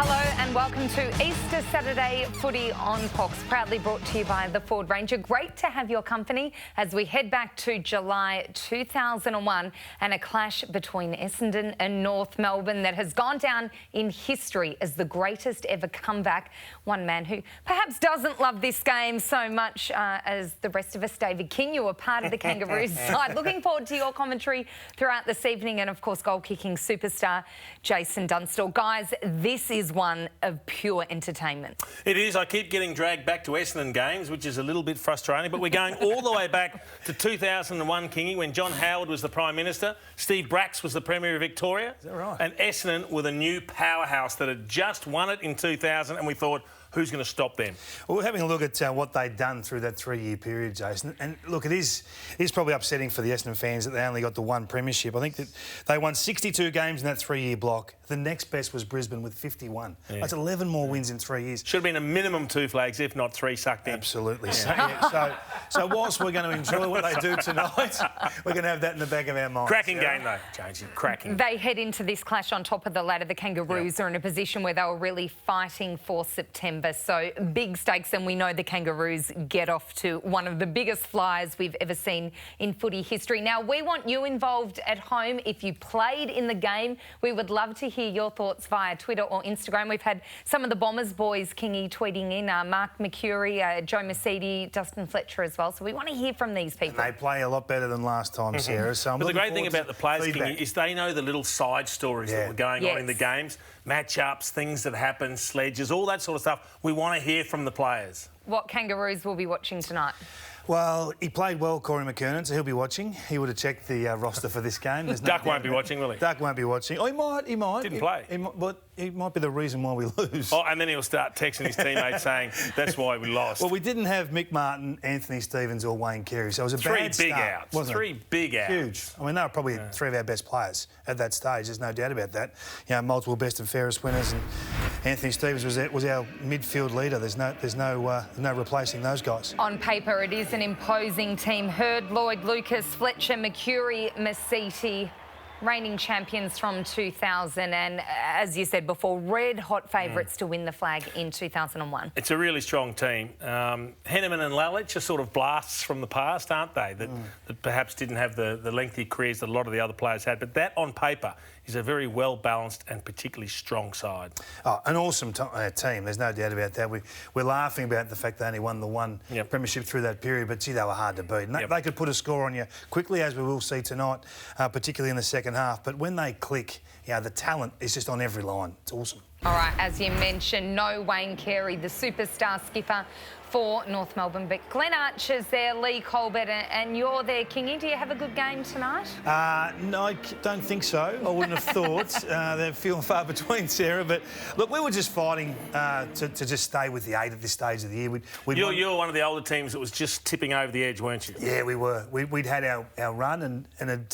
Hello and welcome to Easter Saturday Footy on Fox, proudly brought to you by the Ford Ranger. Great to have your company as we head back to July 2001 and a clash between Essendon and North Melbourne that has gone down in history as the greatest ever comeback. One man who perhaps doesn't love this game so much as the rest of us, David King, you were part of the Kangaroos side. Looking forward to your commentary throughout this evening and, of course, goal-kicking superstar Jason Dunstall. Guys, this is one of pure entertainment. It is. I keep getting dragged back to Essendon games, which is a little bit frustrating, but we're going all the way back to 2001, Kingy, when John Howard was the Prime Minister, Steve Bracks was the Premier of Victoria. Is that right? And Essendon were the new powerhouse that had just won it in 2000, and we thought, who's going to stop them? Well, we're having a look at what they'd done through that 3-year period, Jason. And look, it is probably upsetting for the Essendon fans that they only got the one premiership. I think that they won 62 games in that 3-year block. The next best was Brisbane with 51. Yeah. That's 11 more wins in 3 years. Should have been a minimum 2 flags, if not 3 sucked in. Absolutely. Yeah. So whilst we're going to enjoy what they do tonight, we're going to have that in the back of our minds. Cracking game, though, Jonesy. Cracking. They head into this clash on top of the ladder. The Kangaroos are in a position where they were really fighting for September. So big stakes, and we know the Kangaroos get off to one of the biggest flyers we've ever seen in footy history. Now, we want you involved at home. If you played in the game, we would love to hear your thoughts via Twitter or Instagram. We've had some of the Bombers boys, Kingy, tweeting in, Mark McCurry, Joe Mercedes, Dustin Fletcher as well. So we want to hear from these people. And they play a lot better than last time, Sarah. So but the great thing about the players, Kingy, is they know the little side stories that were going on in the games, match-ups, things that happen, sledges, all that sort of stuff. We want to hear from the players. What Kangaroos will be watching tonight? Well, he played well, Corey McKernan, so he'll be watching. He would have checked the roster for this game. Duck won't be watching, will he? Duck won't be watching. Oh, he might. Didn't play. But he might be the reason why we lose. Oh, and then he'll start texting his teammates saying, that's why we lost. Well, we didn't have Mick Martin, Anthony Stevens or Wayne Carey, so it was a bad start. 3 big outs. Wasn't it? 3 big outs. Huge. I mean, they were probably 3 of our best players at that stage. There's no doubt about that. You know, multiple best and fairest winners, and Anthony Stevens was our midfield leader. There's no replacing those guys. On paper, it is an imposing team. Hurd, Lloyd, Lucas, Fletcher, McCurry, Mercedes, reigning champions from 2000, and as you said before, red-hot favourites to win the flag in 2001. It's a really strong team. Henneman and Lalich are sort of blasts from the past, aren't they? That perhaps didn't have the lengthy careers that a lot of the other players had. But that, on paper, is a very well-balanced and particularly strong side. Oh, an awesome team. There's no doubt about that. We're laughing about the fact they only won the one premiership through that period, but, gee, they were hard to beat. And they could put a score on you quickly, as we will see tonight, particularly in the second half. But when they click, you know, the talent is just on every line. It's awesome. All right, as you mentioned, no Wayne Carey, the superstar skipper for North Melbourne, but Glenn Archer's there, Lee Colbert, and you're there, Kingy. Do you have a good game tonight? No, I don't think so. I wouldn't have thought. They're few and far between, Sarah. But look, we were just fighting to just stay with the 8 at this stage of the year. You're one of the older teams that was just tipping over the edge, weren't you? Yeah, we were. We'd had our run and it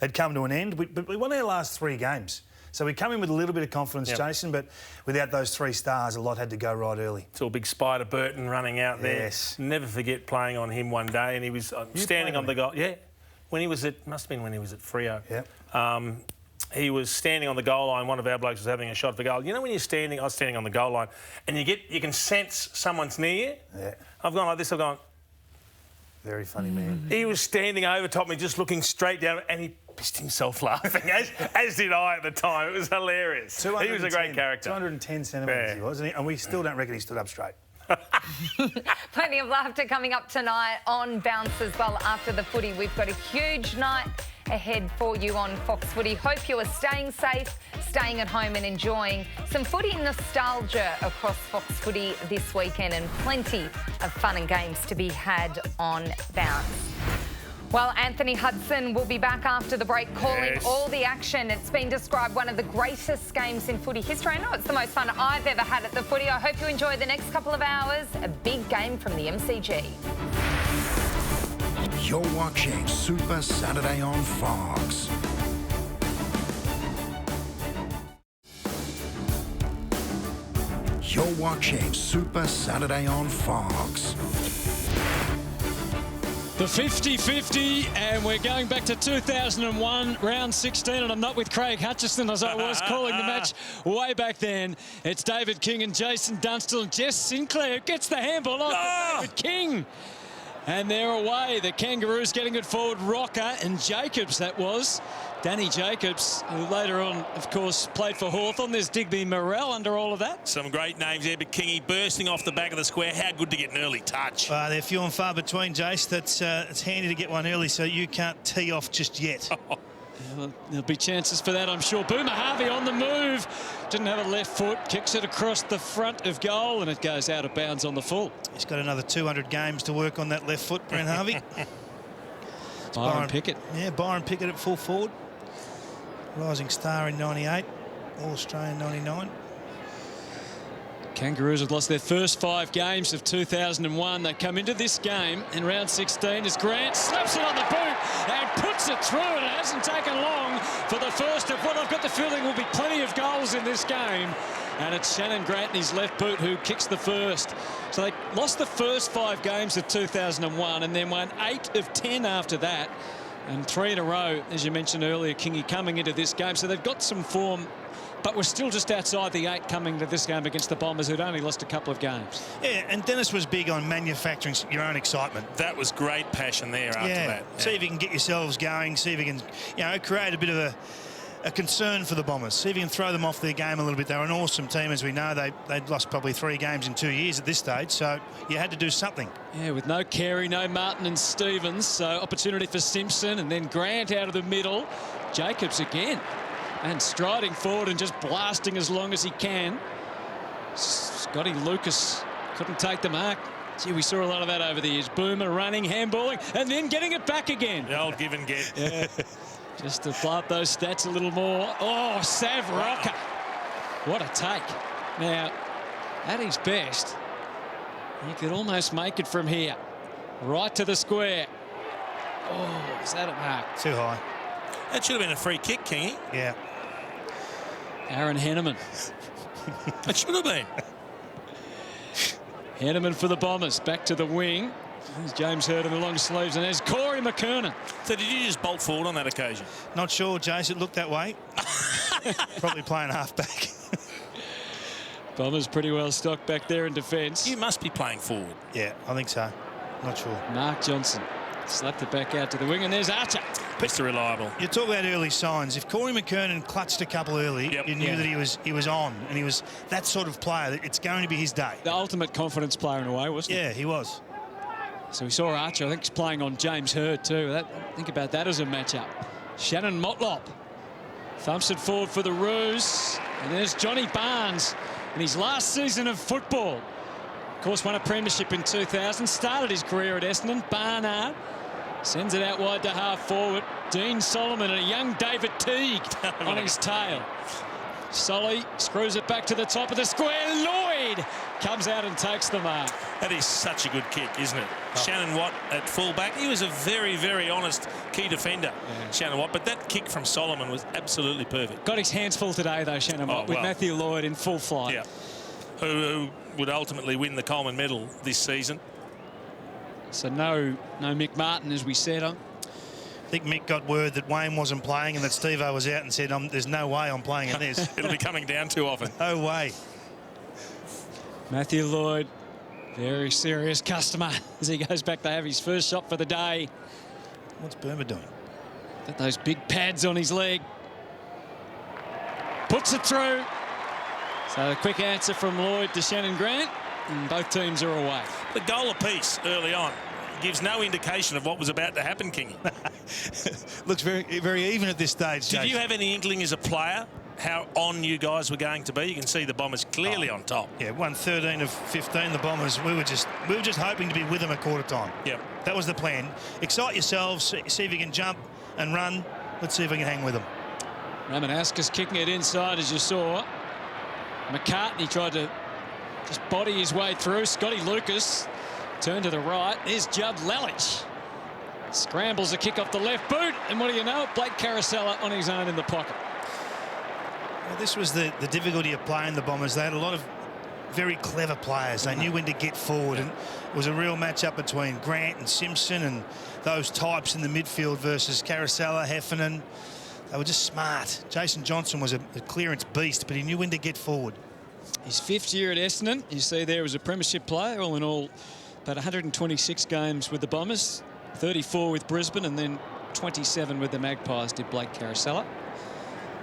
had come to an end. But we won our last 3 games. So we come in with a little bit of confidence, Jason, but without those 3 stars, a lot had to go right early. Saw big Spider Burton running out there. Yes. Never forget playing on him one day, and he was standing on the goal. Yeah, when he was at, must have been when he was at Freo. Yeah. He was standing on the goal line. One of our blokes was having a shot for goal. You know when you're standing, I was standing on the goal line, and you can sense someone's near you? Yeah. I've gone like this, I've gone... Very funny man. He was standing over top me, just looking straight down, and he pissed himself laughing, as did I at the time. It was hilarious. He was a great character. 210 centimetres he was, wasn't he? And we still don't reckon he stood up straight. Plenty of laughter coming up tonight on Bounce as well after the footy. We've got a huge night ahead for you on Fox Footy. Hope you are staying safe, staying at home and enjoying some footy nostalgia across Fox Footy this weekend, and plenty of fun and games to be had on Bounce. Well, Anthony Hudson will be back after the break, calling all the action. It's been described one of the greatest games in footy history. I know it's the most fun I've ever had at the footy. I hope you enjoy the next couple of hours. A big game from the MCG. You're watching Super Saturday on Fox. You're watching Super Saturday on Fox. The 50-50, and we're going back to 2001, round 16, and I'm not with Craig Hutchison as I was calling the match way back then. It's David King and Jason Dunstall, and Jess Sinclair gets the handball on David King. And they're away. The Kangaroos getting it forward. Rocker and Jacobs, that was. Danny Jacobs, who later on, of course, played for Hawthorn. There's Digby Morrell under all of that. Some great names there, but Kingy bursting off the back of the square. How good to get an early touch. They're few and far between, Jace. It's handy to get one early so you can't tee off just yet. Well, there'll be chances for that, I'm sure. Boomer Harvey on the move. Didn't have a left foot. Kicks it across the front of goal, and it goes out of bounds on the full. He's got another 200 games to work on that left foot, Brent Harvey. Byron Pickett. Yeah, Byron Pickett at full forward. Rising star in 98. All-Australian 99. Kangaroos have lost their first 5 games of 2001. They come into this game in round 16 as Grant slaps it on the boot and puts it through, and it hasn't taken long for the first of what I've got the feeling will be plenty of goals in this game. And it's Shannon Grant in his left boot who kicks the first. So they lost the first 5 games of 2001 and then won 8 of 10 after that. And 3 in a row, as you mentioned earlier, Kingy, coming into this game. So they've got some form, but we're still just outside the 8 coming to this game against the Bombers, who'd only lost a couple of games. Yeah, and Dennis was big on manufacturing your own excitement. That was great passion there after that. Yeah. See if you can get yourselves going, see if you can, create a bit of a concern for the Bombers. See if you can throw them off their game a little bit. They were an awesome team, as we know. They'd lost probably 3 games in 2 years at this stage, so you had to do something. Yeah, with no Carey, no Martin and Stevens, so opportunity for Simpson, and then Grant out of the middle. Jacobs again, and striding forward and just blasting as long as he can. Scotty Lucas couldn't take the mark. Gee, we saw a lot of that over the years. Boomer running, handballing, and then getting it back again. The old give and get. Yeah. Just to blow up those stats a little more. Oh, Sav Rocker. What a take. Now, at his best, he could almost make it from here. Right to the square. Oh, is that a mark? Too high. That should have been a free kick, Kingy. Yeah. Aaron Henneman. It should have been. Henneman for the Bombers. Back to the wing. There's James Hurd in the long sleeves, and there's Corey McKernan. So did you just bolt forward on that occasion? Not sure, Jace. It looked that way. Probably playing half-back. Bombers pretty well stocked back there in defence. You must be playing forward. Yeah, I think so. Not sure. Mark Johnson slapped it back out to the wing, and there's Archer. Mr. Reliable. You talk about early signs. If Corey McKernan clutched a couple early, you knew that he was on, and he was that sort of player. It's going to be his day. The ultimate confidence player in a way, wasn't he? Yeah, he was. So we saw Archer, I think he's playing on James Hurd too. Think about that as a matchup. Shannon Motlop thumps it forward for the Roos. And there's Johnny Barnes in his last season of football. Of course, won a premiership in 2000. Started his career at Essendon. Barnard sends it out wide to half forward. Dean Solomon and a young David Teague on his tail. Solly screws it back to the top of the square. Lloyd comes out and takes the mark. That is such a good kick, isn't it? Oh. Shannon Watt at fullback. He was a very, very honest key defender, Shannon Watt. But that kick from Solomon was absolutely perfect. Got his hands full today, though, Shannon Watt, with Matthew Lloyd in full flight. Yeah. Who would ultimately win the Coleman medal this season. So no Mick Martin, as we said. I think Mick got word that Wayne wasn't playing and that Steve-O was out and said, there's no way I'm playing in this. It'll be coming down too often. No way. Matthew Lloyd, very serious customer as he goes back to have his first shot for the day. What's Burma doing? Got those big pads on his leg. Puts it through. So a quick answer from Lloyd to Shannon Grant, and both teams are away. The goal apiece early on gives no indication of what was about to happen, Kingy. Looks very, very even at this stage. Did you have any inkling as a player how on you guys were going to be? You can see the Bombers clearly on top. Yeah, won 13 of 15. The Bombers. We were just hoping to be with them at quarter time. Yep. That was the plan. Excite yourselves. See if you can jump and run. Let's see if we can hang with them. Ramanauskas kicking it inside, as you saw. McCartney tried to just body his way through. Scotty Lucas turned to the right. There's Judd Lalich. Scrambles a kick off the left boot. And what do you know? Blake Carosella on his own in the pocket. Well, this was the difficulty of playing the Bombers. They had a lot of very clever players. They knew when to get forward, and it was a real match-up between Grant and Simpson and those types in the midfield versus Caracella, Heffernan. They were just smart. Jason Johnson was a clearance beast, but he knew when to get forward. His 5th year at Essendon, you see there as a premiership player, all in all about 126 games with the Bombers, 34 with Brisbane, and then 27 with the Magpies, did Blake Caracella.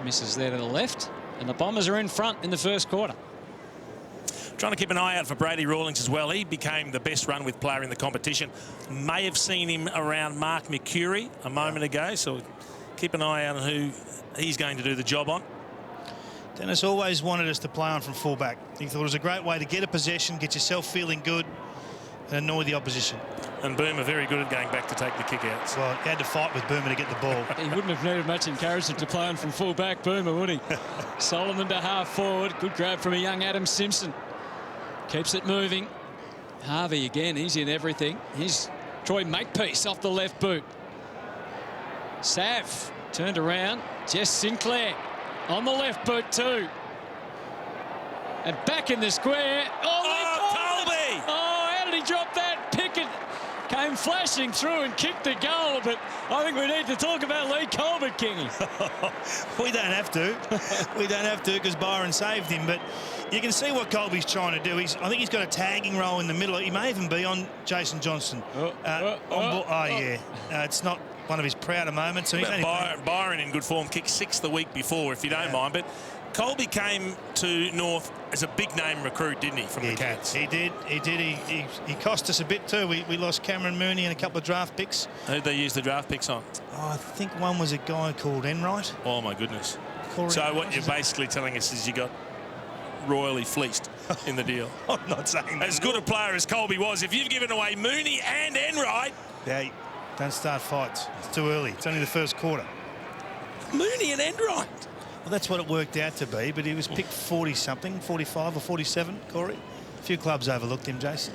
Misses there to the left, and the Bombers are in front in the first quarter. Trying to keep an eye out for Brady Rawlings as well. He became the best run-with player in the competition. May have seen him around Mark McCurry a moment ago, so keep an eye out on who he's going to do the job on. Dennis always wanted us to play on from fullback. He thought it was a great way to get a possession, get yourself feeling good, and annoy the opposition. And Boomer very good at going back to take the kick-outs. Well, he had to fight with Boomer to get the ball. He wouldn't have needed much encouragement to play on from full-back, Boomer, would he? Solomon to half-forward. Good grab from a young Adam Simpson. Keeps it moving. Harvey again, he's in everything. Here's Troy Makepeace off the left boot. Sav turned around. Jess Sinclair on the left boot too. And back in the square. Colby! Oh, how did he drop that? Pickett came flashing through and kicked the goal, but I think we need to talk about Lee Colbert, Kingy. We don't have to. We don't have to because Byron saved him, but you can see what Colby's trying to do. I think he's got a tagging role in the middle. He may even be on Jason Johnson. It's not one of his prouder moments. So Byron in good form, kicked 6 the week before, if you don't mind. But Colby came to North as a big-name recruit, didn't he, from the Cats? He did. He cost us a bit too. We lost Cameron Mooney and a couple of draft picks. Who'd they use the draft picks on? Oh, I think one was a guy called Enright. Oh, my goodness. So what you're basically telling us is you got royally fleeced in the deal. I'm not saying that. As good a player as Colby was, if you've given away Mooney and Enright... Yeah, don't start fights. It's too early. It's only the first quarter. Mooney and Enright? Well, that's what it worked out to be, but he was picked 40-something, 45 or 47, Corey. A few clubs overlooked him, Jason.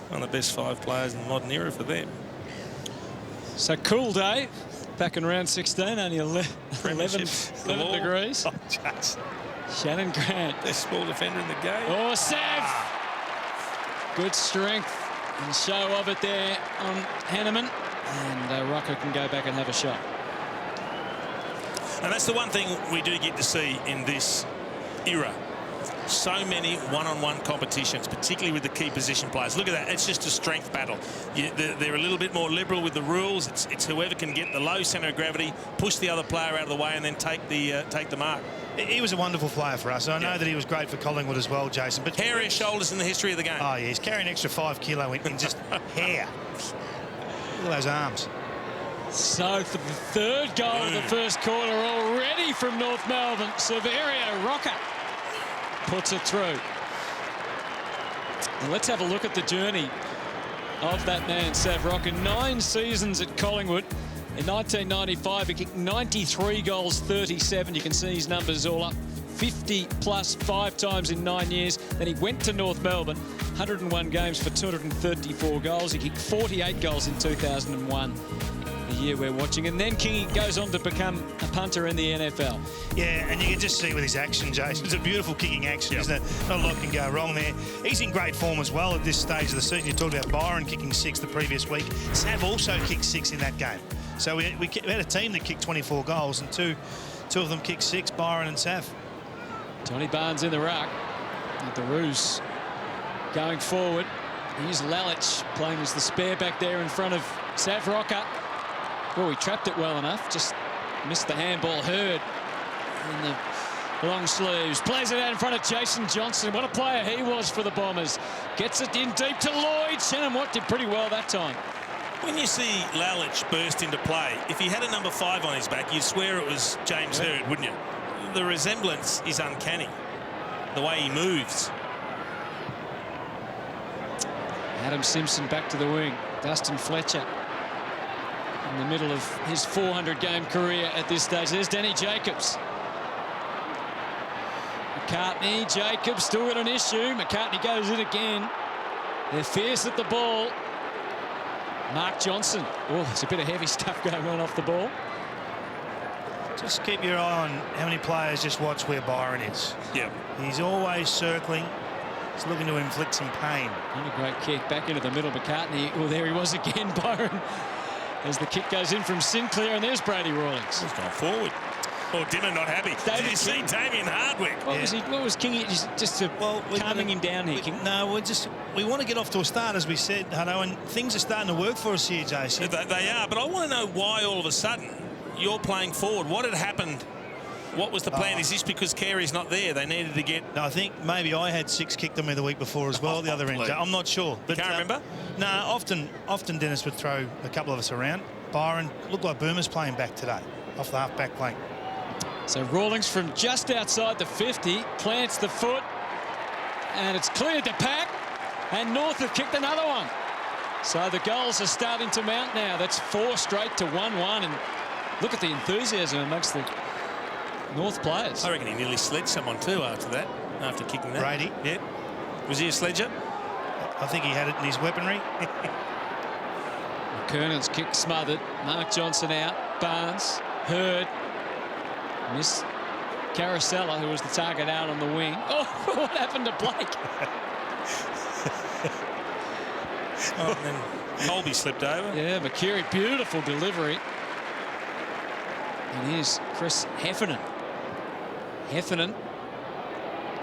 One of the best 5 players in the modern era for them. So cool day. Back in round 16, only 11 degrees. Oh, Jason. Shannon Grant. Best small defender in the game. Oh, Sav. Good strength and show of it there on Hanneman. And Rucker can go back and have a shot. And that's the one thing we do get to see in this era. So many one-on-one competitions, particularly with the key position players. Look at that. It's just a strength battle. They're a little bit more liberal with the rules. It's whoever can get the low centre of gravity, push the other player out of the way, and then take the mark. He was a wonderful player for us. I know that he was great for Collingwood as well, Jason. But hairiest shoulders in the history of the game. Oh, yeah. He's carrying an extra 5 kilo in just hair. Look at those arms. So for the third goal of the first quarter already from North Melbourne, Severio Rocker puts it through. And let's have a look at the journey of that man, Sav Rocker. 9 seasons at Collingwood. In 1995, he kicked 93 goals, 37. You can see his numbers all up. 50 plus 5 times in 9 years. Then he went to North Melbourne, 101 games for 234 goals. He kicked 48 goals in 2001. The year we're watching, and then Kingy goes on to become a punter in the NFL. Yeah, and you can just see with his action, Jason, it's a beautiful kicking action, isn't it? Not a lot can go wrong there. He's in great form as well at this stage of the season. You talked about Byron kicking 6 the previous week. Sav also kicked 6 in that game. So we had a team that kicked 24 goals, and two of them kicked 6, Byron and Sav. Johnny Barnes in the ruck. And the Roos going forward. Here's Lalich playing as the spare back there in front of Sav Rocker. Oh, he trapped it well enough. Just missed the handball. Hurd in the long sleeves. Plays it out in front of Jason Johnson. What a player he was for the Bombers. Gets it in deep to Lloyd. Shannon Watt did pretty well that time. When you see Lalich burst into play, if he had a number 5 on his back, you'd swear it was James Hurd, wouldn't you? The resemblance is uncanny. The way he moves. Adam Simpson back to the wing. Dustin Fletcher in the middle of his 400-game career at this stage. There's Danny Jacobs. McCartney, Jacobs still got an issue. McCartney goes in again. They're fierce at the ball. Mark Johnson. Oh, there's a bit of heavy stuff going on off the ball. Just keep your eye on how many players just watch where Byron is. Yeah. He's always circling, He's looking to inflict some pain. And a great kick back into the middle. McCartney. Well, there he was again, Byron. As the kick goes in from Sinclair, and there's Brady Rawlings. He's gone forward. Oh, Dimmer not happy. Did you see Damien Hardwick? What was King? Just calming him down here, King? No, we want to get off to a start, as we said, Hutto, and things are starting to work for us here, Jason. They are, but I want to know why all of a sudden you're playing forward. What had happened? What was the plan? Is this because Carey's not there? They needed to get... No, I think maybe I had 6 kicked on me the week before as well, the other end. I'm not sure. But, you can't remember? No, often Dennis would throw a couple of us around. Byron looked like Boomer's playing back today, off the half-back flank. So Rawlings from just outside the 50 plants the foot, and it's cleared the pack, and North have kicked another one. So the goals are starting to mount now. That's 4 straight to 1-1, and look at the enthusiasm amongst the North players. I reckon he nearly sledged someone too after that, after kicking that. Brady? Yeah. Was he a sledger? I think he had it in his weaponry. McKernan's kick smothered. Mark Johnson out. Barnes. Hurd. Missed Carousella, who was the target, out on the wing. Oh, what happened to Blake? Oh, and then Colby slipped over. Yeah, McKerry, beautiful delivery. And here's Chris Heffernan. Heffernan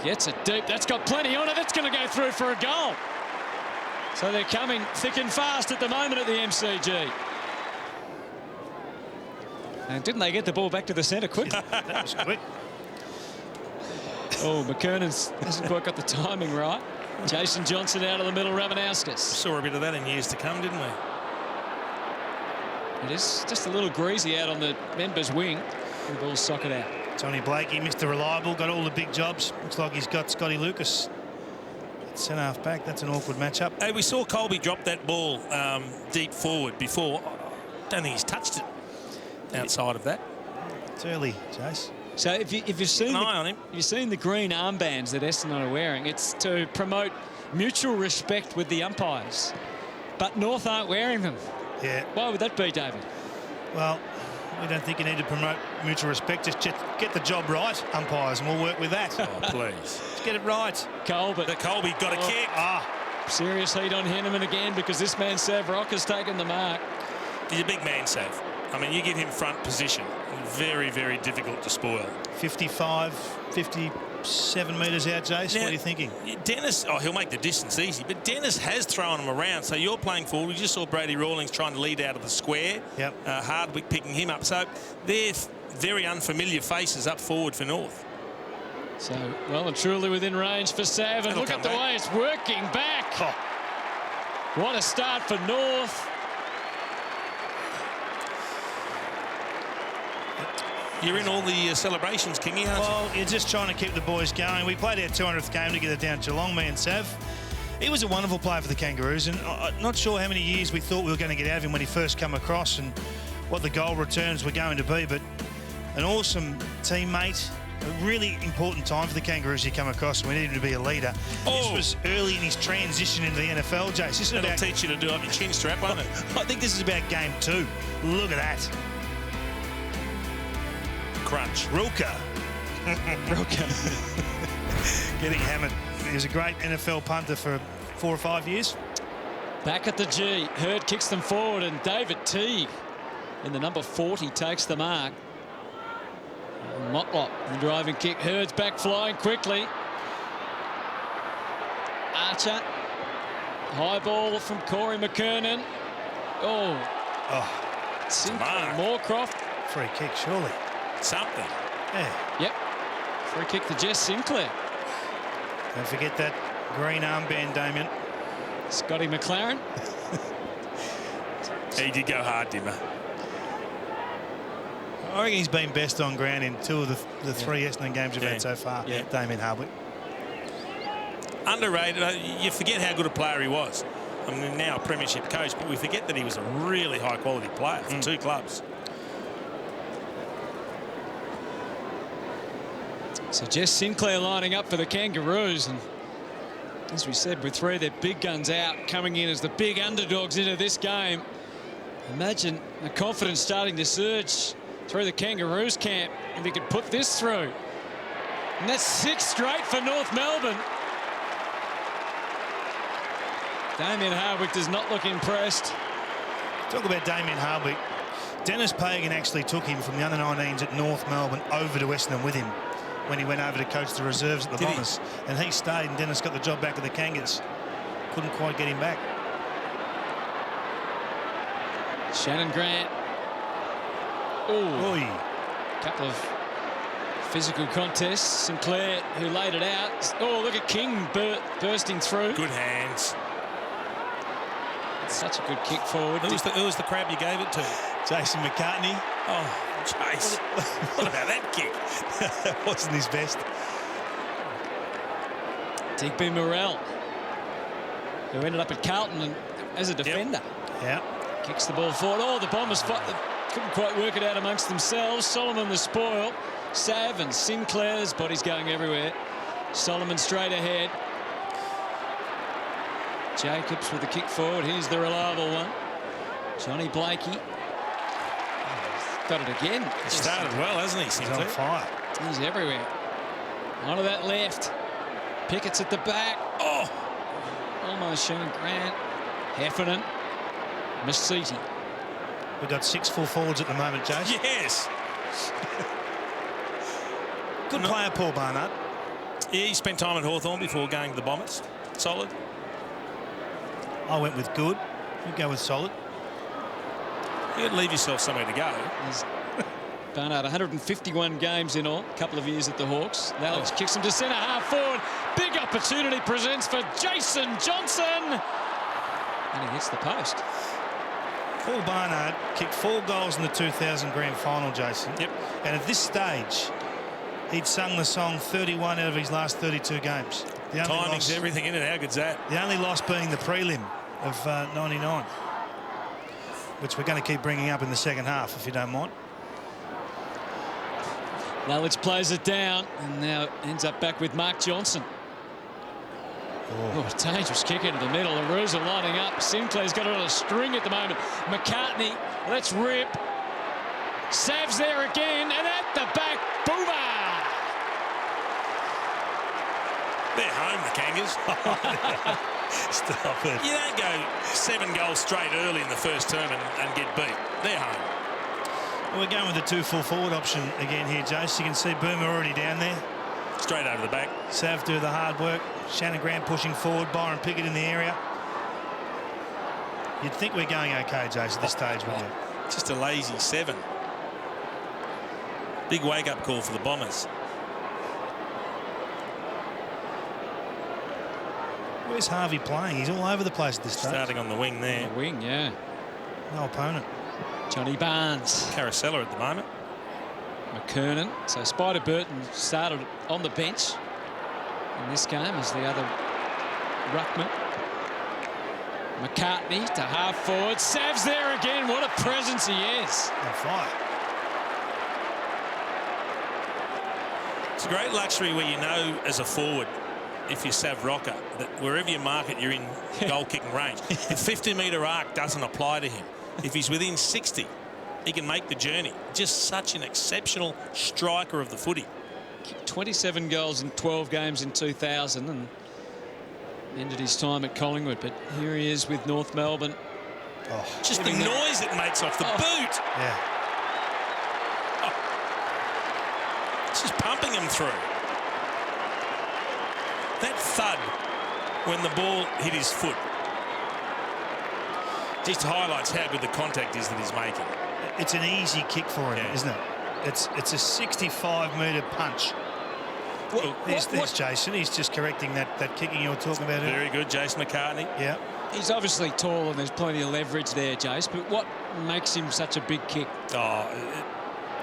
gets it deep. That's got plenty on it. That's going to go through for a goal. So they're coming thick and fast at the moment at the MCG. And didn't they get the ball back to the centre quick? That was quick. Oh, McKernan hasn't quite got the timing right. Jason Johnson out of the middle, Ravanauskas. Saw a bit of that in years to come, didn't we? It is just a little greasy out on the members' wing. The ball's socket out. Tony Blakey, Mr. Reliable, got all the big jobs. Looks like he's got Scotty Lucas. Centre half back, that's an awkward matchup. Hey, we saw Colby drop that ball deep forward before. I don't think he's touched it outside of that. It's early, Jace. So if you've seen you've seen the green armbands that Essendon are wearing, it's to promote mutual respect with the umpires. But North aren't wearing them. Yeah. Why would that be, David? Well, we don't think you need to promote mutual respect. Just get the job right, umpires, and we'll work with that. Oh, please. Let's get it right. Colby got a kick. Serious heat on Henneman again because this man Sav Rock has taken the mark. He's a big man, Sav. I mean, you give him front position. Very, very difficult to spoil. 55, 57 metres out, Jace. Now, what are you thinking? Dennis, he'll make the distance easy, but Dennis has thrown him around. So you're playing forward. We just saw Brady Rawlings trying to lead out of the square. Yep. Hardwick picking him up. So they're very unfamiliar faces up forward for North. So, well and truly within range for Sav. And look at the way it's working back. Oh. What a start for North. You're in all the celebrations, Kingy, aren't you? Well, you're just trying to keep the boys going. We played our 200th game together down Geelong, me and Sav. He was a wonderful player for the Kangaroos, and I'm not sure how many years we thought we were going to get out of him when he first come across and what the goal returns were going to be, but an awesome teammate. A really important time for the Kangaroos he come across, and we needed him to be a leader. This was early in his transition into the NFL, Jace. This is That'll teach you to do up your chin strap, won't it? I think this is about game 2. Look at that. Crunch. Rilke. Getting hammered. He was a great NFL punter for 4 or 5 years. Back at the G. Hurd kicks them forward, and David Teague in the number 40 takes the mark. Motlop, the driving kick. Hurd's back flying quickly. Archer. High ball from Corey McKernan. Sinclair Moorcroft. Free kick, surely. Something. Yeah. Yep. Free kick to Jess Sinclair. Don't forget that green armband, Damien. Scotty McLaren. He did go hard, didn't he? I reckon he's been best on ground in 2 of the 3 Essendon games we've had so far. Yeah. Damien Hardwick. Underrated. You forget how good a player he was. I mean, now a premiership coach, but we forget that he was a really high-quality player for 2 clubs. So Jess Sinclair lining up for the Kangaroos, and as we said, with 3 of their big guns out, coming in as the big underdogs into this game. Imagine the confidence starting to surge through the Kangaroos camp if he could put this through. And that's 6 straight for North Melbourne. Damien Hardwick does not look impressed. Talk about Damien Hardwick. Dennis Pagan actually took him from the under-19s at North Melbourne over to Essendon with him when he went over to coach the reserves at the Bombers. And he stayed, and Dennis got the job back at the Kangas. Couldn't quite get him back. Shannon Grant. Oh, a couple of physical contests. Sinclair, who laid it out. Oh, look at King bursting through. Good hands. Such a good kick forward. Who was the crab you gave it to? Jason McCartney. Oh, Chase. What about that kick? That wasn't his best. Digby Morrell, who ended up at Carlton and as a defender. Yeah. Kicks the ball forward. Oh, the Bombers couldn't quite work it out amongst themselves. Solomon the spoil. Sav and Sinclair's bodies going everywhere. Solomon straight ahead. Jacobs with the kick forward. Here's the reliable one. Johnny Blakey. Got it again. He started well, hasn't he, Sinclair? He's on fire. He's everywhere. Onto that left. Pickett's at the back. Oh! Almost Shannon Grant. Heffernan. Masiti. We've got 6 full forwards at the moment, Jace. Yes. Good player, Paul Barnard. Yeah, he spent time at Hawthorn before going to the Bombers. Solid. I went with good. You go with solid. You got to leave yourself somewhere to go. Barnard, 151 games in all, a couple of years at the Hawks. Alex kicks him to centre, half forward. Big opportunity presents for Jason Johnson. And he hits the post. Paul Barnard kicked 4 goals in the 2000 grand final, Jason. Yep. And at this stage, he'd sung the song 31 out of his last 32 games. The only Timing's everything in it. How good's that? The only loss being the prelim of 99, which we're going to keep bringing up in the second half, if you don't mind. Lalich plays it down and now ends up back with Mark Johnson. Oh, a dangerous kick into the middle. Arusa lining up. Sinclair's got it on a string at the moment. McCartney, let's rip. Sav's there again, and at the back, Boomer. They're home, the Kangas. Stop it. You don't go 7 goals straight early in the first term and get beat. They're home. Well, we're going with the 2 full forward option again here, Jace. You can see Boomer already down there. Straight over the back. Sav do the hard work. Shannon Grant pushing forward. Byron Pickett in the area. You'd think we're going okay, Jace, at this stage, wouldn't you? Just a lazy 7. Big wake-up call for the Bombers. Where's Harvey playing? He's all over the place at this stage. Starting on the wing there. The wing, yeah. No opponent. Johnny Barnes. Carousella at the moment. McKernan. So Spider Burton started on the bench in this game as the other ruckman. McCartney to half forward. Sav's there again. What a presence he is. On fire. It's a great luxury where you know as a forward, if you're Sav Rocker, that wherever you mark it, you're in goal-kicking range. The 50-metre arc doesn't apply to him. If he's within 60, he can make the journey. Just such an exceptional striker of the footy. 27 goals in 12 games in 2000 and ended his time at Collingwood. But here he is with North Melbourne. Oh, just the noise it makes off the boot. Yeah. Oh. It's just pumping him through. That thud when the ball hit his foot just highlights how good the contact is that he's making. It's an easy kick for him, isn't it? It's a 65-metre punch. There's Jason. He's just correcting that kicking you were talking about earlier. Very good, Jason McCartney. Yeah. He's obviously tall and there's plenty of leverage there, Jace, but what makes him such a big kick? Oh,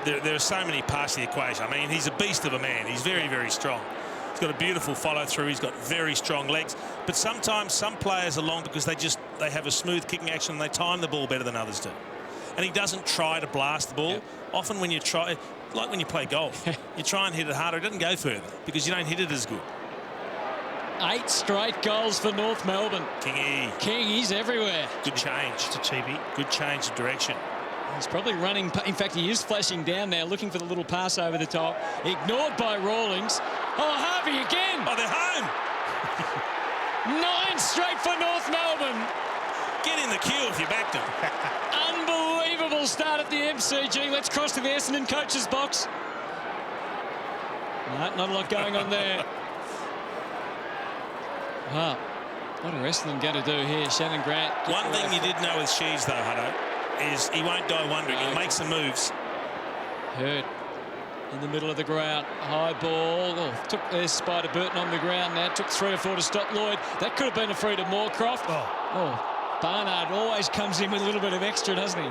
there are so many parts of the equation. I mean, he's a beast of a man. He's very, very strong. He's got a beautiful follow-through. He's got very strong legs. But sometimes some players are long because they have a smooth kicking action and they time the ball better than others do. And he doesn't try to blast the ball. Yep. Often when you try, like when you play golf, you try and hit it harder. It doesn't go further because you don't hit it as good. 8 straight goals for North Melbourne. King, he's everywhere. Good change. It's a cheapie. Good change of direction. He's probably running. In fact, he is flashing down now, looking for the little pass over the top. Ignored by Rawlings. Oh, Harvey again. Oh, they're home. 9 straight for North Melbourne. Get in the queue if you backed them. Unbelievable start at the MCG. Let's cross to the Essendon coach's box. No, not a lot going on there. Wow. What are Essendon going to do here? Shannon Grant. One thing you did know with Shees, though, Hutto, is he won't die wondering. He'll make some moves. Hurt in the middle of the ground. High ball. Oh, took their Spider Burton on the ground now. Took 3 or 4 to stop Lloyd. That could have been a free to Moorcroft. Oh, Barnard always comes in with a little bit of extra, doesn't he?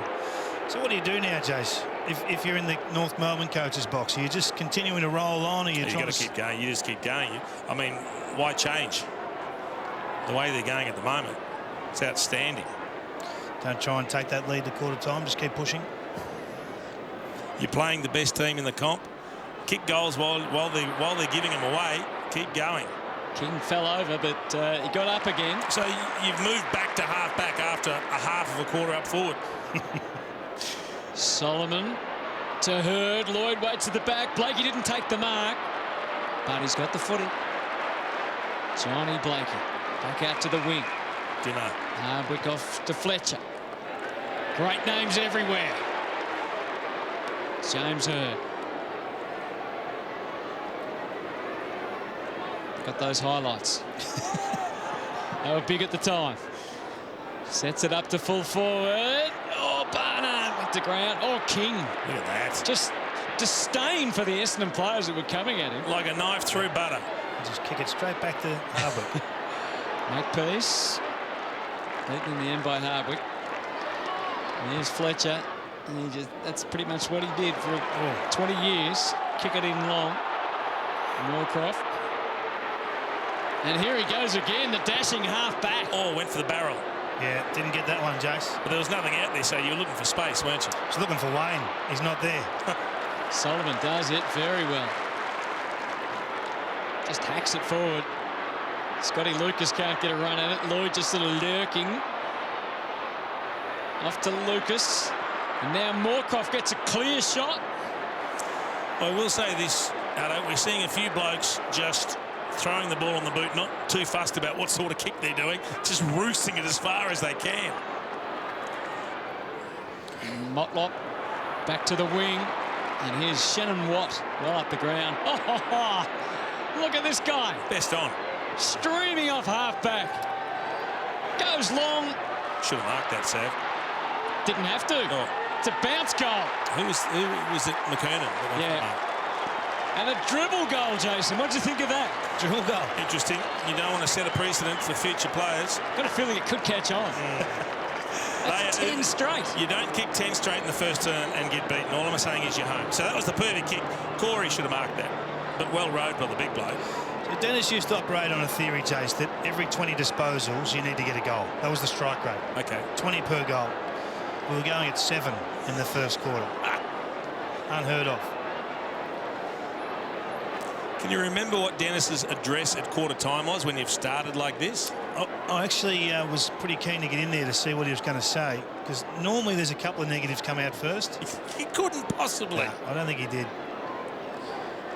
So what do you do now, Jace? If you're in the North Melbourne coach's box, are you just continuing to roll on, or you got to keep going? You just keep going. I mean, why change? The way they're going at the moment, it's outstanding. Don't try and take that lead to quarter time. Just keep pushing. You're playing the best team in the comp. Kick goals while they're giving them away. Keep going. King fell over, but he got up again. So you've moved back to half back after a half of a quarter up forward. Solomon to Hurd. Lloyd waits at the back. Blakey didn't take the mark, but he's got the footy. Johnny Blakey back out to the wing. Dinner. Hardwick off to Fletcher. Great names everywhere. James Hurd. Got those highlights. They were big at the time. Sets it up to full forward. Oh, Barnard went to ground. Oh, King. Look at that. Just disdain for the Essendon players that were coming at him. Like a knife through butter. Just kick it straight back to Hardwick. Makepeace. Beaten in the end by Hardwick. And here's Fletcher. And that's pretty much what he did for 20 years. Kick it in long. Moorcroft. And here he goes again, the dashing half-back. Oh, went for the barrel. Yeah, didn't get that one, Jace. But there was nothing out there, so you were looking for space, weren't you? He's looking for Wayne. He's not there. Solomon does it very well. Just hacks it forward. Scotty Lucas can't get a run at it. Lloyd just sort of lurking. Off to Lucas. And now Moorcroft gets a clear shot. I will say this, Addo, we're seeing a few blokes just throwing the ball on the boot, not too fussed about what sort of kick they're doing, just roosting it as far as they can. Motlop back to the wing. And here's Shannon Watt well up the ground. Oh, look at this guy. Best on. Streaming off half-back. Goes long. Should have marked that, Sav. Didn't have to. Oh. It's a bounce goal. Who was it? McKernan. Yeah. And a dribble goal, Jason. What do you think of that? Dribble goal. Interesting. You don't want to set a precedent for future players. Got a feeling it could catch on. That's 10 straight. You don't kick 10 straight in the first turn and get beaten. All I'm saying is you're home. So that was the perfect kick. Corey should have marked that. But well rode by the big bloke. So Dennis used to operate on a theory, Jace, that every 20 disposals you need to get a goal. That was the strike rate. Okay. 20 per goal. We were going at 7 in the first quarter. Unheard of. Can you remember what Dennis's address at quarter time was when you've started like this? I actually was pretty keen to get in there to see what he was going to say, because normally there's a couple of negatives come out first. He couldn't possibly. No, I don't think he did.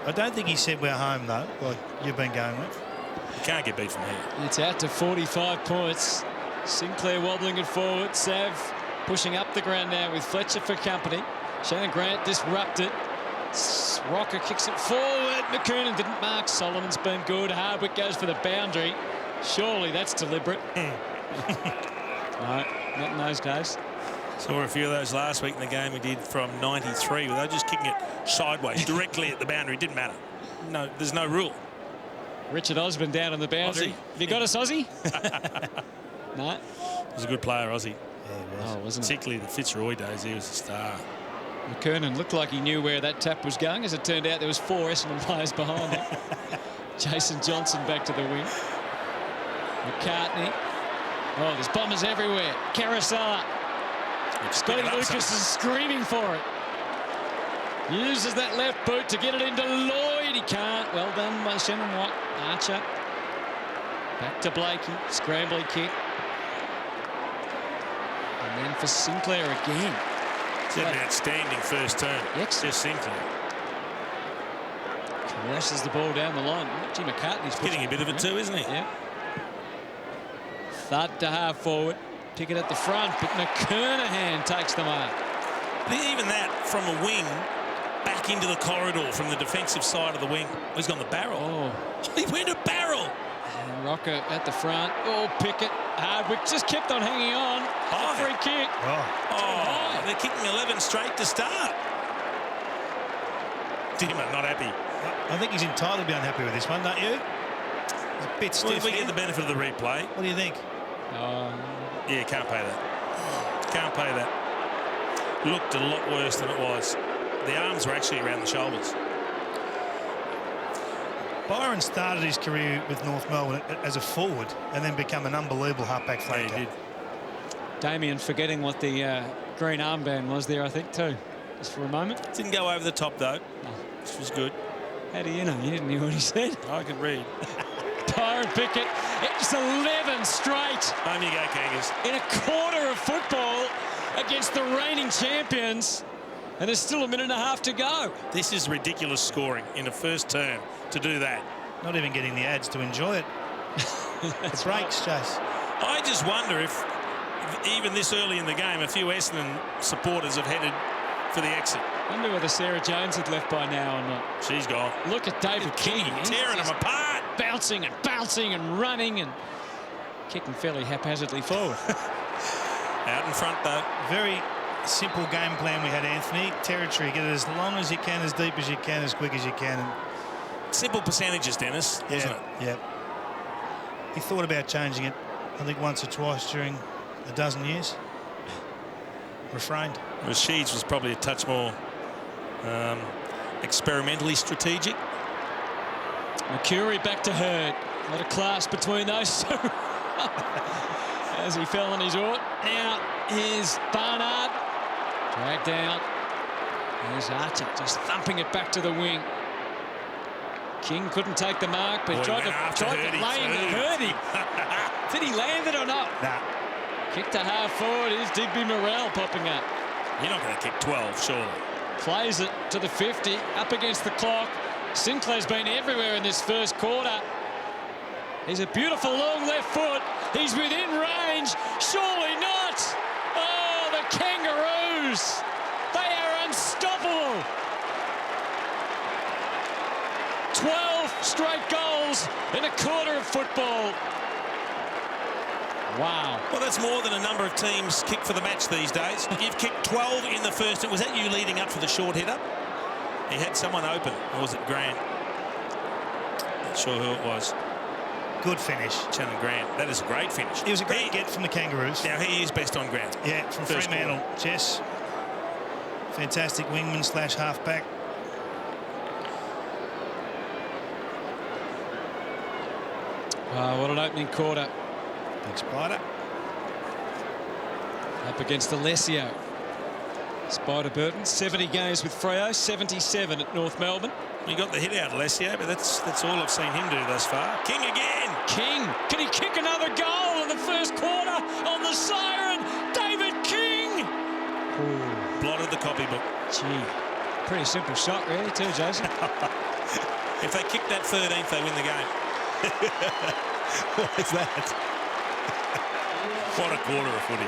I don't think he said we're home, though, like you've been going with. You can't get beat from here. It's out to 45 points. Sinclair wobbling it forward. Sav pushing up the ground now with Fletcher for company. Shannon Grant disrupted. Rocker kicks it forward. McKernan didn't mark. Solomon's been good. Hardwick goes for the boundary. Surely that's deliberate. No, not in those days. Saw a few of those last week in the game we did from 93. They were just kicking it sideways, directly at the boundary. It didn't matter. No, there's no rule. Richard Osborne down on the boundary. Aussie. Have you got us, Aussie? No. He was a good player, Aussie. Yeah, he was. Oh, wasn't it? Particularly the Fitzroy days, he was a star. McKernan looked like he knew where that tap was going. As it turned out, there was 4 Essendon players behind him. Jason Johnson back to the wing. McCartney. Oh, there's bombers everywhere. Carousel. Scotty Lucas is screaming for it. Uses that left boot to get it into Lloyd. He can't. Well done by Shannon Watt. Archer. Back to Blakey. Scrambly kick. And then for Sinclair again. It's an outstanding first turn. Excellent. Just Sinclair. Crashes the ball down the line. Jim McCartney's getting a bit of it too, isn't he? Yeah. Thud to half forward. Pickett at the front, but McKernahan takes the mark. Even that from a wing back into the corridor from the defensive side of the wing. He's gone the barrel. Oh. He went a barrel. And Rocker at the front. Oh, Pickett. Hardwick just kept on hanging on. Oh. Free kick. Oh, they're kicking 11 straight to start. Dimmer not happy. I think he's entitled to be unhappy with this one, don't you? He's a bit stiff. Well, if we get the benefit of the replay. What do you think? Yeah, can't pay that. Can't pay that. Looked a lot worse than it was. The arms were actually around the shoulders. Byron started his career with North Melbourne as a forward and then become an unbelievable halfback flanker. Yeah, he did. Damien forgetting what the green armband was there, I think, too. Just for a moment. Didn't go over the top, though. Which was good. How do you know? You didn't hear what he said. I could read. Byron Pickett, it's 11 straight. Home you go, Kangas. In a quarter of football against the reigning champions. And there's still a minute and a half to go. This is ridiculous scoring in the first term to do that. Not even getting the ads to enjoy it. It's breaks, Chase. I just wonder if even this early in the game, a few Essendon supporters have headed for the exit. I wonder whether Sarah Jones had left by now or not. She's gone. Look at David King. Tearing them apart. Bouncing and running and kicking fairly haphazardly forward. Out in front, though. Very simple game plan we had, Anthony. Territory, get it as long as you can, as deep as you can, as quick as you can. And simple percentages, Dennis, wasn't it? Yeah. He thought about changing it, I think, once or twice during a dozen years. Refrained. Rashid's was probably a touch more experimentally strategic. Mercury back to Hurd. A lot of class between those two. As he fell on his oar. Now here's Barnard. Dragged out. There's Archer just thumping it back to the wing. King couldn't take the mark, but tried to land Hurdy. Did he land it or not? Nah. Kick to half forward. Here's Digby Morrell popping up. You're not going to kick 12, surely. Plays it to the 50, up against the clock. Sinclair's been everywhere in this first quarter. He's a beautiful long left foot. He's within range. Surely not. Oh, the Kangaroos. They are unstoppable. 12 straight goals in a quarter of football. Wow. Well, that's more than a number of teams kick for the match these days. You've kicked 12 in the first. Was that you leading up for the short hitter? He had someone open. Or was it Grant? Not sure who it was. Good finish. Shannon Grant. That is a great finish. It was a great get from the Kangaroos. Now, he is best on ground. Yeah, from First Fremantle. Jess. Fantastic wingman / halfback. Wow, what an opening quarter. Big Spider. Up against Alessio. Spider Burton, 70 games with Freo, 77 at North Melbourne. He got the hit out, Alessio, but that's all I've seen him do thus far. King again. King, can he kick another goal in the first quarter on the siren? David King. Ooh. Blotted the copybook. Gee, pretty simple shot really too, Jason. If they kick that 13th, they win the game. What is that? What a quarter of footy.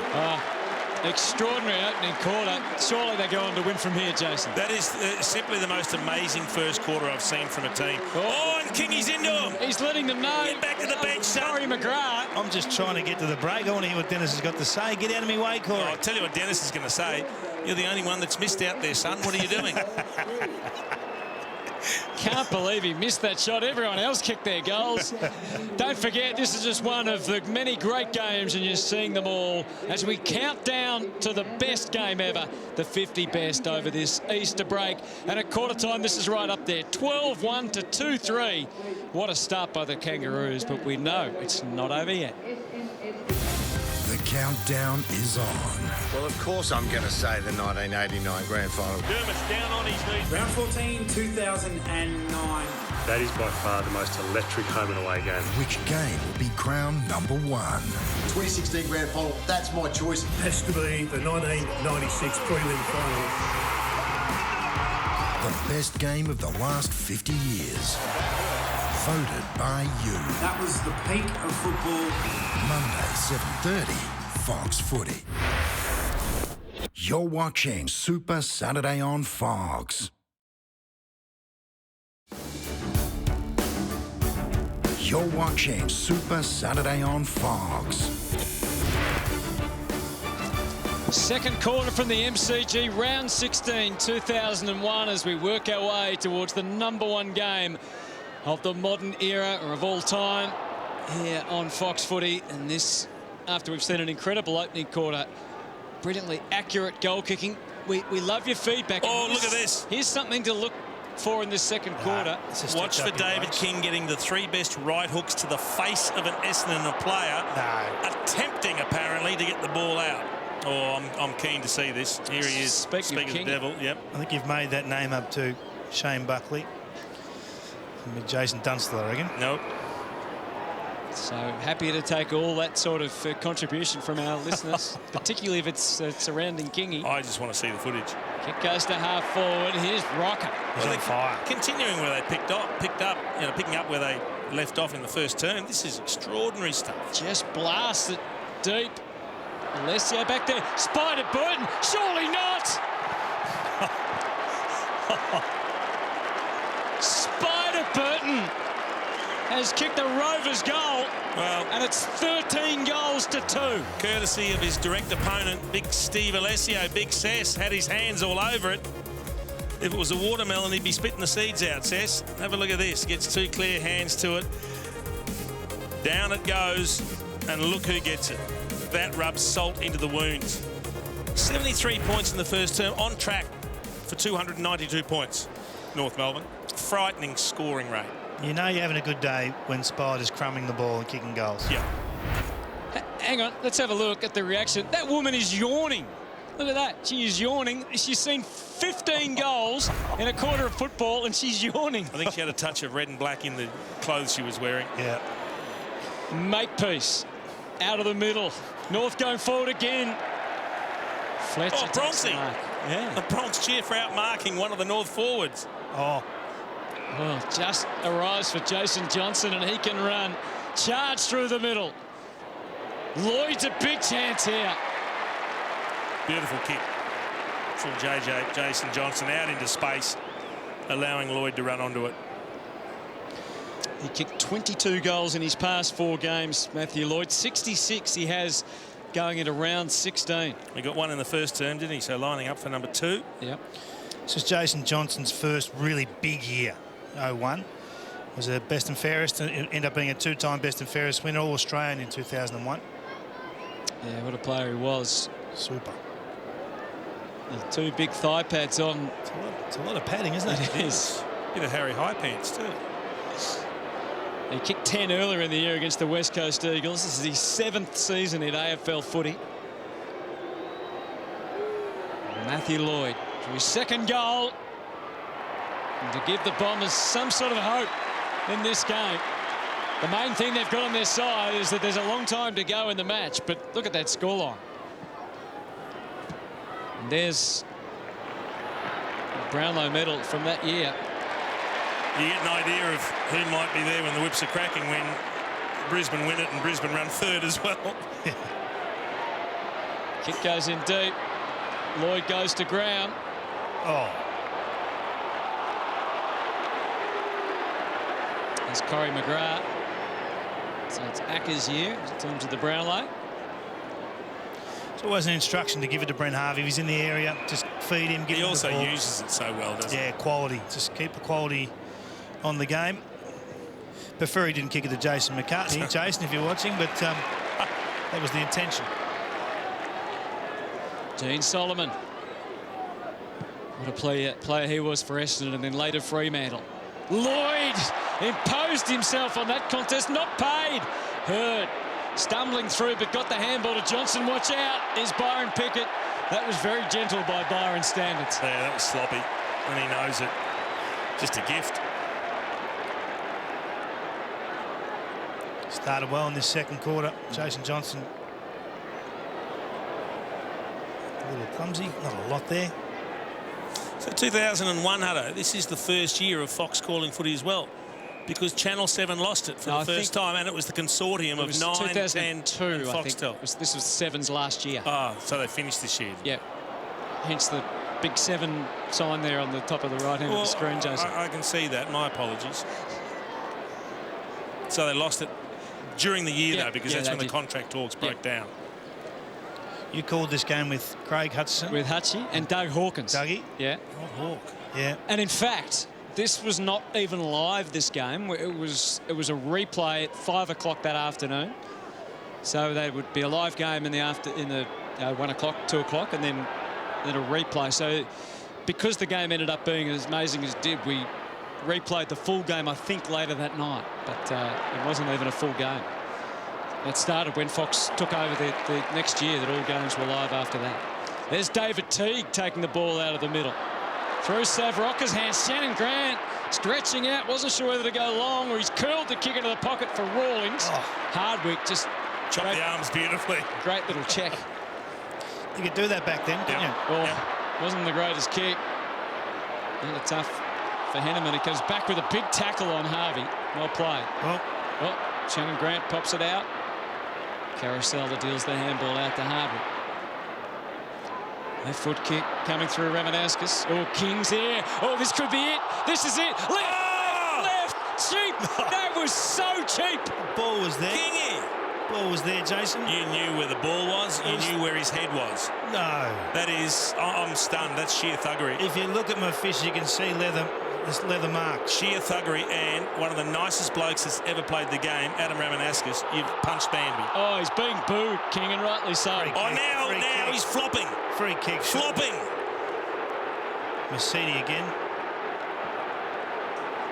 Extraordinary opening quarter. Surely they go on to win from here, Jason. That is simply the most amazing first quarter I've seen from a team. Oh, and Kingy's into him. He's letting them know. Get back to the bench, son. Corey McGrath. I'm just trying to get to the break. I want to hear what Dennis has got to say. Get out of me way, Corey. I'll tell you what Dennis is going to say. You're the only one that's missed out there, son. What are you doing? Can't believe he missed that shot. Everyone else kicked their goals. Don't forget, this is just one of the many great games, and you're seeing them all as we count down to the best game ever, the 50 best over this Easter break. And at quarter time, this is right up there, 12-1 to 2-3. What a start by the Kangaroos, but we know it's not over yet. The countdown is on. Well, of course I'm going to say the 1989 Grand Final. Dermot's down on his knees. Round 14, 2009. That is by far the most electric home and away game. Which game will be crowned number one? 2016 Grand Final, that's my choice. Has to be the 1996 prelim final. The best game of the last 50 years. Voted by you. That was the peak of football. Monday, 7:30, Fox Footy. You're watching Super Saturday on Fox. You're watching Super Saturday on Fox. Second quarter from the MCG, round 16, 2001, as we work our way towards the #1 game of the modern era, or of all time, here on Fox Footy. And this, after we've seen an incredible opening quarter, brilliantly accurate goal kicking. We love your feedback. Oh, look at this. Here's something to look for in this second quarter. Watch for David King getting the 3 best right hooks to the face of an Essendon player. No. Attempting, apparently, to get the ball out. Oh, I'm keen to see this. Here he is. Speaking of the King. devil, yep. I think you've made that name up to Shane Buckley. With Jason Dunstall, I reckon. Nope. So happy to take all that sort of contribution from our listeners, particularly if it's surrounding Kingy. I just want to see the footage. Kick goes to half forward. Here's Rocker. He's on fire. Continuing where they picked up, picking up where they left off in the first term. This is extraordinary stuff. Just blasts it deep. Alessio back there. Spider Burton. Surely not. Spider Burton has kicked the Rovers goal. Well, and it's 13 goals to 2. Courtesy of his direct opponent, Big Steve Alessio. Big Sess had his hands all over it. If it was a watermelon, he'd be spitting the seeds out, Sess. Have a look at this. Gets 2 clear hands to it. Down it goes, and look who gets it. That rubs salt into the wounds. 73 points in the first term, on track for 292 points. North Melbourne. Frightening scoring rate. You know you're having a good day when Spider's crumbing the ball and kicking goals. Yeah. Hang on, let's have a look at the reaction. That woman is yawning. Look at that. She is yawning. She's seen 15 goals in a quarter of football, and she's yawning. I think she had a touch of red and black in the clothes she was wearing. Yeah. Makepeace out of the middle. North going forward again. Fletcher. Oh, Bronxy. Yeah. The Bronx cheer for outmarking one of the North forwards. Oh. Well, just arrives for Jason Johnson, and he can run. Charge through the middle. Lloyd's a big chance here. Beautiful kick from Jason Johnson out into space, allowing Lloyd to run onto it. He kicked 22 goals in his past 4 games, Matthew Lloyd. 66 he has going into round 16. He got 1 in the first term, didn't he? So lining up for number 2. Yep. This is Jason Johnson's first really big year. 01 was a best and fairest, and ended up being a 2-time best and fairest winner, all Australian in 2001. Yeah, what a player he was. Super. The 2 big thigh pads on. It's a lot of padding, isn't it? It is. Bit of Harry High Pants too. He kicked 10 earlier in the year against the West Coast Eagles. This is his 7th season in AFL footy. Matthew Lloyd for his 2nd goal. And to give the Bombers some sort of hope in this game. The main thing they've got on their side is that there's a long time to go in the match, but look at that scoreline. And there's a Brownlow medal from that year. You get an idea of who might be there when the whips are cracking when Brisbane win it and Brisbane run 3rd as well. Kick goes in deep. Lloyd goes to ground. Oh. There's Corey McGrath. So it's Acker's year in terms of the Brownlow. It's always an instruction to give it to Brent Harvey. If he's in the area, just feed him. Get He him also the ball. uses it so well, doesn't he? Yeah, quality. Just keep the quality on the game. Prefer he didn't kick it to Jason McCartney. Jason, if you're watching, but that was the intention. Dean Solomon. What a player he was for Essendon, and then later Fremantle. Lloyd imposed himself on that contest, not paid. Hurd stumbling through, but got the handball to Johnson. Watch out, is Byron Pickett. That was very gentle by Byron standards. Yeah, that was sloppy, and he knows it. Just a gift. Started well in this second quarter. Jason Johnson. A little clumsy, not a lot there. So 2001, Hutto, this is the first year of Fox calling footy as well. Because Channel 7 lost it for the first time, and it was the consortium of 9, 10 and Foxtel. This was Seven's last year. Oh, so they finished this year. Yeah. Hence the big 7 sign there on the top of the right hand of the screen, Jason. I can see that. My apologies. So they lost it during the year, though, because that's when the contract talks broke down. You called this game with Craig Hutchison? With Hutchie and Doug Hawkins. Dougie? Yeah. Oh, Hawk. Yeah. And in fact, this was not even live, this game. It was a replay at 5 o'clock that afternoon. So there would be a live game in the 1 o'clock, 2 o'clock, and then a replay. So because the game ended up being as amazing as it did, we replayed the full game, I think, later that night. But it wasn't even a full game. That started when Fox took over the next year, that all games were live after that. There's David Teague taking the ball out of the middle. Through Sav Rocker's hands, Shannon Grant stretching out, wasn't sure whether to go long, or he's curled the kick into the pocket for Rawlings. Hardwick just chopped the arms beautifully. Great little check. You could do that back then, couldn't you? Well, wasn't the greatest kick. Kind of tough for Henneman. He comes back with a big tackle on Harvey. Well played. Well, Shannon Grant pops it out. Carousel deals the handball out to Hardwick. Left foot kick coming through Ramanauskas. Oh, King's here. Oh, this could be it. This is it. Left. Cheap. That was so cheap. Ball was there. Kingy. Ball was there, Jason. You knew where the ball was. You knew where his head was. No. That is, I'm stunned. That's sheer thuggery. If you look at my fish, you can see this leather mark. Sheer thuggery, and one of the nicest blokes that's ever played the game, Adam Ramanauskas, you've punched Banby. Oh, he's being booed, King, and rightly so. Now he's flopping. Free kick. Flopping. Mercedes again.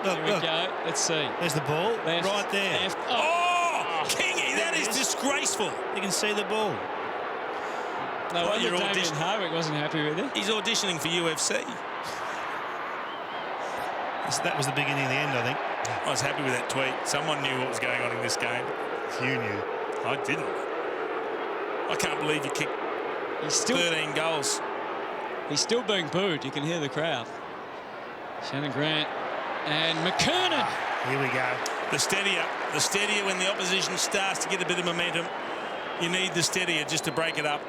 Here we go. Let's see. There's the ball. Left, right there. Left. Kingy, that is disgraceful. You can see the ball. No wonder Damien Hardwick wasn't happy with it. He's auditioning for UFC. That was the beginning of the end, I think. I was happy with that tweet. Someone knew what was going on in this game. You knew. I didn't. I can't believe you kicked 13 goals. He's still being booed. You can hear the crowd. Shannon Grant and McKernan. Here we go. The steadier when the opposition starts to get a bit of momentum. You need the steadier just to break it up.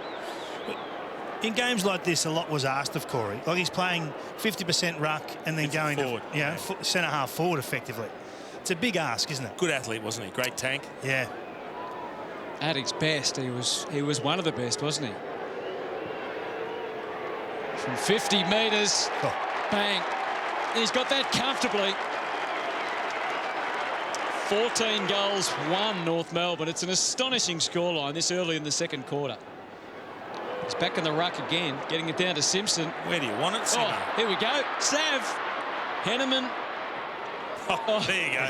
In games like this, a lot was asked of Corey. Like, he's playing 50% ruck and then going forward. to centre-half forward effectively. It's a big ask, isn't it? Good athlete, wasn't he? Great tank. Yeah. At his best, he was one of the best, wasn't he? From 50 metres, bang. He's got that comfortably. 14 goals, 1 North Melbourne. It's an astonishing scoreline this early in the second quarter. He's back in the ruck again, getting it down to Simpson. Where do you want it, Simon? Here we go. Sav. Henneman. There you go.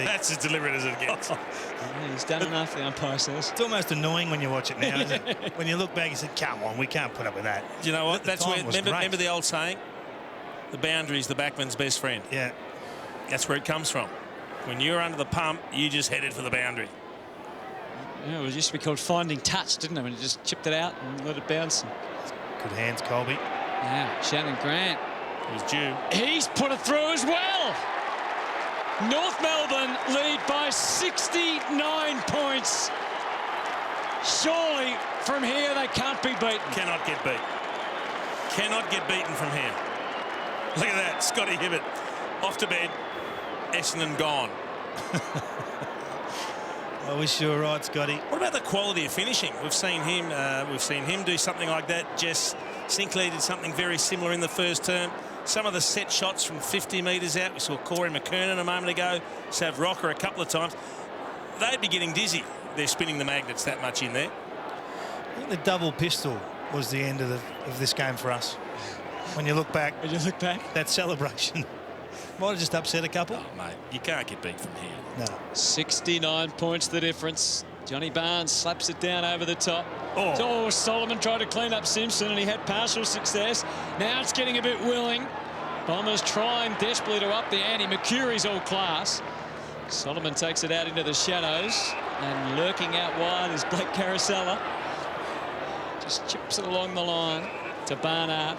That's as deliberate as it gets. He's done enough, the umpire says. It's almost annoying when you watch it now, isn't it? When you look back, you say, come on, we can't put up with that. Do you know what? That's where, remember the old saying? The boundary's the backman's best friend. Yeah. That's where it comes from. When you're under the pump, you just headed for the boundary. Yeah, it used to be called finding touch, didn't it? When you just chipped it out and let it bounce. Good hands, Colby. Now, Shannon Grant. It was due. He's put it through as well. North Melbourne lead by 69 points. Surely from here they can't be beaten. Cannot get beat. Cannot get beaten from here. Look at that, Scotty Hibbert off to bed. Essendon gone. I wish you were right, Scotty. What about the quality of finishing? We've seen him do something like that. Jess Sinclair did something very similar in the first term. Some of the set shots from 50 metres out. We saw Corey McKernan a moment ago. Sav Rocker a couple of times. They'd be getting dizzy. They're spinning the magnets that much in there. I think the double pistol was the end of this game for us. When you look back. That celebration might have just upset a couple. Oh, mate, you can't get beat from here. No. 69 points the difference. Johnny Barnes slaps it down over the top. Oh, Solomon tried to clean up Simpson and he had partial success. Now it's getting a bit willing. Bombers trying desperately to up the ante. Mercurie's all class. Solomon takes it out into the shadows, and lurking out wide is Blake Carousella. Just chips it along the line to Barnard.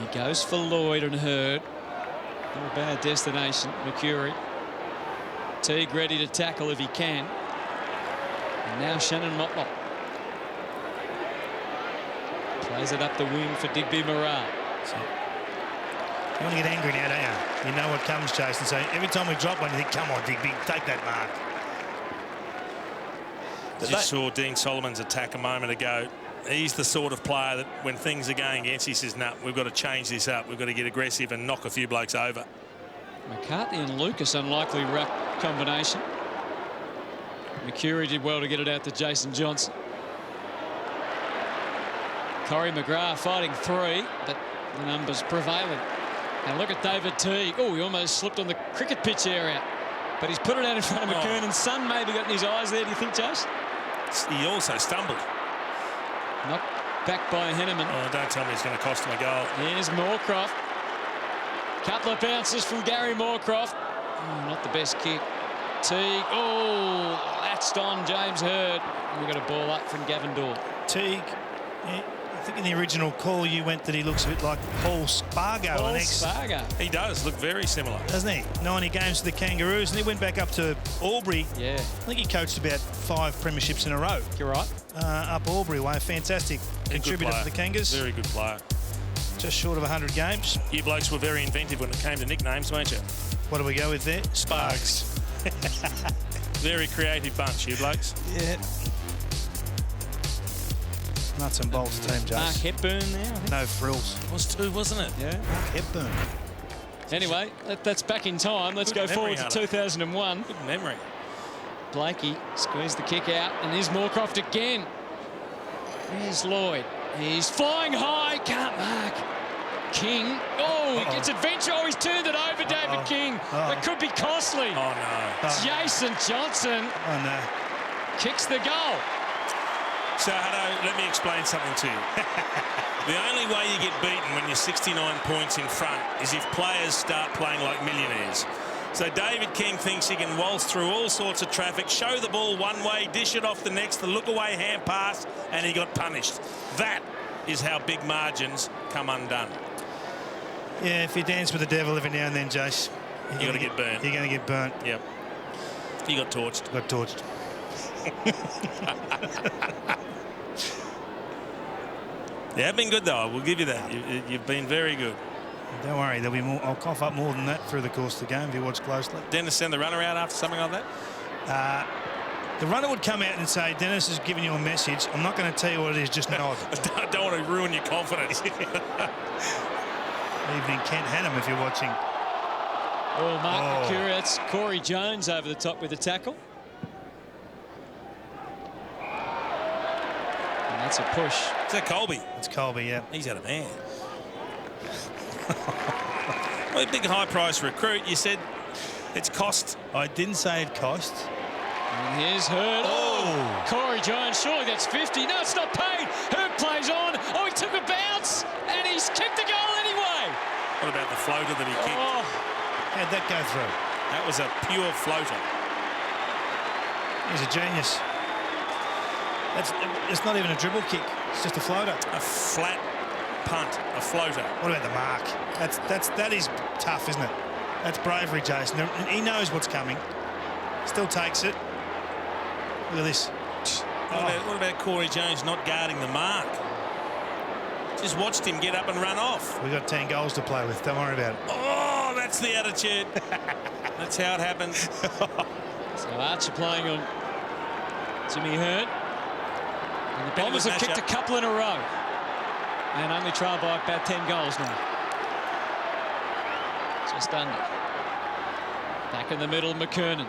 He goes for Lloyd and Hurd. Not a bad destination. Mercury. Teague ready to tackle if he can. And now Shannon Motlop. Plays it up the wing for Digby Murrah. You want to get angry now, don't you? You know what comes, Jason. So every time we drop one, you think, come on, Digby, take that mark. You just saw Dean Solomon's attack a moment ago. He's the sort of player that when things are going against, he says, no, we've got to change this up. We've got to get aggressive and knock a few blokes over. McCarthy and Lucas, unlikely ruck combination. Mercury did well to get it out to Jason Johnson. Corey McGrath fighting 3, but the numbers prevailing. And look at David Teague. Oh, he almost slipped on the cricket pitch area. But he's put it out in front of McKernan's son. Maybe got in his eyes there, do you think, Josh? He also stumbled. Knocked back by Henneman. Oh, don't tell me he's going to cost him a goal. Here's Moorcroft. Couple of bounces from Gary Moorcroft. Oh, not the best kick. Teague. Oh, latched on James Hurd. And we've got a ball up from Gavin Dorr. Teague. Yeah. I think in the original call you went that he looks a bit like Paul Spargo. Paul Spargo. He does look very similar. Doesn't he? 90 games for the Kangaroos, and he went back up to Albury. Yeah. I think he coached about 5 premierships in a row. You're right. Up Albury way. Fantastic contributor for the Kangas. Very good player. Just short of 100 games. You blokes were very inventive when it came to nicknames, weren't you? What do we go with there? Sparks. Very creative bunch, you blokes. Yeah. Nuts and bolts team, Jace. Mark Hepburn there, I think. No frills. It was 2, wasn't it? Yeah. Mark Hepburn. Anyway, that's back in time. Let's go forward to 2001. Good memory. Blakey squeezed the kick out, and here's Moorcroft again. Here's Lloyd. He's flying high, can't mark. King. Oh, he gets adventure. Oh, he's turned it over, David King. That could be costly. Oh, no. Jason Johnson. Oh, no. Kicks the goal. So, Hutto, let me explain something to you. The only way you get beaten when you're 69 points in front is if players start playing like millionaires. So David King thinks he can waltz through all sorts of traffic, show the ball one way, dish it off the next, the look-away hand pass, and he got punished. That is how big margins come undone. Yeah, if you dance with the devil every now and then, Jace, you're going to get burnt. You're going to get burnt. Yep. You got torched. Got torched. You have been good, though. I will give you that. You've been very good. Don't worry, there'll be more. I'll cough up more than that through the course of the game if you watch closely. Dennis send the runner out after something like that? The runner would come out and say, Dennis has given you a message. I'm not going to tell you what it is, just nod. I don't want to ruin your confidence. Evening Kent Hannum if you're watching. Oh, Mark Mercury, that's Corey Jones over the top with the tackle. And that's a push. Is that Colby? It's Colby, yeah. He's had a man. Well, a big high-price recruit. You said it's cost. I didn't say it cost. And here's Hurd. Oh, Corey Jones, surely that's 50. No, it's not paid. Hurd plays on. Oh, he took a bounce, and he's kicked the goal anyway. What about the floater that he kicked? Oh. How'd that go through? That was a pure floater. He's a genius. It's not even a dribble kick. It's just a floater. A flat punt, a floater. What about the mark? That is tough, isn't it? That's bravery, Jason. He knows what's coming. Still takes it. Look at this. What about Corey Jones not guarding the mark? Just watched him get up and run off. We've got 10 goals to play with. Don't worry about it. Oh, that's the attitude. That's how it happens. So Archer playing on Jimmy Hurd. And the Bombers have kicked a couple in a row. And only trailed by about 10 goals now. Just under. Back in the middle, McKernan.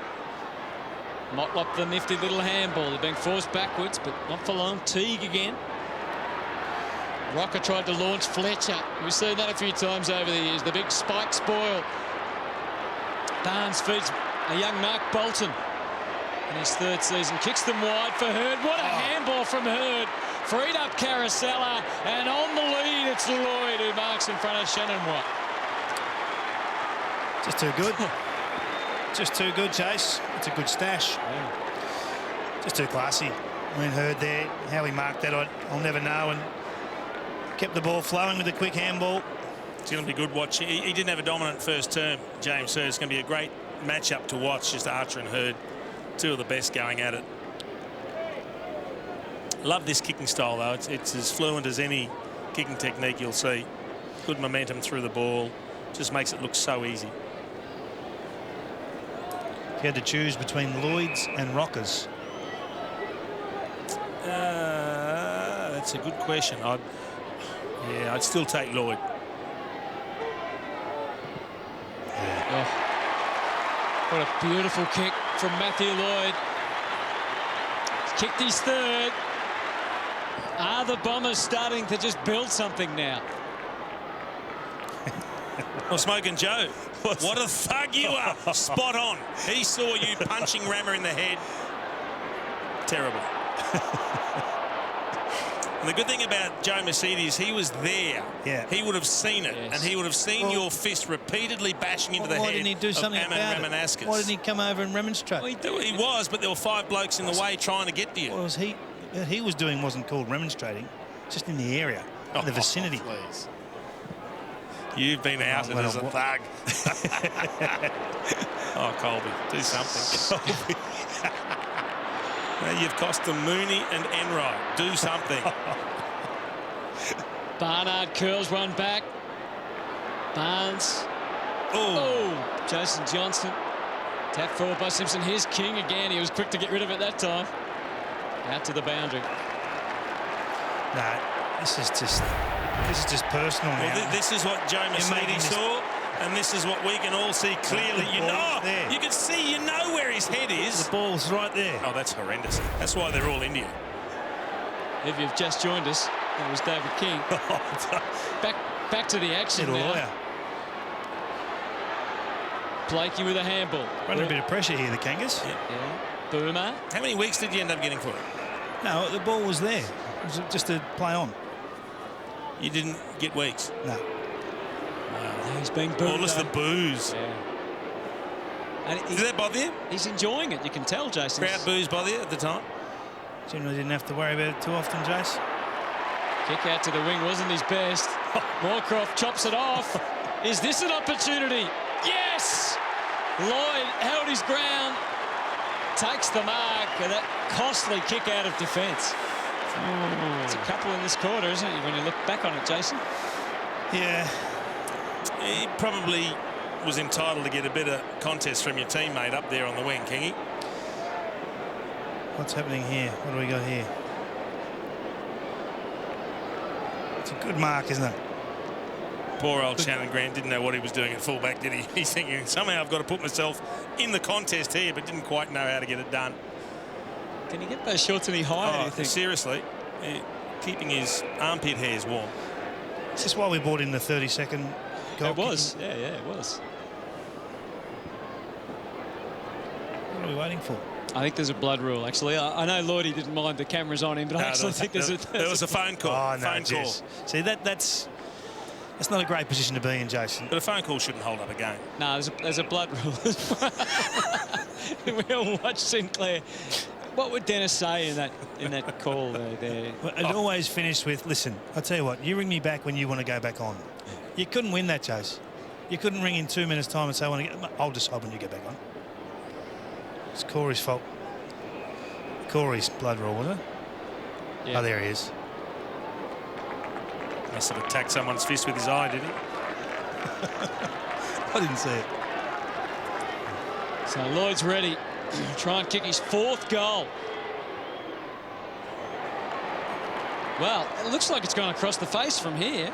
Motlop the nifty little handball. They're being forced backwards, but not for long. Teague again. Rocker tried to launch Fletcher. We've seen that a few times over the years. The big spike spoil. Barnes feeds a young Mark Bolton in his 3rd season. Kicks them wide for Hurd. What a handball from Hurd. Freed up Caracella, and on the lead, it's Lloyd who marks in front of Shannon Watt. Just too good. Just too good, Chase. It's a good stash. Yeah. Just too classy. I mean, Hurd there, how he marked that, I'll never know, and kept the ball flowing with a quick handball. It's going to be good watching. He didn't have a dominant first term, James, so it's going to be a great match-up to watch, just Archer and Hurd. Two of the best going at it. Love this kicking style, though. It's as fluent as any kicking technique you'll see. Good momentum through the ball. Just makes it look so easy. If you had to choose between Lloyd's and Rockers. That's a good question. I'd still take Lloyd. Oh, what a beautiful kick from Matthew Lloyd. He's kicked his third. Are the Bombers starting to just build something now? Well, Smoking Joe, what a thug you are. Spot on. He saw you punching Rammer in the head. Terrible. And the good thing about Joe Mercedes, he was there. Yeah. He would have seen it, and he would have seen your fist repeatedly bashing into the head why didn't he do something of about Ammon it? Ramanaskas. Why didn't he come over and remonstrate? Well, he was, but there were 5 blokes in the way trying to get to you. What he was doing wasn't called remonstrating, just in the area, in the vicinity. Please. You've been outed as a thug. Oh, Colby, do something. Colby. Now you've cost them Mooney and Enright. Do something. Barnard curls one back. Barnes. Oh, Jason Johnson. Tap forward by Simpson. Here's King again. He was quick to get rid of it that time. Out to the boundary. No, this is just personal now. Well, this is what Joe Mercedes saw, and this is what we can all see clearly. You can see, where his head is. The ball's right there. Oh, that's horrendous. That's why they're all India. If you've just joined us, that was David King. back to the action now. Lawyer. Blakey with a handball. Under a bit of pressure here, the Kangas. Yeah. Boomer. How many weeks did you end up getting for it? No, the ball was there. It was just to play on. You didn't get weeks? No. Wow. He's being booed. All the booze. Yeah. And did that bother you? He's enjoying it. You can tell, Jason. Crowd booze bother you at the time? Generally didn't have to worry about it too often, Jace. Kick out to the wing wasn't his best. Moorcroft chops it off. Is this an opportunity? Yes! Lloyd held his ground. Takes the mark. And that costly kick out of defence. It's a couple in this quarter, isn't it, when you look back on it, Jason? Yeah. He probably was entitled to get a better contest from your teammate up there on the wing, Kingy. What's happening here? What do we got here? It's a good mark, isn't it? Poor old Shannon Grant didn't know what he was doing at fullback, did he? He's thinking, somehow I've got to put myself in the contest here, but didn't quite know how to get it done. Can he get those shorts any higher, do you think? Seriously, keeping his armpit hairs warm. Is this why we brought in the 30-second goal? It was. Yeah, it was. What are we waiting for? I think there's a blood rule, actually. I know Lloydie didn't mind the cameras on him, but I actually think there was a phone call. Oh, no, phone call. See, that's not a great position to be in, Jason. But a phone call shouldn't hold up a game. No, there's a blood rule. We all watched Sinclair. What would Dennis say in that call there? Well, it always finished with, listen, I'll tell you what, you ring me back when you want to go back on. You couldn't win that, Chase. You couldn't ring in 2 minutes' time and say, I'll decide when you get back on. It's Corey's fault. Corey's blood rule, wasn't it? Yeah. Oh, there he is. Must have attacked someone's fist with his eye, did he? I didn't see it. So Lloyd's ready. Try and kick his 4th goal. Well, it looks like it's gone across the face from here.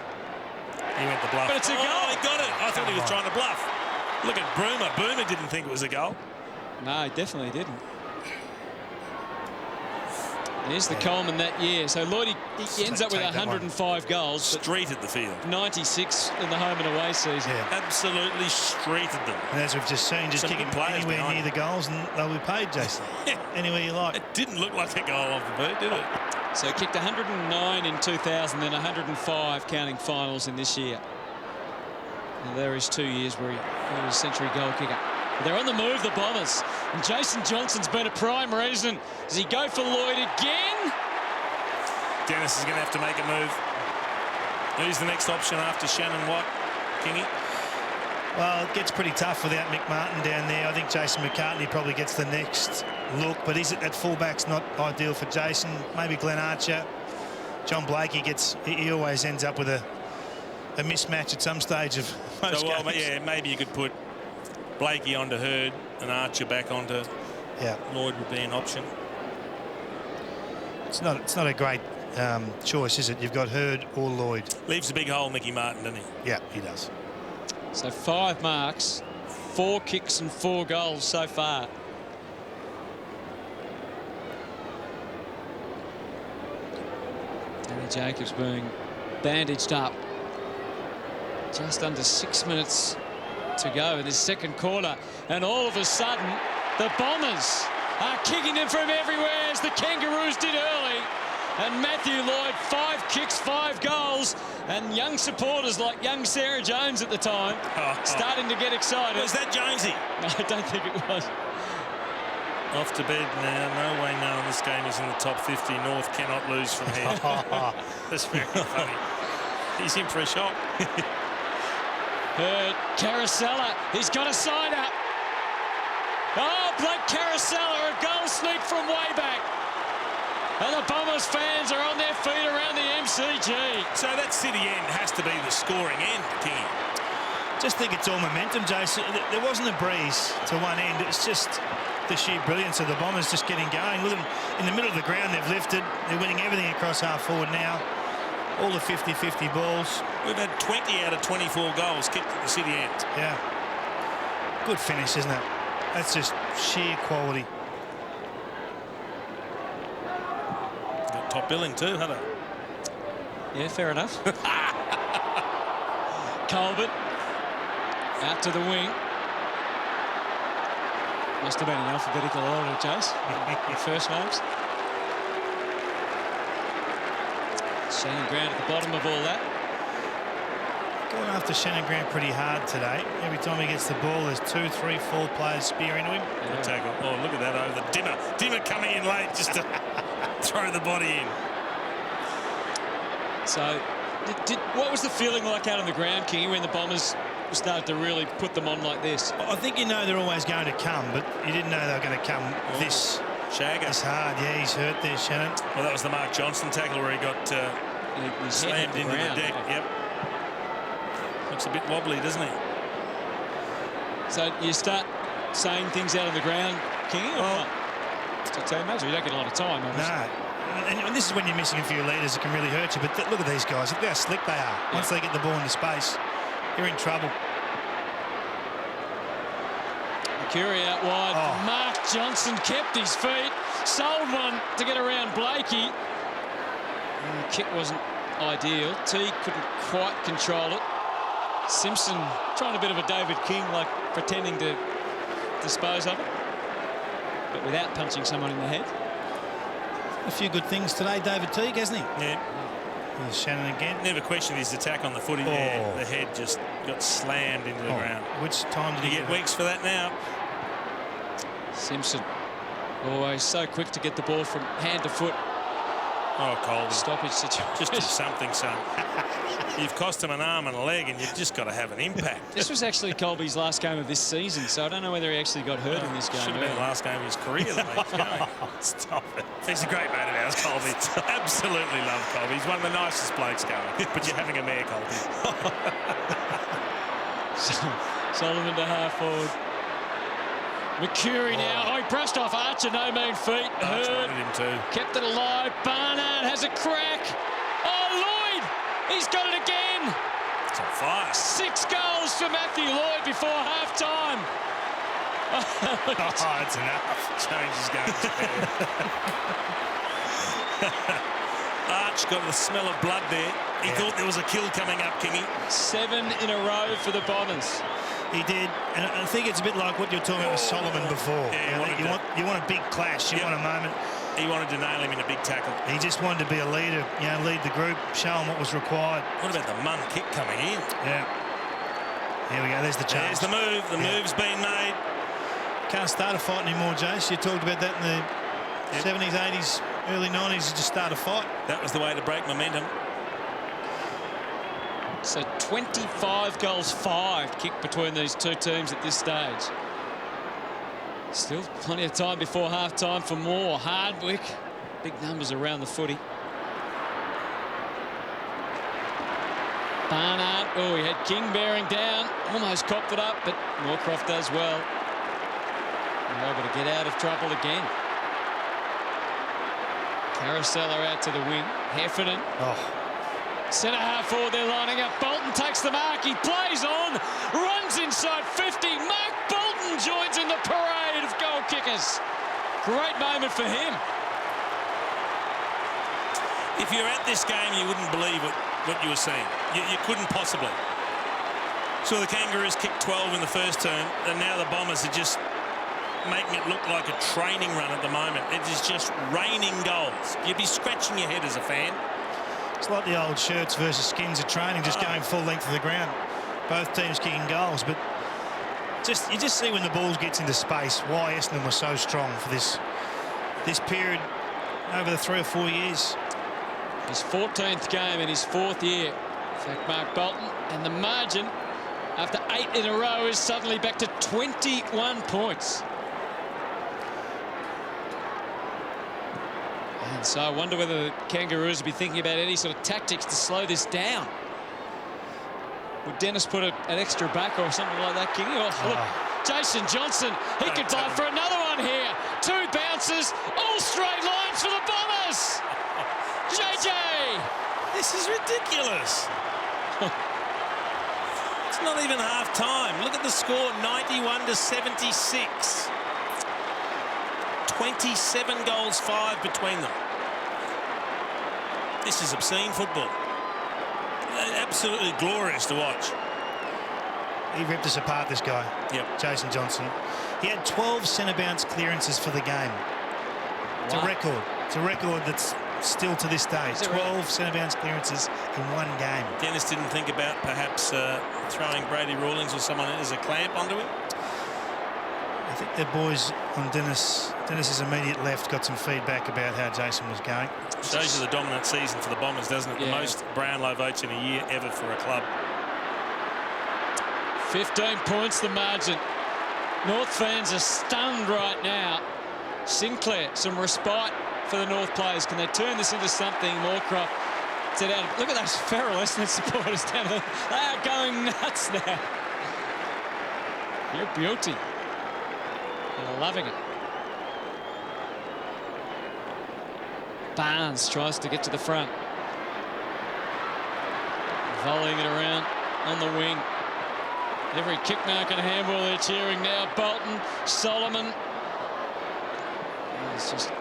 He went the bluff. But it's a goal. He got it. I thought he was trying to bluff. Look at Boomer. Boomer didn't think it was a goal. No, he definitely didn't. There's the Coleman that year. So Lloyd, he ends up with 105 goals. Streeted the field. 96 in the home and away season. Yeah. Absolutely streeted them. And as we've just seen, just kicking anywhere near the goals and they'll be paid, Jason. Anywhere you like. It didn't look like a goal off the boot, did it? So he kicked 109 in 2000, then 105 counting finals in this year. And there is 2 years where he was a century goal kicker. They're on the move, the Bombers. And Jason Johnson's been a prime reason. Does he go for Lloyd again? Dennis is going to have to make a move. Who's the next option after Shannon Watt? Kingy? Well, it gets pretty tough without Mick Martin down there. I think Jason McCartney probably gets the next look, but at fullback's not ideal for Jason. Maybe Glenn Archer. John Blakey he always ends up with a mismatch at some stage of most games. Yeah, maybe you could put Blakey onto Hurd and Archer back onto Lloyd would be an option. It's not a great choice, is it? You've got Hurd or Lloyd. Leaves a big hole, Mickey Martin, doesn't he? Yeah, he does. So 5 marks, 4 kicks and 4 goals so far. Danny Jacobs being bandaged up. Just under 6 minutes to go in this second quarter. And all of a sudden, the Bombers are kicking them from everywhere as the Kangaroos did early. And Matthew Lloyd, 5 kicks, 5 goals. And young supporters like young Sarah Jones at the time starting to get excited. Was that Jonesy? No, I don't think it was. Off to bed now. No way knowing this game is in the top 50. North cannot lose from here. That's very funny. He's in for a shock. Caracella, he's got a side up. Oh, Blake Caracella, a goal sneak from way back. And the Bombers fans are on their feet around the MCG. So that City end has to be the scoring end, King. Just think it's all momentum, Jason. There wasn't a breeze to one end. It's just the sheer brilliance of the Bombers just getting going. Look at them in the middle of the ground. They've lifted. They're winning everything across half forward now. All the 50-50 balls. We've had 20 out of 24 goals kicked at the City end. Yeah. Good finish, isn't it? That's just sheer quality. Got top billing too, haven't they? Yeah, fair enough. Colbert out to the wing. Must have been in alphabetical order, Jace. The first names. Shannon Grant at the bottom of all that. Going after Shannon Grant pretty hard today. Every time he gets the ball, there's 2, 3, 4 players spear into him. Good tackle. Oh, look at that over the Dimmer. Dimmer coming in late just to throw the body in. So, what was the feeling like out on the ground, Kingy, when the Bombers started to really put them on like this? I think you know they're always going to come, but you didn't know they were going to come this hard. Yeah, he's hurt there, Shannon. Well, that was the Mark Johnson tackle where he got slammed into the deck. Yep. Looks a bit wobbly, doesn't he? So you start saying things out on the ground, Kingy, or not? To team match, you don't get a lot of time. Obviously. No. And this is when you're missing a few leaders. It can really hurt you. But look at these guys. Look how slick they are. Once they get the ball into space, you're in trouble. Curry out wide. Mark Johnson kept his feet. Sold one to get around Blakey. And the kick wasn't ideal. T couldn't quite control it. Simpson trying a bit of a David King, like pretending to dispose of it, but without punching someone in the head. A few good things today, David Teague, hasn't he? Yeah. Here's Shannon again. Never questioned his attack on the footy there. The head just got slammed into the ground. Which time did he get weeks for that now? Simpson, always so quick to get the ball from hand to foot. Oh, Colby. Stoppage situation. Just do something, son. You've cost him an arm and a leg, and you've just got to have an impact. This was actually Colby's last game of this season, so I don't know whether he actually got hurt in this game. Should have been the last game of his career that he's going. Stop it. He's a great mate of ours, Colby. Absolutely love Colby. He's one of the nicest blokes going. But you're having a mare, Colby. Solomon to half forward. McCurry now. Oh, he brushed off Archer, no mean feat. Hurd him too. Kept it alive. Barnard has a crack. Oh, Lloyd! He's got it again. It's on fire. 6 goals for Matthew Lloyd before half-time. It's enough. Changes games. Arch got the smell of blood there. He thought there was a kill coming up, Kingy. 7 in a row for the Bombers. He did, and I think it's a bit like what you were talking about with Solomon before. Yeah, you want a big clash, you want a moment. He wanted to nail him in a big tackle. He just wanted to be a leader, lead the group, show them what was required. What about the Munn kick coming in? Yeah. Here we go, there's the change. There's the move, the move's been made. Can't start a fight anymore, Jace. You talked about that in the 70s, 80s, early 90s, you just start a fight. That was the way to break momentum. So 25 goals, 5 kicked between these two teams at this stage. Still plenty of time before half-time for more. Hardwick, big numbers around the footy. Barnard, oh, he had King bearing down, almost copped it up, but Moorcroft does well. They're able to get out of trouble again. Carousella out to the wing. Heffernan. Centre half forward, they're lining up. Bolton takes the mark. He plays on, runs inside 50. Mark Bolton joins in the parade of goal kickers. Great moment for him. If you're at this game, you wouldn't believe what you were seeing. You couldn't possibly. So the Kangaroos kicked 12 in the first term, and now the Bombers are just making it look like a training run at the moment. It is just raining goals. You'd be scratching your head as a fan. It's like the old shirts versus skins of training, just going full length of the ground. Both teams kicking goals, but you just see when the ball gets into space why Essendon was so strong for this period over the 3 or 4 years. His 14th game in his 4th year. In fact, Mark Bolton, and the margin after 8 in a row is suddenly back to 21 points. And so I wonder whether the Kangaroos will be thinking about any sort of tactics to slow this down. Would Dennis put an extra back or something like that, King? Oh, look, Jason Johnson, he could fight for another one here. 2 bounces, all straight lines for the Bombers. JJ! This is ridiculous. It's not even half time. Look at the score, 91-76. 27 goals, 5 between them. This is obscene football. Absolutely glorious to watch. He ripped us apart, this guy. Yep. Jason Johnson. He had 12 centre bounce clearances for the game. It's a record. It's a record that's still to this day. 12 centre bounce clearances in one game. Dennis didn't think about perhaps throwing Brady Rawlings or someone as a clamp onto him. I think the boys on Dennis's immediate left got some feedback about how Jason was going. Shows you the dominant season for the Bombers, doesn't it? Yeah. The most Brownlow votes in a year ever for a club. 15 points the margin. North fans are stunned right now. Sinclair, some respite for the North players. Can they turn this into something? Moorcroft said out. Look at those feral Essendon supporters down there. They are going nuts now. You're beauty. They're loving it. Barnes tries to get to the front. Volleying it around on the wing. Every kick mark and handball they're cheering now. Bolton, Solomon. It's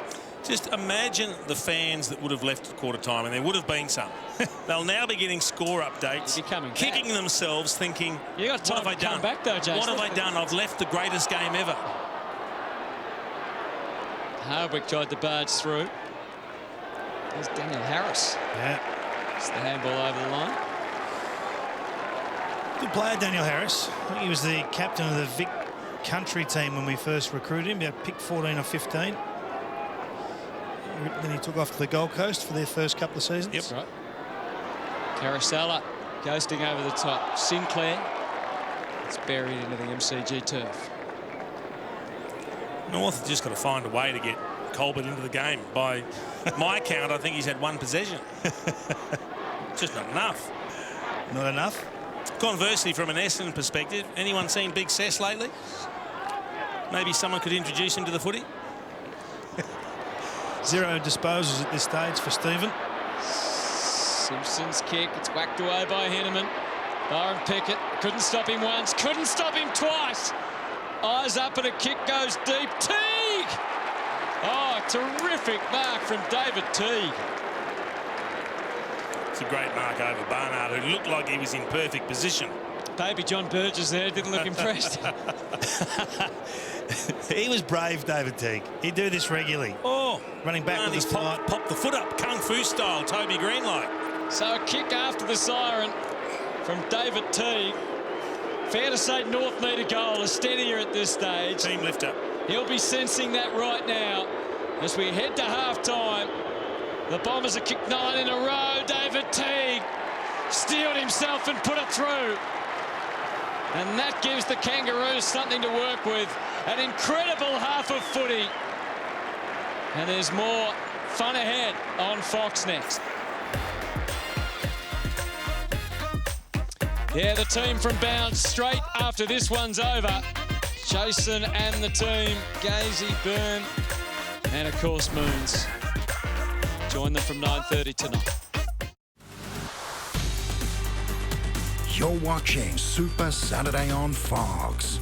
just imagine the fans that would have left at quarter time, and there would have been some. They'll now be getting score updates, kicking themselves, thinking, you got time what have I done? Back though, Jason. What have I done? I've left the greatest game ever. Hardwick tried to barge through. There's Daniel Harris. Yeah. It's the handball over the line. Good player, Daniel Harris. I think he was the captain of the Vic Country team when we first recruited him. He picked 14 or 15. Then he took off to the Gold Coast for their first couple of seasons. Yep. That's right. Carousella ghosting over the top. Sinclair. It's buried into the MCG turf. North have just got to find a way to get Colbert into the game. By my count, I think he's had 1 possession. Just not enough. Not enough? Conversely, from an Essendon perspective, anyone seen Big Cess lately? Maybe someone could introduce him to the footy? 0 disposals at this stage for Stephen. Simpson's kick. It's whacked away by Henneman. Byron Pickett couldn't stop him once, couldn't stop him twice. Eyes up and a kick goes deep. Teague! Oh, terrific mark from David Teague. It's a great mark over Barnard, who looked like he was in perfect position. Baby John Burgess there didn't look impressed. He was brave, David Teague. He'd do this regularly. Oh, running back with his pop the foot up, kung fu style, Toby Green-like. So a kick after the siren from David Teague. Fair to say North need a goal, a steadier at this stage. Team lifter. He'll be sensing that right now as we head to half-time. The Bombers have kicked 9 in a row. David Teague steeled himself and put it through. And that gives the Kangaroos something to work with. An incredible half of footy. And there's more fun ahead on Fox next. Yeah, the team from Bounce straight after this one's over. Jason and the team, Gazy, Byrne, and of course Moons. Join them from 9:30 tonight. You're watching Super Saturday on Fox.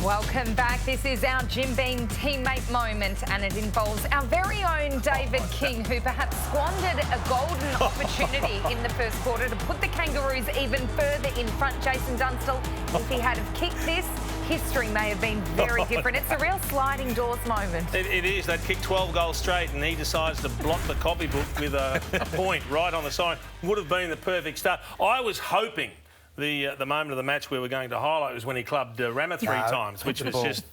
Welcome back. This is our Jim Beam teammate moment, and it involves our very own David King, who perhaps squandered a golden opportunity in the first quarter to put the Kangaroos even further in front. Jason Dunstall, if he had have kicked this, history may have been very different. It's a real sliding doors moment. It is. They'd kicked 12 goals straight, and he decides to blot the copybook with a point right on the side. Would have been the perfect start. I was hoping the moment of the match we were going to highlight was when he clubbed Rammer three times, which was just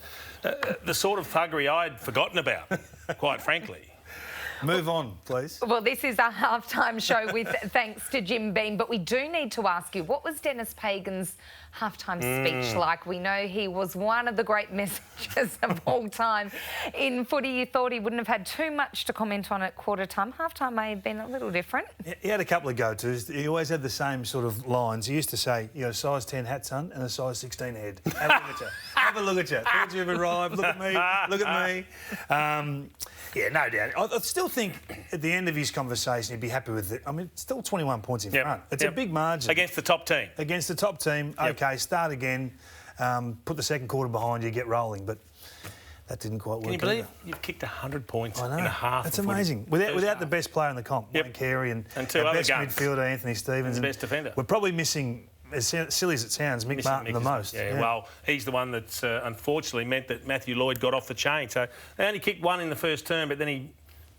the sort of thuggery I'd forgotten about, quite frankly. Move on, please. Well, this is our halftime show with thanks to Jim Beam, but we do need to ask you, what was Dennis Pagan's halftime speech like? We know he was one of the great messengers of all time in footy. You thought he wouldn't have had too much to comment on at quarter time. Halftime may have been a little different. He had a couple of go-tos. He always had the same sort of lines. He used to say, you know, size 10 hat, son, and a size 16 head. Have a look at you. Have a look at you. Thought you've arrived. Look at me. Look at me. Yeah, no doubt. I still think at the end of his conversation he'd be happy with it. I mean, it's still 21 points in front. It's a big margin. Against the top team. Against the top team. OK, start again. Put the second quarter behind you, get rolling. But that didn't quite work. Can you believe you've kicked 100 points in a half? That's amazing. Without the best player in the comp, Wayne Carey, and two other best guns. midfielder, Anthony Stevens. And the best defender. We're probably missing, as silly as it sounds, Mick Martin the most. Yeah, well, he's the one that's unfortunately meant that Matthew Lloyd got off the chain. So they only kicked one in the first term, but then he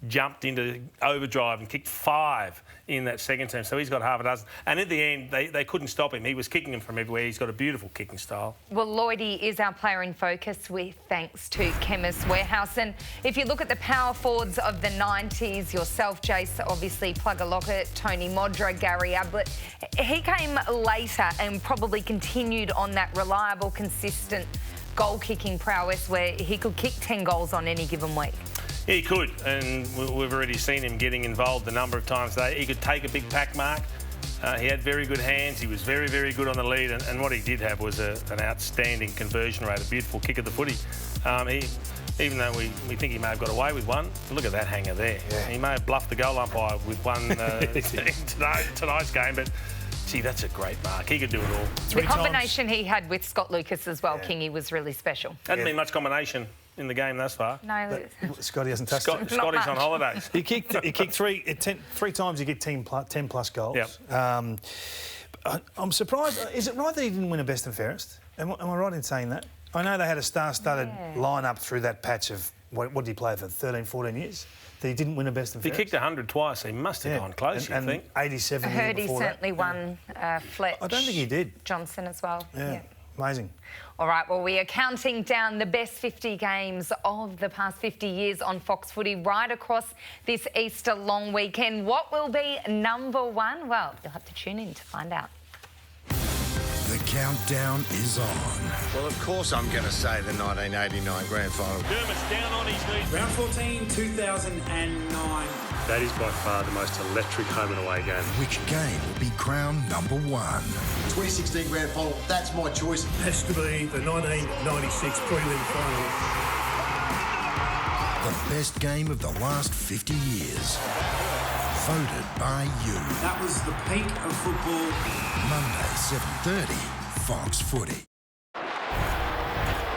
jumped into overdrive and kicked 5 in that second term. So he's got half a dozen. And at the end, they couldn't stop him. He was kicking them from everywhere. He's got a beautiful kicking style. Well, Lloydie is our player in focus with thanks to Chemist Warehouse. And if you look at the power forwards of the 90s, yourself, Jace, obviously Plugger Lockett, Tony Modra, Gary Ablett, he came later and probably continued on that reliable, consistent goal-kicking prowess where he could kick 10 goals on any given week. He could, and we've already seen him getting involved a number of times today. He could take a big pack mark. He had very good hands. He was very, very good on the lead, and what he did have was an outstanding conversion rate, a beautiful kick of the footy. Even though we think he may have got away with one, look at that hanger there. Yeah. He may have bluffed the goal umpire with one tonight's game, but gee, that's a great mark. He could do it all. The combination he had with Scott Lucas as well, Kingy, was really special. Hasn't been much combination in the game thus far. No, Scotty hasn't touched it. Scotty's on holidays. He kicked three times. You get 10 plus goals. Yep. I'm surprised. Is it right that he didn't win a best and fairest? Am I right in saying that? I know they had a star-studded lineup through that patch of what did he play for 13, 14 years? That he didn't win a best and fairest. He kicked 100 twice. He must have gone close. I think 87. I heard he certainly won Fletch. I don't think he did. Johnson as well. Yeah. Amazing. All right, well, we are counting down the best 50 games of the past 50 years on Fox Footy right across this Easter long weekend. What will be number one? Well, you'll have to tune in to find out. The countdown is on. Well, of course I'm going to say the 1989 Grand Final. Dermot's down on his knees. Round 14, 2009. That is by far the most electric home and away game. Which game will be crowned number one? 2016 Grand Final, that's my choice. Has to be the 1996 prelim final. The best game of the last 50 years. Voted by you. That was the peak of football. Monday, 7:30, Fox Footy.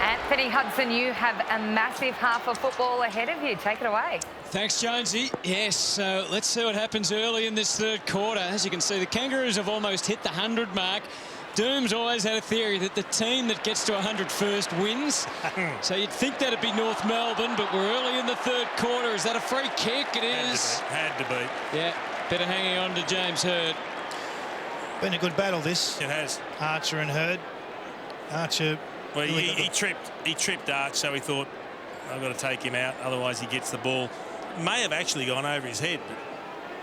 Anthony Hudson, you have a massive half of football ahead of you. Take it away. Thanks, Jonesy. Yes, so let's see what happens early in this third quarter. As you can see, the Kangaroos have almost hit the 100 mark. Doom's always had a theory that the team that gets to 100 first wins. So you'd think that'd be North Melbourne, but we're early in the third quarter. Is that a free kick? It is. Had to be. Yeah, better hanging on to James Hird. Been a good battle, this. It has. Archer and Hird. Archer. Well, he tripped Arch, so he thought, I've got to take him out, otherwise he gets the ball. May have actually gone over his head, but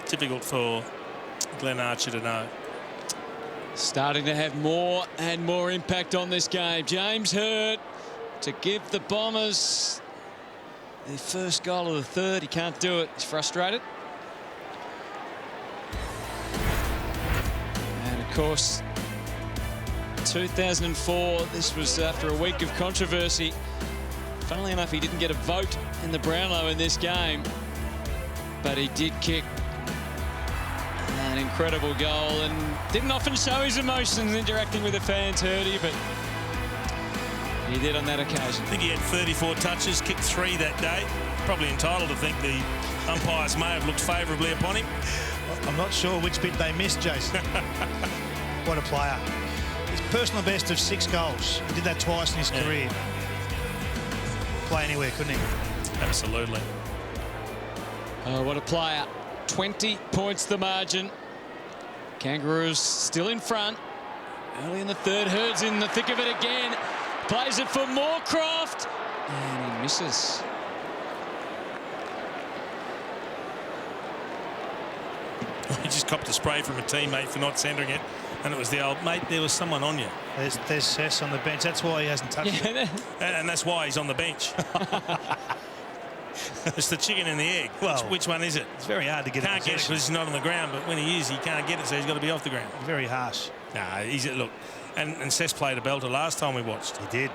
difficult for Glenn Archer to know. Starting to have more and more impact on this game. James Hird to give the Bombers their first goal of the third. He can't do it. He's frustrated. And of course, 2004, this was after a week of controversy. Funnily enough, he didn't get a vote in the Brownlow in this game, but he did kick an incredible goal and didn't often show his emotions interacting with the fans, Hirdy, but he did on that occasion. I think he had 34 touches, kicked 3 that day. Probably entitled to think the umpires may have looked favourably upon him. I'm not sure which bit they missed, Jason. What a player. His personal best of 6 goals. He did that twice in his career. Play anywhere, couldn't he? Absolutely. Oh, what a player. 20 points the margin. Kangaroos still in front. Early in the third, Hird's in the thick of it again. Plays it for Moorcroft. And he misses. He just copped a spray from a teammate for not centering it. And it was the old, mate, there was someone on you. There's Sess on the bench. That's why he hasn't touched it. And that's why he's on the bench. It's the chicken and the egg. Well, which one is it? It's very hard to get Can't get it because he's not on the ground, but when he is, he can't get it, so he's got to be off the ground. Very harsh. Nah, look, and Sess played a belter last time we watched. He did.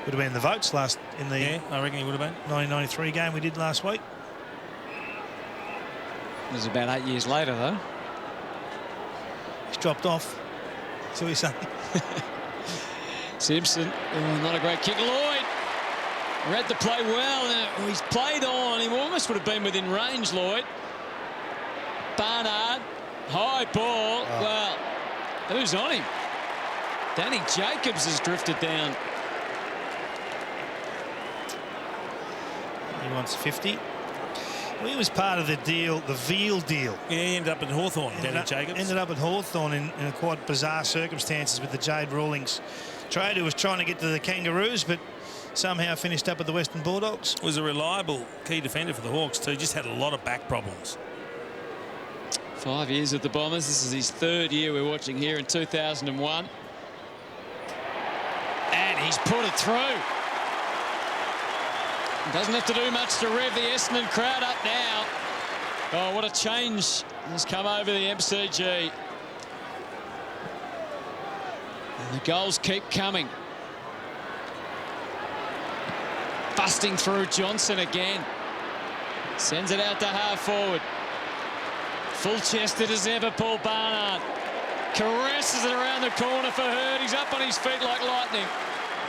Would have been in the votes last in the I reckon he would have been. 1993 game we did last week. It was about 8 years later, though. He's dropped off. So he's saying. Simpson, not a great kick. Lloyd read the play well. He's played on. He almost would have been within range, Lloyd. Barnard, high ball. Oh. Well, who's on him? Danny Jacobs has drifted down. He wants 50. Well, he was part of the deal, the Veal deal. Yeah, he ended up at Hawthorn, Danny Jacobs. Ended up at Hawthorn in quite bizarre circumstances with the Jade Rawlings trade, who was trying to get to the Kangaroos, but somehow finished up at the Western Bulldogs. Was a reliable key defender for the Hawks too, just had a lot of back problems. 5 years with the Bombers. This is his third year we're watching here in 2001. And he's put it through. Doesn't have to do much to rev the Essendon crowd up now. Oh, what a change has come over the MCG. And the goals keep coming. Busting through Johnson again. Sends it out to half forward. Full-chested as ever, Paul Barnard. Caresses it around the corner for Hird. He's up on his feet like lightning.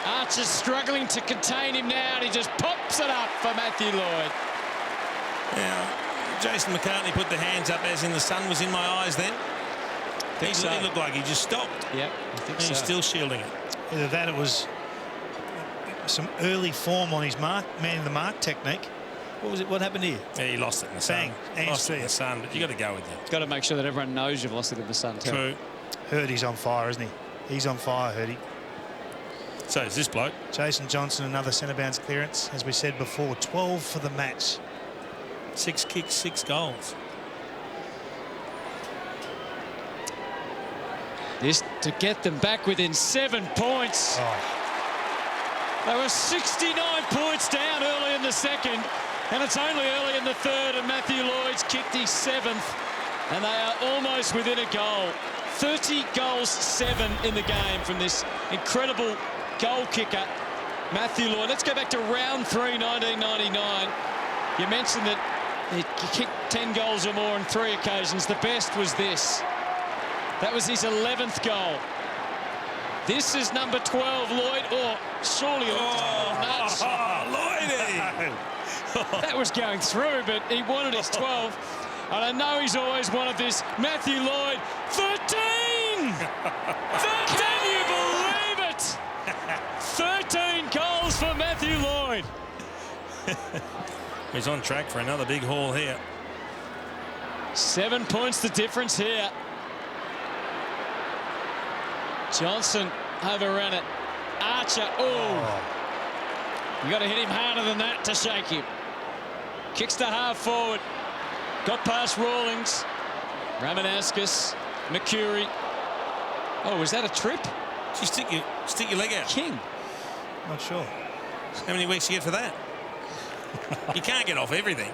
Archer's struggling to contain him now, and he just pops it up for Matthew Lloyd. Now, Jason McCartney put the hands up as in the sun was in my eyes then. He looked like he just stopped. Yep, I think so. He's still shielding it. Either that, it was some early form on his man in the mark technique. What was it? What happened here? Yeah, he lost it in the sun. Lost it in the sun, but you got to go with it. You've got to make sure that everyone knows you've lost it in the sun too. True. Hirdy's on fire, isn't he? He's on fire, Hirdy. So is this bloke. Jason Johnson, another centre bounce clearance. As we said before, 12 for the match. 6 kicks, 6 goals. This to get them back within 7 points. Oh. They were 69 points down early in the second, and it's only early in the third, and Matthew Lloyd's kicked his 7th, and they are almost within a goal. 30 goals, 7 in the game from this incredible goal kicker, Matthew Lloyd. Let's go back to round 3, 1999. You mentioned that he kicked 10 goals or more on 3 occasions. The best was this. That was his 11th goal. This is number 12, Lloyd. Oh, surely nuts. Lloydie! That was going through, but he wanted his 12. And I know he's always wanted this. Matthew Lloyd, 13! Can you believe it? 13 goals for Matthew Lloyd. He's on track for another big haul here. 7 points the difference here. Johnson overran it. Archer, you got to hit him harder than that to shake him. Kicks to half forward. Got past Rawlings. Ramanauskas. Mercury. Oh, was that a trip? You stick your leg out. King. Not sure. How many weeks you get for that? You can't get off everything.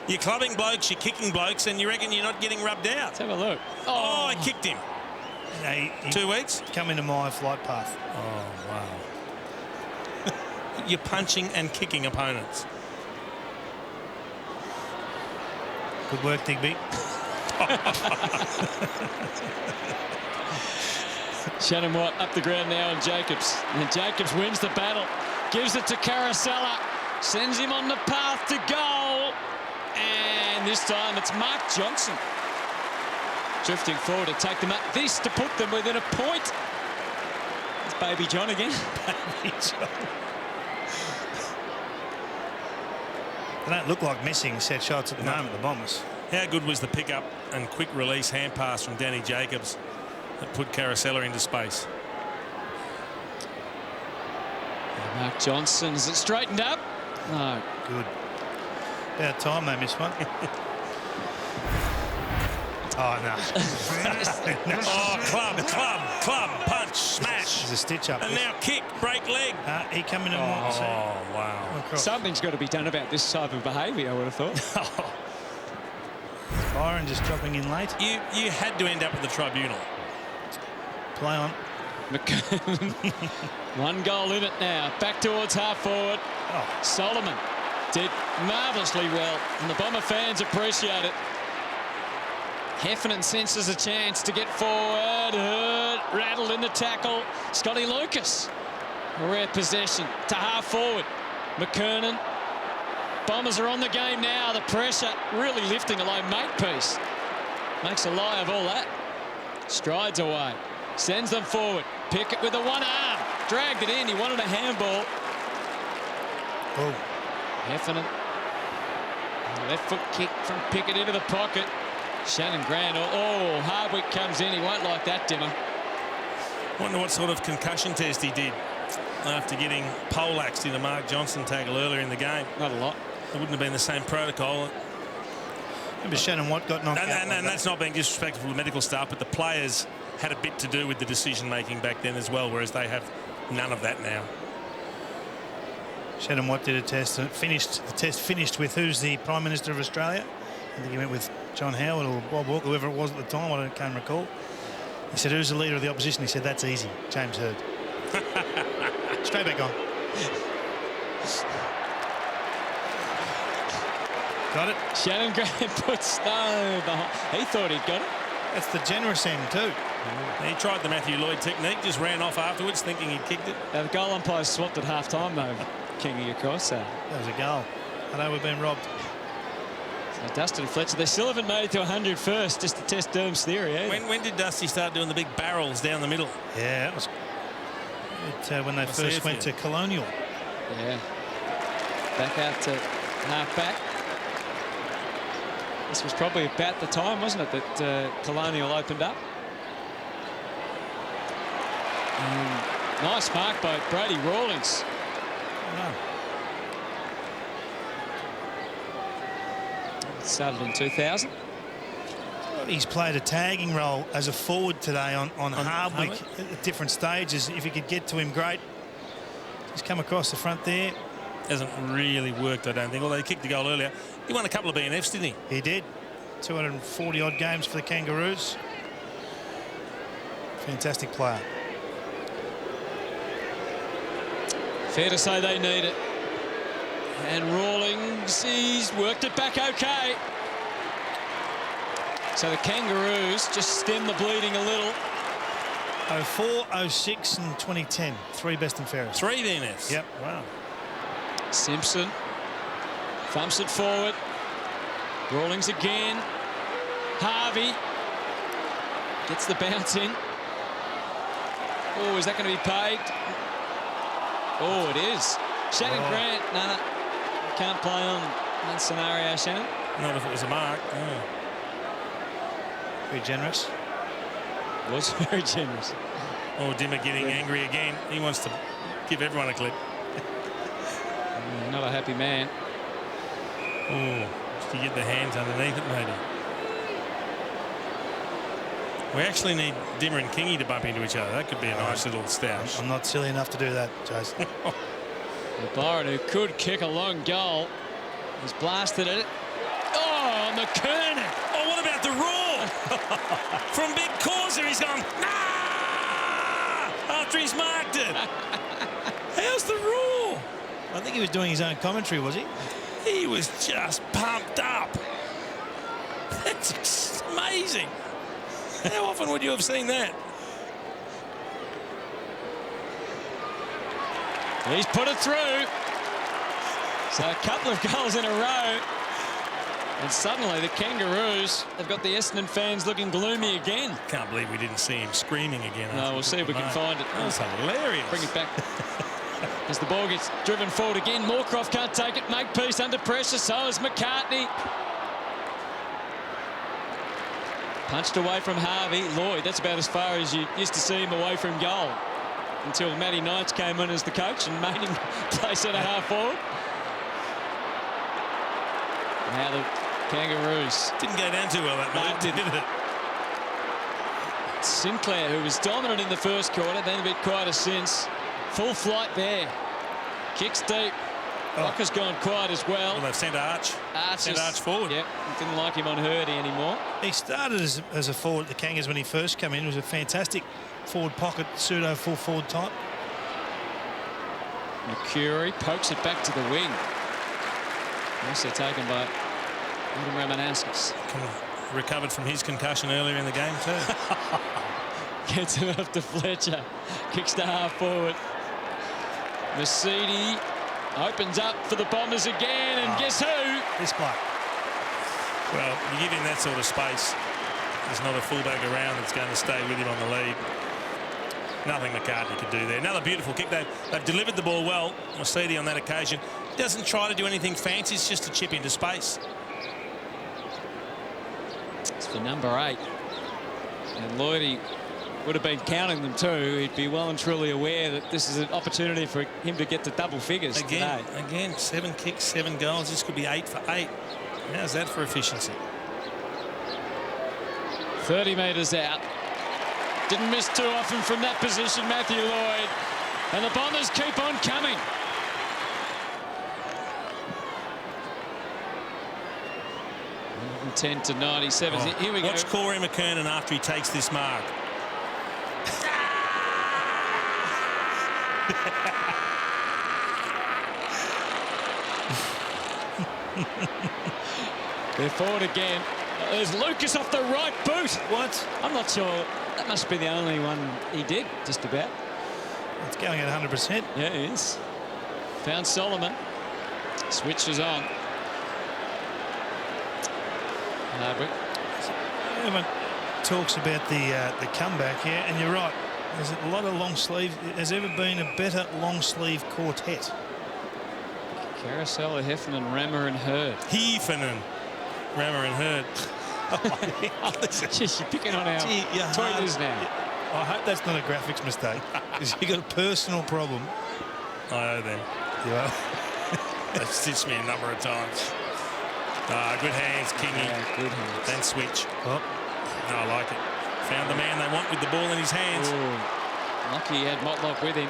You're clubbing blokes, you're kicking blokes, and you reckon you're not getting rubbed out. Let's have a look. Oh, I kicked him. He 2 weeks? Come into my flight path. Oh, wow. You're punching and kicking opponents. Good work, Digby. Shannon Watt up the ground now and Jacobs. And Jacobs wins the battle. Gives it to Caracella. Sends him on the path to goal. And this time it's Mark Johnson. Drifting forward to take them up. This to put them within a point. It's Baby John again. Baby John. They don't look like missing set shots at the moment, the Bombers. How good was the pickup and quick release hand pass from Danny Jacobs that put Caracella into space? Mark Johnson, is it straightened up? No. Good. About time they missed one. Oh, no. Oh, club, punch, smash. There's a stitch up. And now kick, break leg. He coming in. Oh, wow. Something's got to be done about this type of behaviour, I would have thought. Byron just dropping in late. You had to end up at the tribunal. Play on. One goal in it now. Back towards half forward. Oh. Solomon did marvellously well, and the Bomber fans appreciate it. Heffernan senses a chance to get forward. Hurt, rattled in the tackle. Scotty Lucas. A rare possession to half forward. McKernan. Bombers are on the game now. The pressure really lifting a low Makepeace. Makes a lie of all that. Strides away. Sends them forward. Pickett with a one arm. Dragged it in. He wanted a handball. Oh. Heffernan. Left foot kick from Pickett into the pocket. Shannon Grant. Oh, Hardwick comes in. He won't like that, Dimmer. Wonder what sort of concussion test he did after getting poleaxed in a Mark Johnson tackle earlier in the game. Not a lot. It wouldn't have been the same protocol. Remember Shannon Watt got knocked out. And that's not being disrespectful to the medical staff, but the players had a bit to do with the decision making back then as well, whereas they have none of that now. Shannon Watt did a test and the test finished with who's the Prime Minister of Australia. I think he went with John Howard or Bob Hawke, whoever it was at the time. I can't recall. He said, who's the leader of the opposition? He said, that's easy. James Hird. Straight back on. Got it. Shannon Grant puts no behind. He thought he'd got it. That's the generous end too. He tried the Matthew Lloyd technique, just ran off afterwards thinking he'd kicked it. Now the goal umpire swapped at half time though, Kingy across. That was a goal. I know we've been robbed. So Dustin Fletcher, they still haven't made it to 100 first, just to test Derm's theory. When did Dusty start doing the big barrels down the middle? Yeah, that was when they first went to Colonial. Yeah. Back out to half back. This was probably about the time, wasn't it, that Colonial opened up. Nice mark by Brady Rawlings. Wow. Started in 2000. He's played a tagging role as a forward today on Hardwick at different stages. If you could get to him, great. He's come across the front there. Hasn't really worked, I don't think, although he kicked the goal earlier. He won a couple of BNFs, didn't he? He did. 240-odd games for the Kangaroos. Fantastic player. Fair to say they need it. And Rawlings, he's worked it back okay. So the Kangaroos just stem the bleeding a little. 04, 06 and 2010. 3 best and fairest. 3 BNFs? Yep. Wow. Simpson thumps it forward. Rawlings again. Harvey gets the bounce in. Oh, is that going to be paid? Oh, it is. Shannon Grant, no, can't play on that scenario, Shannon. Not if it was a mark. Yeah. Very generous. Was very generous. Oh, Dimmer getting angry again. He wants to give everyone a clip. Not a happy man. Oh, you get the hands underneath it, maybe. We actually need Dimmer and Kingy to bump into each other. That could be a nice little stoush. I'm not silly enough to do that, Jason. Byron, who could kick a long goal, has blasted it. Oh, McKernan. Oh, what about the roar? From Big Causer, he's gone, nah! After he's marked it. How's the roar? I think he was doing his own commentary, was he? He was just pumped up. That's amazing. How often would you have seen that? He's put it through. So a couple of goals in a row. And suddenly the Kangaroos have got the Essendon fans looking gloomy again. Can't believe we didn't see him screaming again. No, we'll see if we can find it. That was hilarious. Bring it back. As the ball gets driven forward again, Moorcroft can't take it. Makepeace under pressure, so is McCartney. Punched away from Harvey. Lloyd, that's about as far as you used to see him away from goal. Until Matty Knights came in as the coach and made him play centre half forward. Now the Kangaroos. Didn't go down too well that night, did it? Sinclair, who was dominant in the first quarter, then a bit quieter since. Full flight there. Kicks deep. Rocker's gone quiet as well. Well, they've sent Arch. Sent Arch forward. Yep, didn't like him on Hurdy anymore. He started as a forward at the Kangas when he first came in. He was a fantastic forward pocket, pseudo full forward type. Mercury pokes it back to the wing. Also taken by Adam Ramanauskas. Recovered from his concussion earlier in the game too. Gets it up to Fletcher. Kicks to half forward. Mercedes opens up for the Bombers again, and guess who? This bloke. Well, you give him that sort of space, there's not a fullback around that's going to stay with him on the lead. Nothing McCartney could do there. Another beautiful kick. They've delivered the ball well. Mercedes on that occasion doesn't try to do anything fancy. It's just a chip into space. It's for number 8. And Lloydie would have been counting them too. He'd be well and truly aware that this is an opportunity for him to get to double figures today. Again, 7 kicks, 7 goals. This could be 8 for 8. How's that for efficiency? 30 metres out. Didn't miss too often from that position, Matthew Lloyd. And the Bombers keep on coming. $110 to 97. Oh, Here we go. watch Corey McKernan after he takes this mark. They're forward again. There's Lucas off the right boot. What? I'm not sure. That must be the only one he did, just about. It's going at 100%. Yeah, it is. Found Solomon. Switches on. Hardwick. Everyone talks about the comeback here, and you're right. There's a lot of long sleeve. Has ever been a better long sleeve quartet? Carousel, Heffernan, Rammer and Hurd. Heffernan, Rammer and Hurd. Jeez, you're picking on our tweeters now. I hope that's not a graphics mistake, because you've got a personal problem. I owe them. You are. They've stitched me a number of times. Good hands, Kingy. Yeah, good hands. And switch. Oh. No, I like it. Found the man they want with the ball in his hands. Ooh. Lucky he had Motlop with him.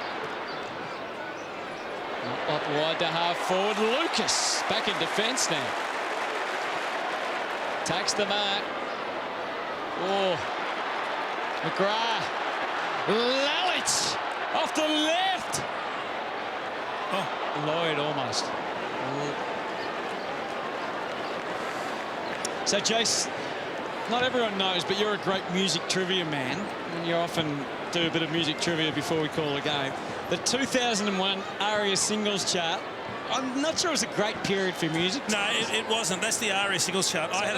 Motlop wide to half forward. Lucas back in defence now. Takes the mark. Oh. McGrath. Lalich off the left. Oh, Lloyd almost. So, Jace, not everyone knows, but you're a great music trivia man. And you often do a bit of music trivia before we call a game. The 2001 ARIA singles chart, I'm not sure it was a great period for music. No, it wasn't. That's the ARIA singles chart. I had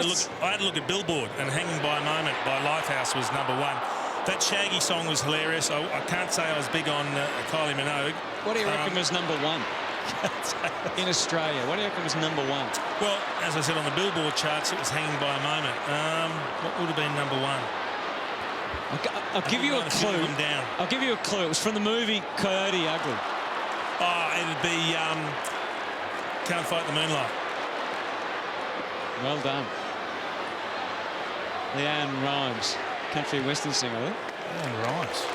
a look at Billboard, and Hanging by a Moment by Lifehouse was #1. That Shaggy song was hilarious. I can't say I was big on Kylie Minogue. What do you reckon was #1? In Australia, what do you reckon was #1? Well, as I said on the Billboard charts, it was Hanging by a Moment. What would have been #1? I'll give you a clue. I'll give you a clue. It was from the movie Coyote Ugly. Oh, it'd be Can't Fight the Moonlight. Well done. Leanne Rhymes, country western singer, I think. Yeah, Rhymes.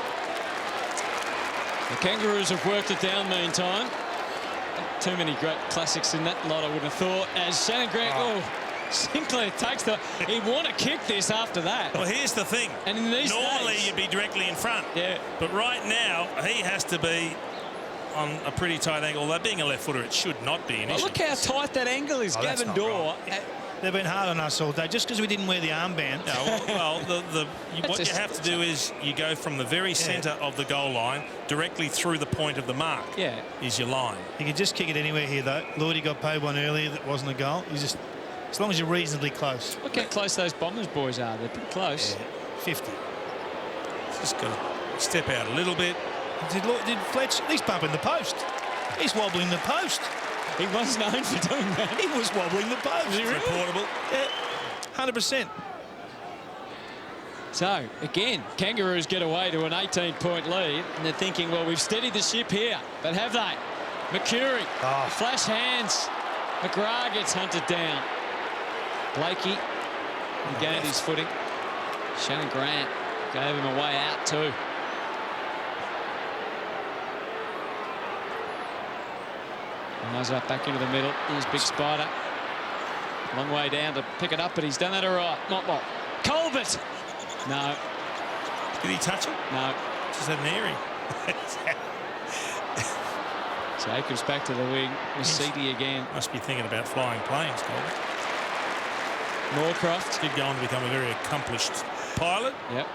The Kangaroos have worked it down meantime. Too many great classics in that lot, I would have thought. As Shannon Grant, Sinclair takes the... He'd want to kick this after that. Well, here's the thing. And in these normally days, you'd be directly in front. Yeah. But right now, he has to be on a pretty tight angle. Although being a left footer, it should not be an issue. Look how tight that angle is. Gavin Dorr. They've been hard on us all day just because we didn't wear the armband. No, what you have to do is you go from the very centre of the goal line directly through the point of the mark. Yeah. Is your line. You can just kick it anywhere here, though. Lloydie got paid one earlier that wasn't a goal. You just, as long as you're reasonably close. Look how close those Bombers boys are. They're pretty close. Yeah, 50. Just got to step out a little bit. Did Fletch? He's bumping the post. He's wobbling the post. He was known for doing that. He was wobbling the post. Is he really? Reportable. Yeah, 100%. So, again, Kangaroos get away to an 18-point lead, and they're thinking, well, we've steadied the ship here. But have they? McCurry, flash hands. McGrath gets hunted down. Blakey regained his footing. Shannon Grant gave him a way out too. Eyes up back into the middle. Here's Big Spider. Long way down to pick it up, but he's done that all right. Motlop. Colbert. No. Did he touch it? No. Just had an earring. Jacobs back to the wing. Masidi again. Must be thinking about flying planes, Colbert. Moorcroft. Did go on to become a very accomplished pilot. Yep.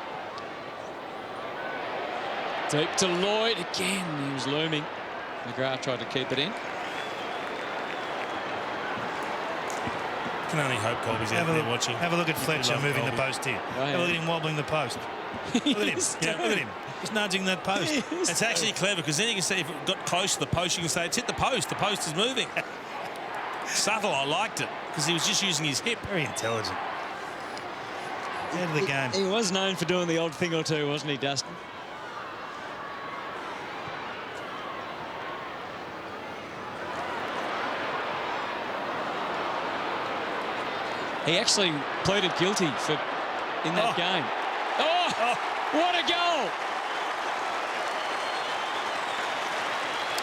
Deep to Lloyd again. He was looming. McGrath tried to keep it in. Can only hope Colby's out there watching. Have a look at Fletcher moving the post here. Have a look at him wobbling the post. Look at him. Yeah, look at him. He's nudging that post. It's actually clever because then you can see if it got close to the post, you can say it's hit the post. The post is moving. Subtle. I liked it because he was just using his hip. Very intelligent. Out of the game. He was known for doing the odd thing or two, wasn't he, Dustin? He actually pleaded guilty in that game. What a goal!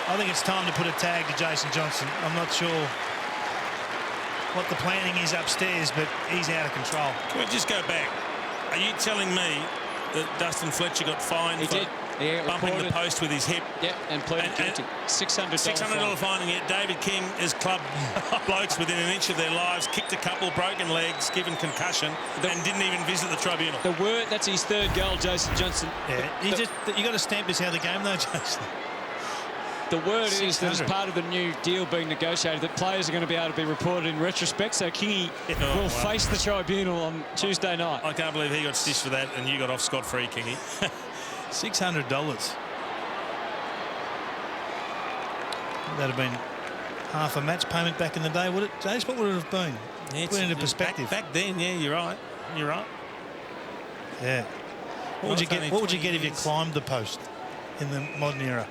I think it's time to put a tag to Jason Johnson. I'm not sure what the planning is upstairs, but he's out of control. Can we just go back? Are you telling me that Dustin Fletcher got fined for bumping the post with his hip? Yep, and pleaded guilty. $600 fine, and yet David King has clubbed blokes within an inch of their lives, kicked a couple, broken legs, given concussion, and didn't even visit the tribunal. The word, that's his third goal, Jason Johnson. Yeah, you got to stamp this out of the game, though, Jason. The word is that as part of the new deal being negotiated, that players are going to be able to be reported in retrospect, so Kingy will face the tribunal on Tuesday night. I can't believe he got stitched for that and you got off scot-free, Kingy. $600. That'd have been half a match payment back in the day, would it, Jace? What would it have been? Yeah, put it into perspective. Back then, yeah, you're right. You're right. Yeah. What would you get if you climbed the post in the modern era?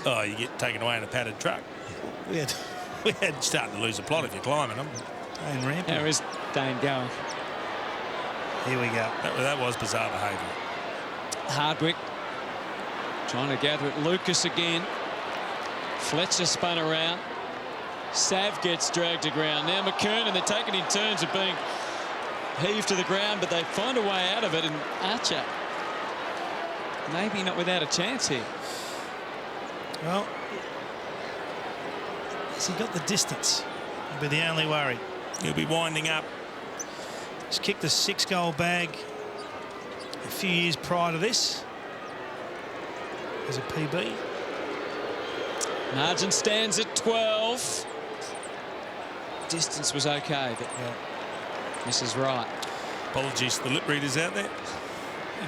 Oh, you get taken away in a padded truck. We had starting to lose the plot if you're climbing them. Dane Rampant. How is Dane going? Here we go. That was bizarre behaviour. Hardwick trying to gather it. Lucas again. Fletcher spun around. Sav gets dragged to ground. Now McKernan, they're taking in turns of being heaved to the ground, but they find a way out of it. And Archer, maybe not without a chance here. Well, has he got the distance? That'll be the only worry. He'll be winding up. He's kicked a 6-goal bag a few years prior to this as a PB. Margin stands at 12. Distance was okay, but misses right. Apologies to the lip readers out there.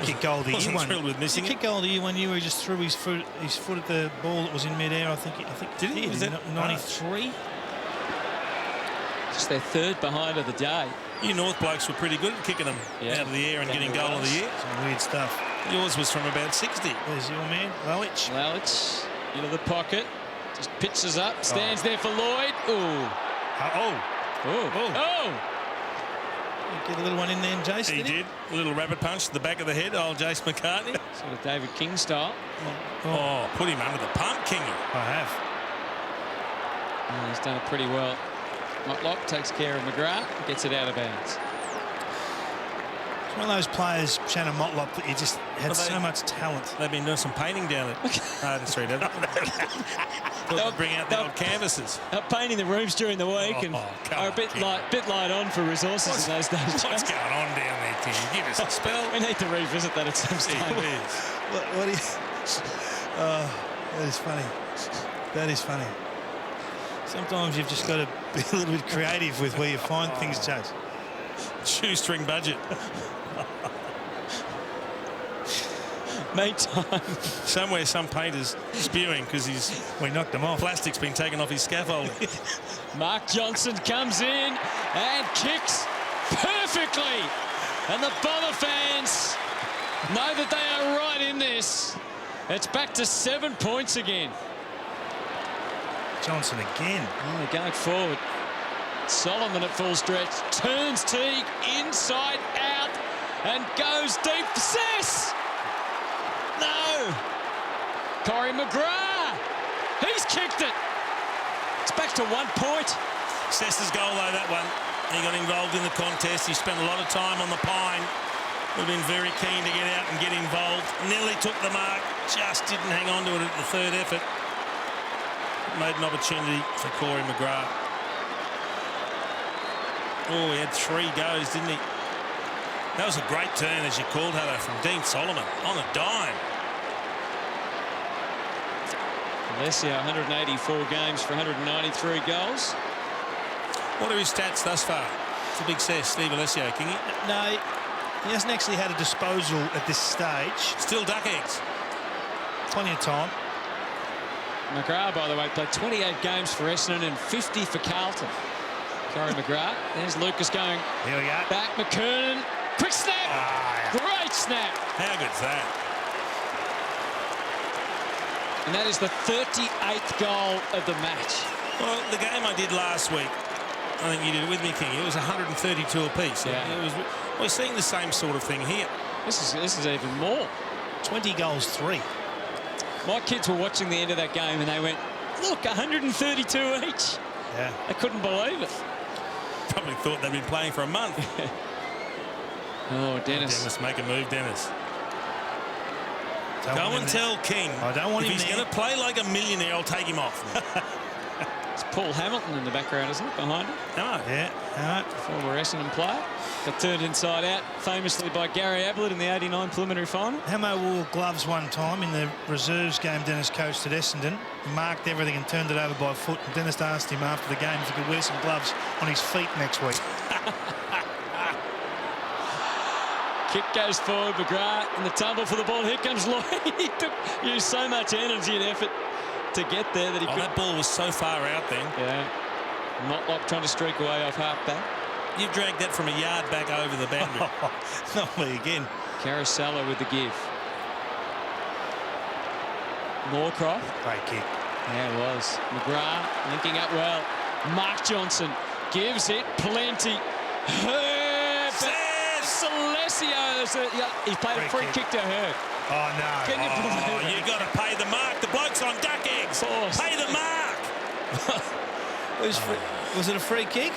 He kicked goal the year one. Thrilled with missing he kicked goal the year 1 year where he just threw his foot at the ball that was in mid-air. I think did he? Was that 93? Just their third behind of the day. You North blokes were pretty good at kicking them out of the air and getting goal of the year. Some weird stuff. Yours was from about 60. There's your man, Lallich. Lallich into the pocket. Just pitches up, stands there for Lloyd. Ooh. Get a little one in there, Jace. He did. A little rabbit punch to the back of the head, old Jace McCartney. Sort of David King style. Oh, put him under the pump, Kingy. I have. He's done it pretty well. Motlop takes care of McGrath, gets it out of bounds. It's one of those players, Shannon Motlop, that you just had so much talent. They've been doing some painting down at the street, haven't they? They'll bring out the old canvases. They're painting the rooms during the week and are a bit light on for resources in those days. What's going on down there, Tim? Give us a spell. We need to revisit that at some stage. What do you... Oh, that is funny. That is funny. Sometimes you've just got to be a little bit creative with where you find things, Chase. Shoestring budget. Meantime, somewhere some painter's spewing because we knocked him off. Plastic's been taken off his scaffolding. Mark Johnson comes in and kicks perfectly, and the Bomber fans know that they are right in this. It's back to 7 points again. Johnson again. Oh, going forward. Solomon at full stretch, turns Teague inside out and goes deep for Sess. No. Corey McGrath. He's kicked it. It's back to 1 point. Sess's goal, though, that one. He got involved in the contest. He spent a lot of time on the pine. Would have been very keen to get out and get involved. Nearly took the mark. Just didn't hang on to it at the third effort. Made an opportunity for Corey McGrath. Oh, he had 3 goes, didn't he? That was a great turn, as you called her, though, from Dean Solomon on a dime. Alessio, 184 games for 193 goals. What are his stats thus far? It's a big success, Steve Alessio, Kingy. No, he hasn't actually had a disposal at this stage. Still duck eggs. Plenty of time. McGrath, by the way, played 28 games for Essendon and 50 for Carlton. Corey McGrath. There's Lucas going. Here we go. Back McKernan. Quick snap. Great snap. How good's that? And that is the 38th goal of the match. Well, the game I did last week, I think you did it with me, King. It was 132 apiece. Yeah. We're seeing the same sort of thing here. This is even more. 20 goals, 3. My kids were watching the end of that game and they went, look, 132 each. Yeah. They couldn't believe it. Probably thought they'd been playing for a month. Oh, Dennis. Dennis, make a move, Dennis. Go and tell King. I don't want him if he's going to play like a millionaire, I'll take him off. It's Paul Hamilton in the background, isn't it, behind him? No. Yeah. Former Essendon player. Got turned inside out famously by Gary Ablett in the 89 preliminary final. Hamo wore gloves one time in the reserves game Dennis coached at Essendon. He marked everything and turned it over by foot. And Dennis asked him after the game if he could wear some gloves on his feet next week. Kick goes forward, McGrath in the tumble for the ball. Here comes Lloyd. He used so much energy and effort to get there that he couldn't. That ball was so far out then. Yeah. Motlop trying to streak away off half back. You've dragged that from a yard back over the boundary. Not me again. Carosello with the give. Moorcroft. Great kick. Yeah, it was. McGrath linking up well. Mark Johnson gives it plenty. Alessio, he played a free kick to her. Oh, no. Can you believe it? You got to pay the mark. The bloke's on duck eggs. Pay the mark. Was it a free kick?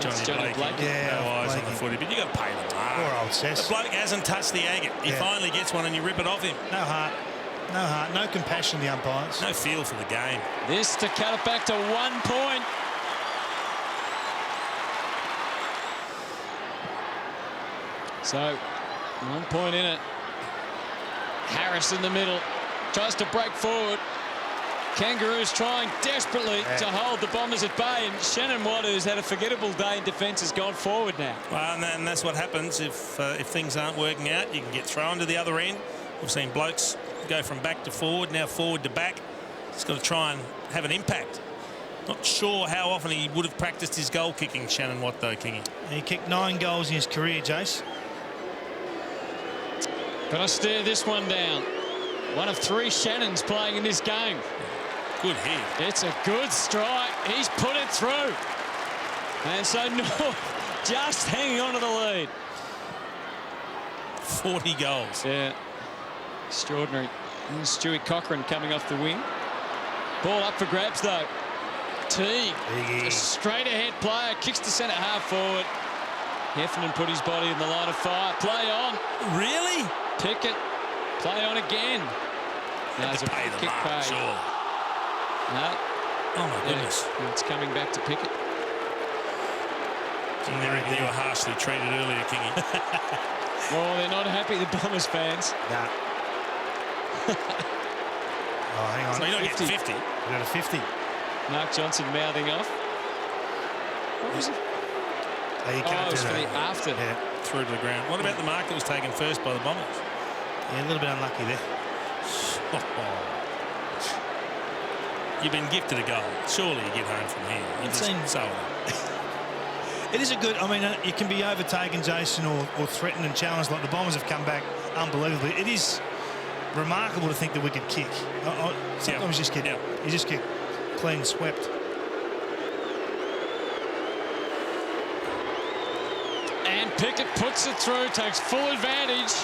Johnny Blake. Yeah, no eyes on the footy, but you got to pay the mark. Poor old Sess. The bloke hasn't touched the agate. He finally gets one and you rip it off him. No heart. No heart. No compassion, the umpires. No feel for the game. This to cut it back to 1 point. So, 1 point in it. Harris in the middle. Tries to break forward. Kangaroos trying desperately to hold the Bombers at bay, and Shannon Watt, who's had a forgettable day in defence, has gone forward now. Well, and that's what happens if things aren't working out. You can get thrown to the other end. We've seen blokes go from back to forward, now forward to back. He's got to try and have an impact. Not sure how often he would have practiced his goal kicking, Shannon Watt, though, Kingy. He kicked 9 goals in his career, Jace. But I stare this one down. One of 3 Shannons playing in this game. Good hit. It's a good strike. He's put it through. And so North just hanging on to the lead. 40 goals. Yeah. Extraordinary. Here's Stewie Cochrane coming off the wing. Ball up for grabs, though. Teague, a straight-ahead player, kicks to centre half forward. Essendon put his body in the line of fire. Play on. Really? Pickett. Play on again. Now there's a kick paid. Sure. No. Oh, my goodness. Yeah, it's coming back to Pickett. They were harshly treated earlier, Kingy. Well, they're not happy, the Bombers fans. Nah. Oh, hang on. So you're not getting 50. We got a 50. Mark Johnson mouthing off. What was it? Oh, you can't it was do for that. the after. Yeah. Through to the ground. What about the mark that was taken first by the Bombers? Yeah, a little bit unlucky there. You've been gifted a goal. Surely you get home from here. You've seen so. It is a good. I mean, you can be overtaken, Jason, or threatened and challenged like the Bombers have come back unbelievably. It is remarkable to think that we could kick. Sometimes you just get clean swept. And Pickett puts it through, takes full advantage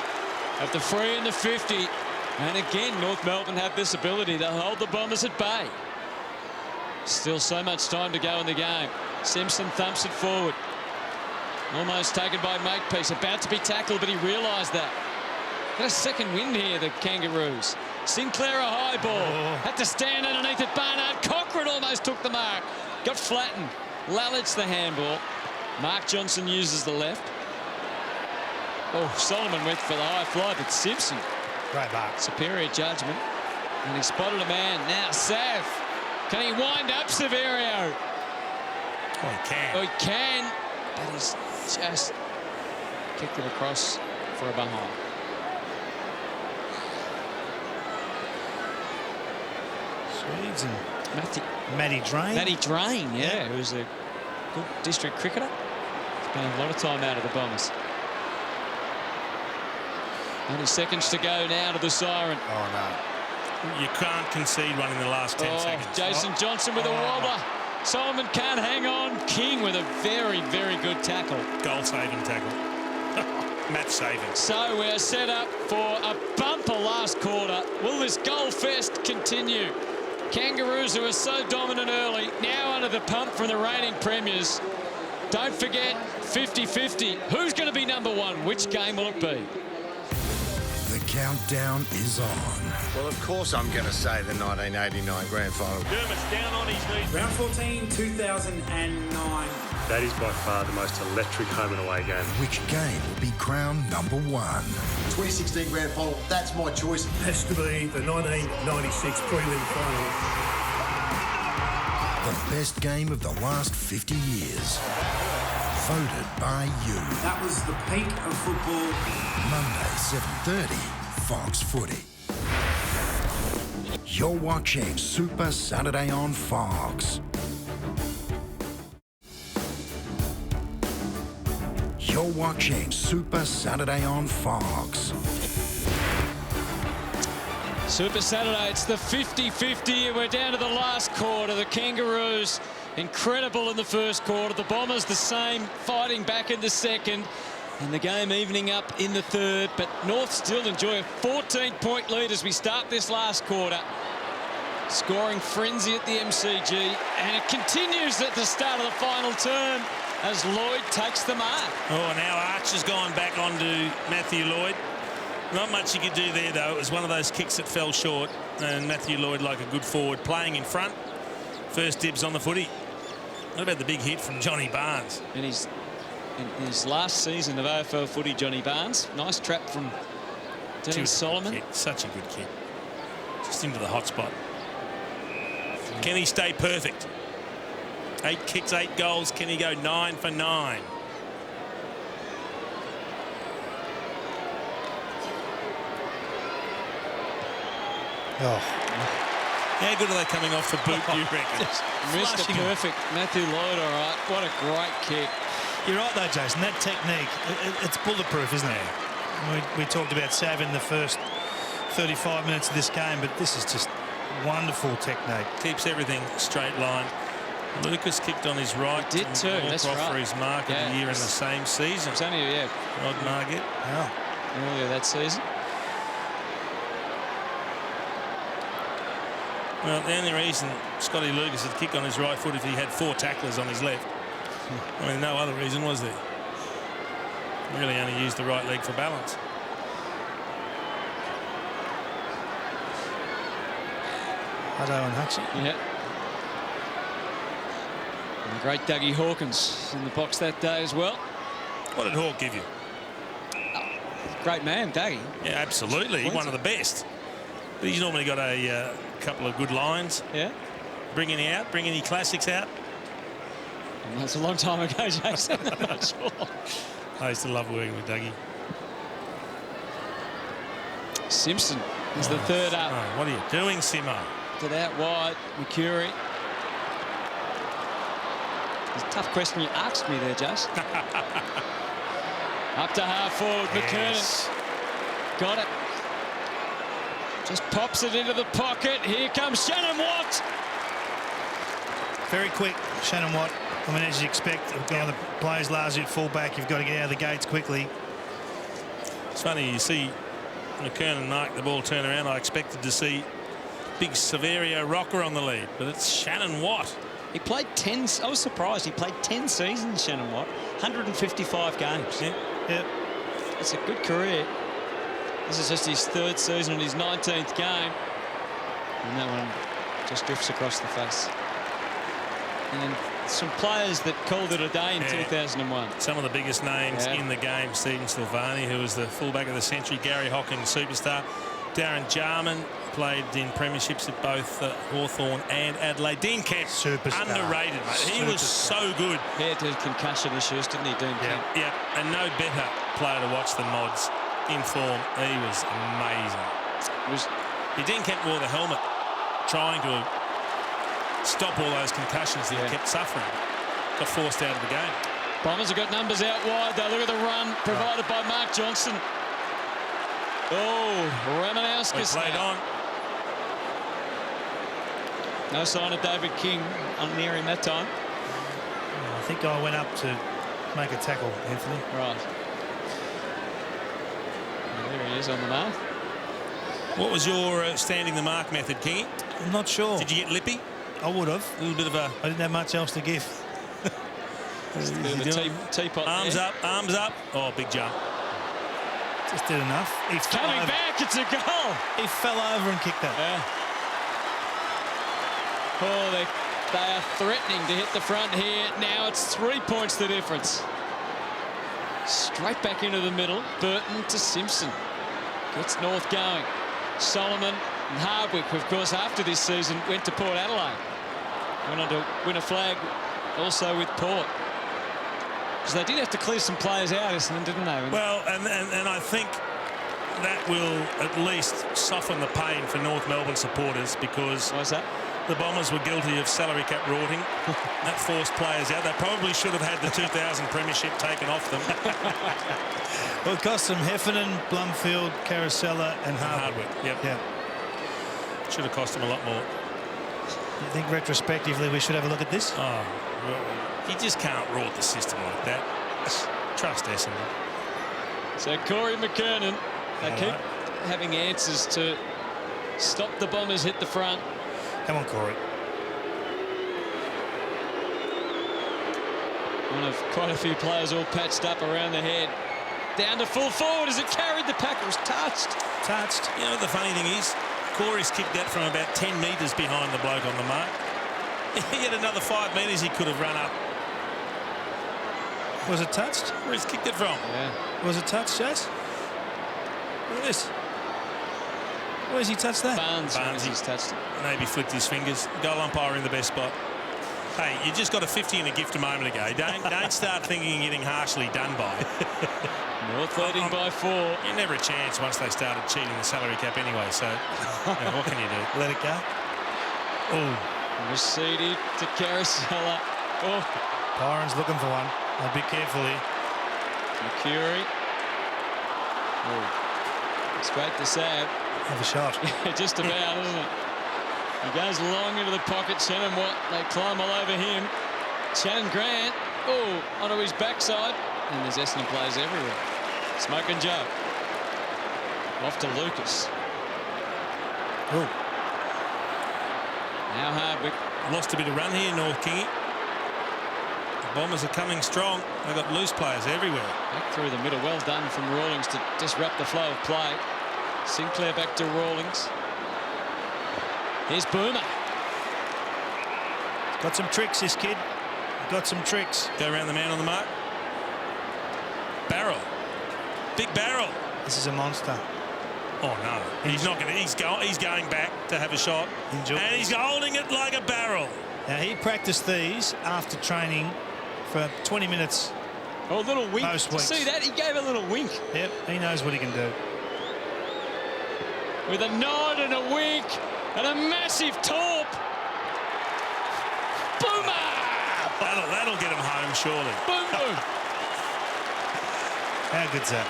of the free and the 50. And again, North Melbourne have this ability to hold the Bombers at bay. Still so much time to go in the game. Simpson thumps it forward. Almost taken by Makepeace. About to be tackled, but he realised that. Got a second win here, the Kangaroos. Sinclair a high ball. Had to stand underneath it. Barnard. Cochrane almost took the mark. Got flattened. Lalich the handball. Mark Johnson uses the left. Oh, Solomon went for the high fly, but Simpson. Great mark. Superior judgment. And he spotted a man. Now Sav. Can he wind up Severio? Oh, he can. Oh, he can. But he's just kicked it across for a behind. Swedes and Matty Drain. Matty Drain, yeah, who's a good district cricketer. Spent a lot of time out of the Bombers. Only seconds to go now to the siren. Oh, no. You can't concede one in the last 10 seconds. Jason Johnson with a wobbler. Solomon can't hang on. King with a very, very good tackle. Goal-saving tackle. Match-saving. So we're set up for a bumper last quarter. Will this goal fest continue? Kangaroos, who are so dominant early, now under the pump from the reigning premiers. Don't forget, 50-50. Who's going to be number one? Which game will it be? The countdown is on. Well, of course I'm going to say the 1989 grand final. Dermot's down on his knees. Round 14, 2009. That is by far the most electric home and away game. Which game will be crowned number one? 2016 grand final, that's my choice. Has to be the 1996 prelim final. The best game of the last 50 years. Voted by you. That was the peak of football. Monday, 7:30, Fox Footy. You're watching Super Saturday on Fox. You're watching Super Saturday on Fox. Super Saturday, it's the 50-50, and we're down to the last quarter. The Kangaroos, incredible in the first quarter. The Bombers the same, fighting back in the second. And the game evening up in the third. But North still enjoy a 14-point lead as we start this last quarter. Scoring frenzy at the MCG. And it continues at the start of the final term as Lloyd takes the mark. Oh, now Archer's gone back onto Matthew Lloyd. Not much he could do there, though. It was one of those kicks that fell short. And Matthew Lloyd, like a good forward, playing in front. First dibs on the footy. What about the big hit from Johnny Barnes? And he's in his last season of AFL footy, Johnny Barnes. Nice trap from Dean Solomon. Such a good kick. Just into the hot spot. Can he stay perfect? 8 kicks, 8 goals. Can he go 9 for 9? Oh. How good are they coming off the boot, do you reckon? Mr. Perfect. Matthew Lloyd, all right. What a great kick. You're right, though, Jason. That technique, it's bulletproof, isn't it? We talked about Sav in the first 35 minutes of this game, but this is just wonderful technique. Keeps everything straight line. Lucas kicked on his right. He did too. That's right. For his mark of the year in the same season. It was only, Rod Margett. Earlier that season. Well, the only reason Scotty Lucas had kicked on his right foot if he had 4 tacklers on his left. I mean, no other reason was there. He really only used the right leg for balance. Hutto and Hutchie. Yeah. And the great Dougie Hawkins in the box that day as well. What did Hawk give you? Great man, Dougie. Yeah, absolutely. One of the best. But he's normally got a couple of good lines. Yeah. Bring any classics out. And that's a long time ago, Jason. I'm not sure. I used to love working with Dougie. Simpson is the third up. Oh, what are you doing, Simo? To out wide, McCurry. It's a tough question you asked me there, Jace. Up to half forward, yes. McKernan. Got it. Just pops it into the pocket. Here comes Shannon Watt. Very quick, Shannon Watt. I mean, as you expect, one of the players largely at fullback, you've got to get out of the gates quickly. It's funny, you see McKernan mark the ball turn around. I expected to see big Severio Rocker on the lead, but it's Shannon Watt. He played 10. I was surprised. He played 10 seasons, Shannon Watt. 155 games. Yeah. It's a good career. This is just his 3rd season and his 19th game. And that one just drifts across the face. And some players that called it a day in 2001. Some of the biggest names in the game. Stephen Silvani, who was the fullback of the century. Gary Hocking, superstar. Darren Jarman played in premierships at both Hawthorn and Adelaide. Dean Kemp, superstar. Underrated, mate. He was so good. He had concussion issues, didn't he, Dean Kemp? Yeah, and no better player to watch than Mods. In form, he was amazing. Dean Kemp wore the helmet, trying to stop all those concussions that he kept suffering. Got forced out of the game. Bombers have got numbers out wide, though. Look at the run provided by Mark Johnson. Oh, Ramanauskas played on. No sign of David King near him that time. I think I went up to make a tackle, Anthony. Right. There he is on the mark. What was your standing the mark method, Kingy? I'm not sure. Did you get lippy? I would have. A little bit of a... I didn't have much else to give. Just a bit of a teapot arms there. up, arms up. Oh, big jump. Just did enough. It's coming back. It's a goal. He fell over and kicked that. Yeah. Oh, they are threatening to hit the front here. Now it's 3 points the difference. Straight back into the middle. Burton to Simpson. Gets North going. Solomon and Hardwick, of course, after this season, went to Port Adelaide. Went on to win a flag also with Port. Because they did have to clear some players out, Essendon, didn't they? Well, and I think that will at least soften the pain for North Melbourne supporters, because... Why's that? The Bombers were guilty of salary cap rorting. That forced players out. They probably should have had the 2000 premiership taken off them. Well, it cost them Heffernan, Blumfield, Carosella and Hardwick. Yep. Should have cost them a lot more. You think retrospectively we should have a look at this? Oh, well, you just can't rort the system like that. Trust Essendon. So Corey McKernan, they keep having answers to stop the Bombers hit the front. Come on, Corey. One of quite a few players all patched up around the head. Down to full forward as it carried the pack. It was touched. You know, the funny thing is, Corey's kicked that from about 10 metres behind the bloke on the mark. He had another 5 metres he could have run up. Was it touched? Where's kicked it from? Yeah. Was it touched, Chase? Look at this. Where's he touched that? Barnes touched it. Maybe flicked his fingers. Goal umpire in the best spot. Hey, you just got a 50 and a gift a moment ago. Don't start thinking you're getting harshly done by. North leading by 4. You're never a chance once they started cheating the salary cap anyway, so what can you do? Let it go. Oh. Racedi to Carosella. Oh. Byron's looking for one. I'll be careful here. McCurry. Oh. Straight to Sab. Have a shot. Yeah, just about, isn't it? He goes long into the pocket. Shannon Watt, they climb all over him. Shannon Grant, oh, onto his backside. And there's Essendon players everywhere. Smoking Joe. Off to Lucas. Oh. Now Hardwick. Lost a bit of run here, North Kingy. The Bombers are coming strong. They've got loose players everywhere. Back through the middle. Well done from Rawlings to disrupt the flow of play. Sinclair back to Rawlings. Here's Boomer. Got some tricks, this kid. Got some tricks. Go around the man on the mark. Barrel. Big barrel. This is a monster. Oh no, he's not going to. He's going back to have a shot, and he's holding it like a barrel. Now he practiced these after training for 20 minutes. Oh, a little wink. Most weeks. See that? He gave a little wink. Yep, he knows what he can do. With a nod and a wink and a massive torp. Boomer! That'll get him home, surely. Boom, boom. How good's that?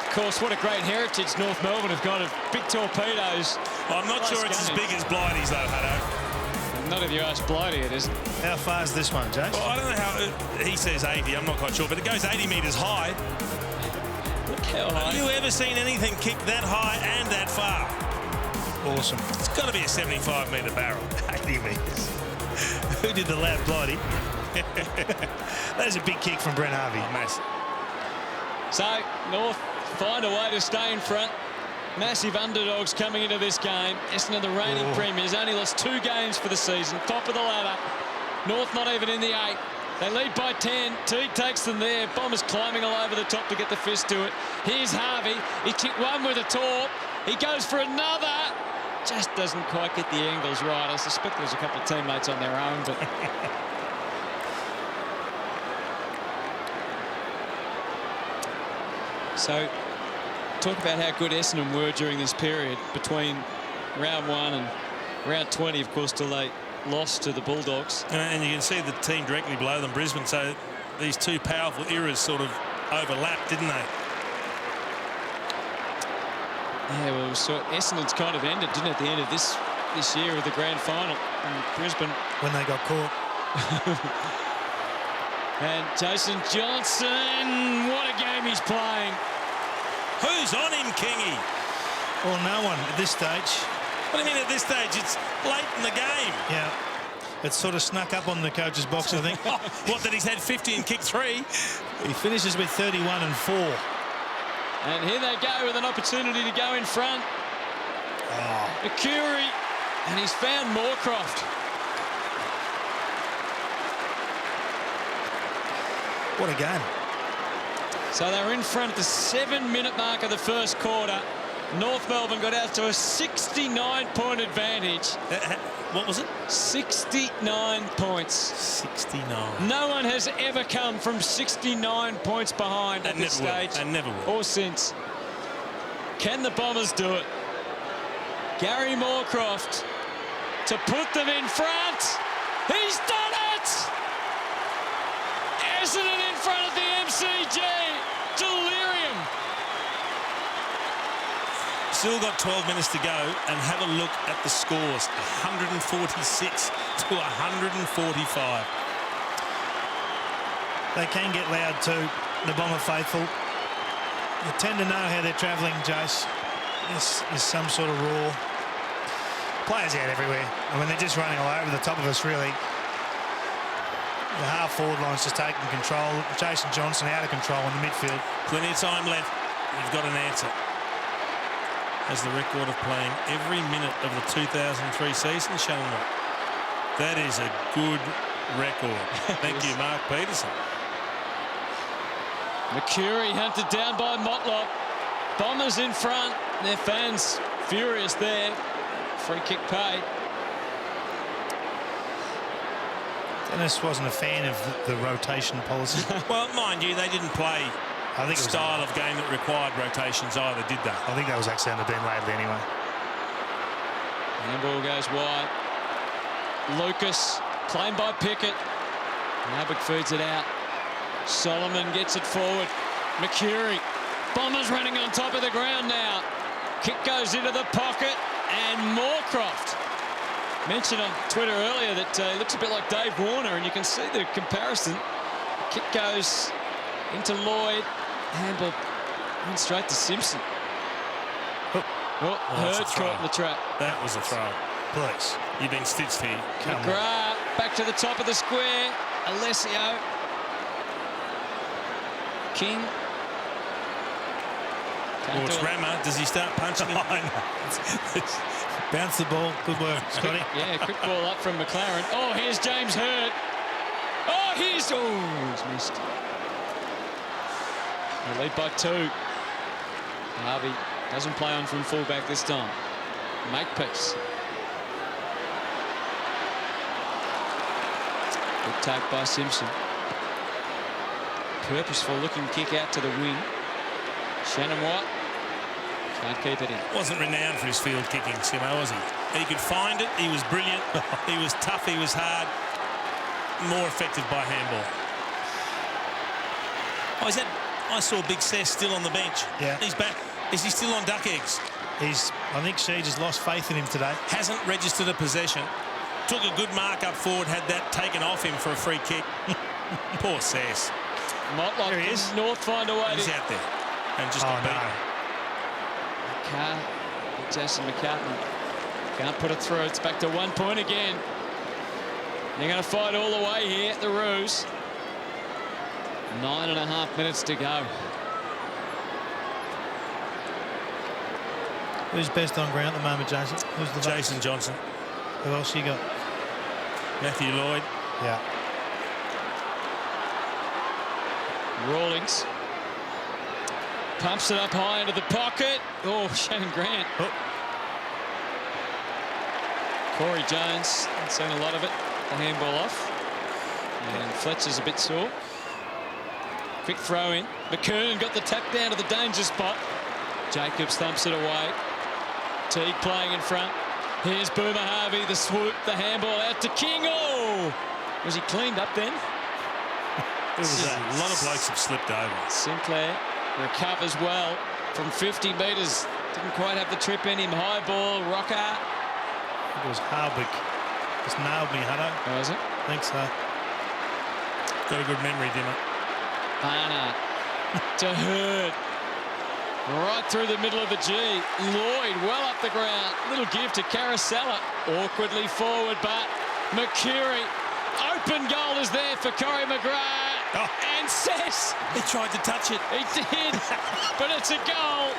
Of course, what a great heritage North Melbourne have got of big torpedoes. I'm not sure it's as big as Blighty's, though, Hutto. Not if you ask Blighty, it isn't. How far is this one, James? Well, I don't know how... He says 80, I'm not quite sure, but it goes 80 metres high. Look how high. Have you ever seen anything kick that high and that far? Awesome. It's got to be a 75-metre barrel. 80 metres. Who did the loud Blighty? That is a big kick from Brent Harvey. Oh, massive. So, North find a way to stay in front. Massive underdogs coming into this game. Essendon, the reigning premiers, only lost 2 games for the season. Top of the ladder. North not even in the 8. They lead by 10. Teague takes them there. Bombers climbing all over the top to get the fist to it. Here's Harvey. He kicked one with a torp. He goes for another. Just doesn't quite get the angles right. I suspect there's a couple of teammates on their own, but... So, talk about how good Essendon were during this period between round 1 and round 20, of course, till they lost to the Bulldogs. And you can see the team directly below them, Brisbane. So these two powerful eras sort of overlapped, didn't they? Yeah, well, so Essendon's kind of ended, didn't it, at the end of this year of the grand final in Brisbane. When they got caught. And Jason Johnson, what a game he's playing. Who's on him, Kingy? Well, no one at this stage. What do you mean at this stage? It's late in the game. Yeah. It sort of snuck up on the coach's box, I think. What, that he's had 50 and kicked 3? He finishes with 31 and 4. And here they go with an opportunity to go in front. Mercury, and he's found Moorcroft. What a game. So they were in front at the 7-minute mark of the first quarter. North Melbourne got out to a 69-point advantage. What was it? 69 points. 69. No one has ever come from 69 points behind at this stage. They never will. Or since. Can the Bombers do it? Gary Moorcroft to put them in front. He's done it! Essendon in front of the MCG. Delirium. Still got 12 minutes to go, and have a look at the scores. 146 to 145. They can get loud too, the Bomber faithful. You tend to know how they're travelling, Jace. This is some sort of roar. Players out everywhere. I mean, they're just running all over the top of us, really. The half-forward line's just taking control. Jason Johnson out of control in the midfield. Plenty of time left. You've got an answer. Has the record of playing every minute of the 2003 season, Shannon Watt. That is a good record. Thank you, Mark Peterson. Mercury hunted down by Motlop. Bombers in front. Their fans furious there. Free kick paid. Dennis wasn't a fan of the rotation policy. Well, mind you, they didn't play I think style of game that required rotations either, did they? I think that was Alexander Dean lately anyway. And the ball goes wide. Lucas, claimed by Pickett. Albert feeds it out. Solomon gets it forward. Mercury. Bombers running on top of the ground now. Kick goes into the pocket. and Moorcroft. Mentioned on Twitter earlier that he looks a bit like Dave Warner, and you can see the comparison. Kick goes into Lloyd. Handball went straight to Simpson. Hurd caught in the trap. That was a throw. Please. You've been stitched here. McGrath back to the top of the square. Alessio. King. It's Rammer. Does he start punching him? Bounce the ball. Good work, Scotty. Yeah, quick ball up from McLaren. Oh, here's James Hurd. Oh, he's missed. They lead by 2. Harvey doesn't play on from fullback this time. Makepeace. Good take by Simpson. Purposeful looking kick out to the wing. Shannon White can't keep it in. Wasn't renowned for his field kicking, Simo, was he? He could find it. He was brilliant. He was tough. He was hard. More effective by handball. I saw Big Sess still on the bench. Yeah. He's back. Is he still on duck eggs? I think she just lost faith in him today. Hasn't registered a possession. Took a good mark up forward, had that taken off him for a free kick. Poor Sess. Motlop. There he is. North find a way. He's out there. And just got beaten. Jason McCartan can't put it through. It's back to 1 point again. They're going to fight all the way here at the Roos. 9.5 minutes to go. Who's best on ground at the moment, Jason? Who's the Jason Johnson. Who else you got? Matthew Lloyd. Yeah. Rawlings pumps it up high into the pocket. Oh, Shannon Grant. Oh. Corey Jones, I've seen a lot of it. The handball off. And Fletcher's a bit sore. Quick throw in. McKernan got the tap down to the danger spot. Jacobs thumps it away. Teague playing in front. Here's Boomer Harvey, the swoop, the handball out to King. Oh! Was he cleaned up then? A lot of blokes have slipped over. Sinclair recovers well from 50 metres. Didn't quite have the trip in him. High ball, Rocker. It was Hardwick. Just nailed me, Hutto. Oh, is it? I think so. Got a good memory, Dimmer. Barnard to Hurd. Right through the middle of the G. Lloyd well up the ground. Little give to Caracella. Awkwardly forward, but Mercury. Open goal is there for Corey McGrath. Oh. And Sess. He tried to touch it. He did, but it's a goal.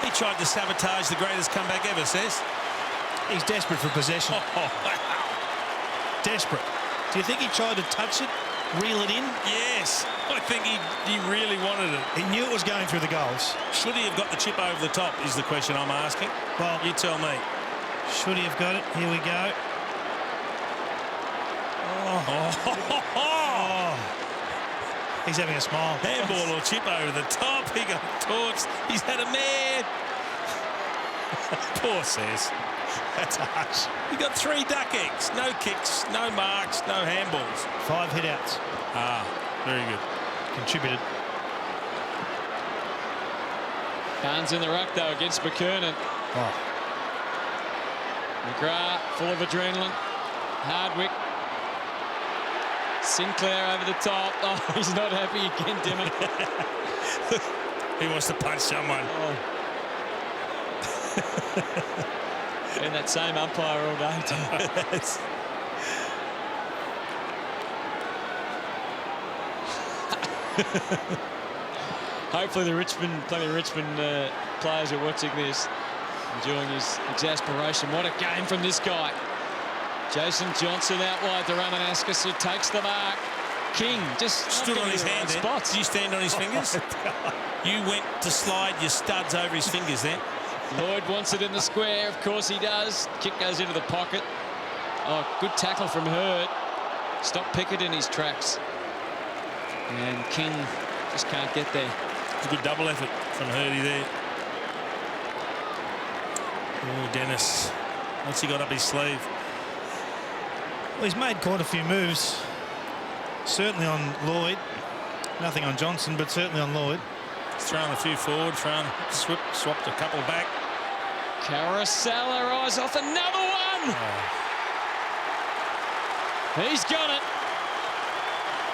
He tried to sabotage the greatest comeback ever, Sess. He's desperate for possession. Desperate. Do you think he tried to touch it, reel it in? Yes. I think he really wanted it. He knew it was going through the goals. Should he have got the chip over the top is the question I'm asking. Well, you tell me. Should he have got it? Here we go. He's having a smile. Handball or chip over the top. He got torched. He's had a man. Poor Sess. That's harsh. He got 3 duck eggs. No kicks, no marks, no handballs. 5 hit-outs. Very good. Contributed. Barnes in the ruck, though, against McKernan. McGrath, full of adrenaline. Hardwick. Sinclair over the top. Oh, he's not happy again, Dimmer. He wants to punch someone. And that same umpire all day, too. Hopefully plenty of Richmond players are watching this, enjoying his exasperation. What a game from this guy. Jason Johnson out wide to Ramanauskas, who takes the mark. King just stood on his hand there. Did you stand on his fingers? You went to slide your studs over his fingers there. Lloyd wants it in the square. Of course he does. Kick goes into the pocket. Oh, good tackle from Hurd. Stopped Pickett in his tracks. And King just can't get there. It's a good double effort from Hurdy there. Oh, Dennis. What's he got up his sleeve? Well, he's made quite a few moves. Certainly on Lloyd. Nothing on Johnson, but certainly on Lloyd. He's thrown a few forward, swapped a couple back. Carousel, eyes off another one. He's got it.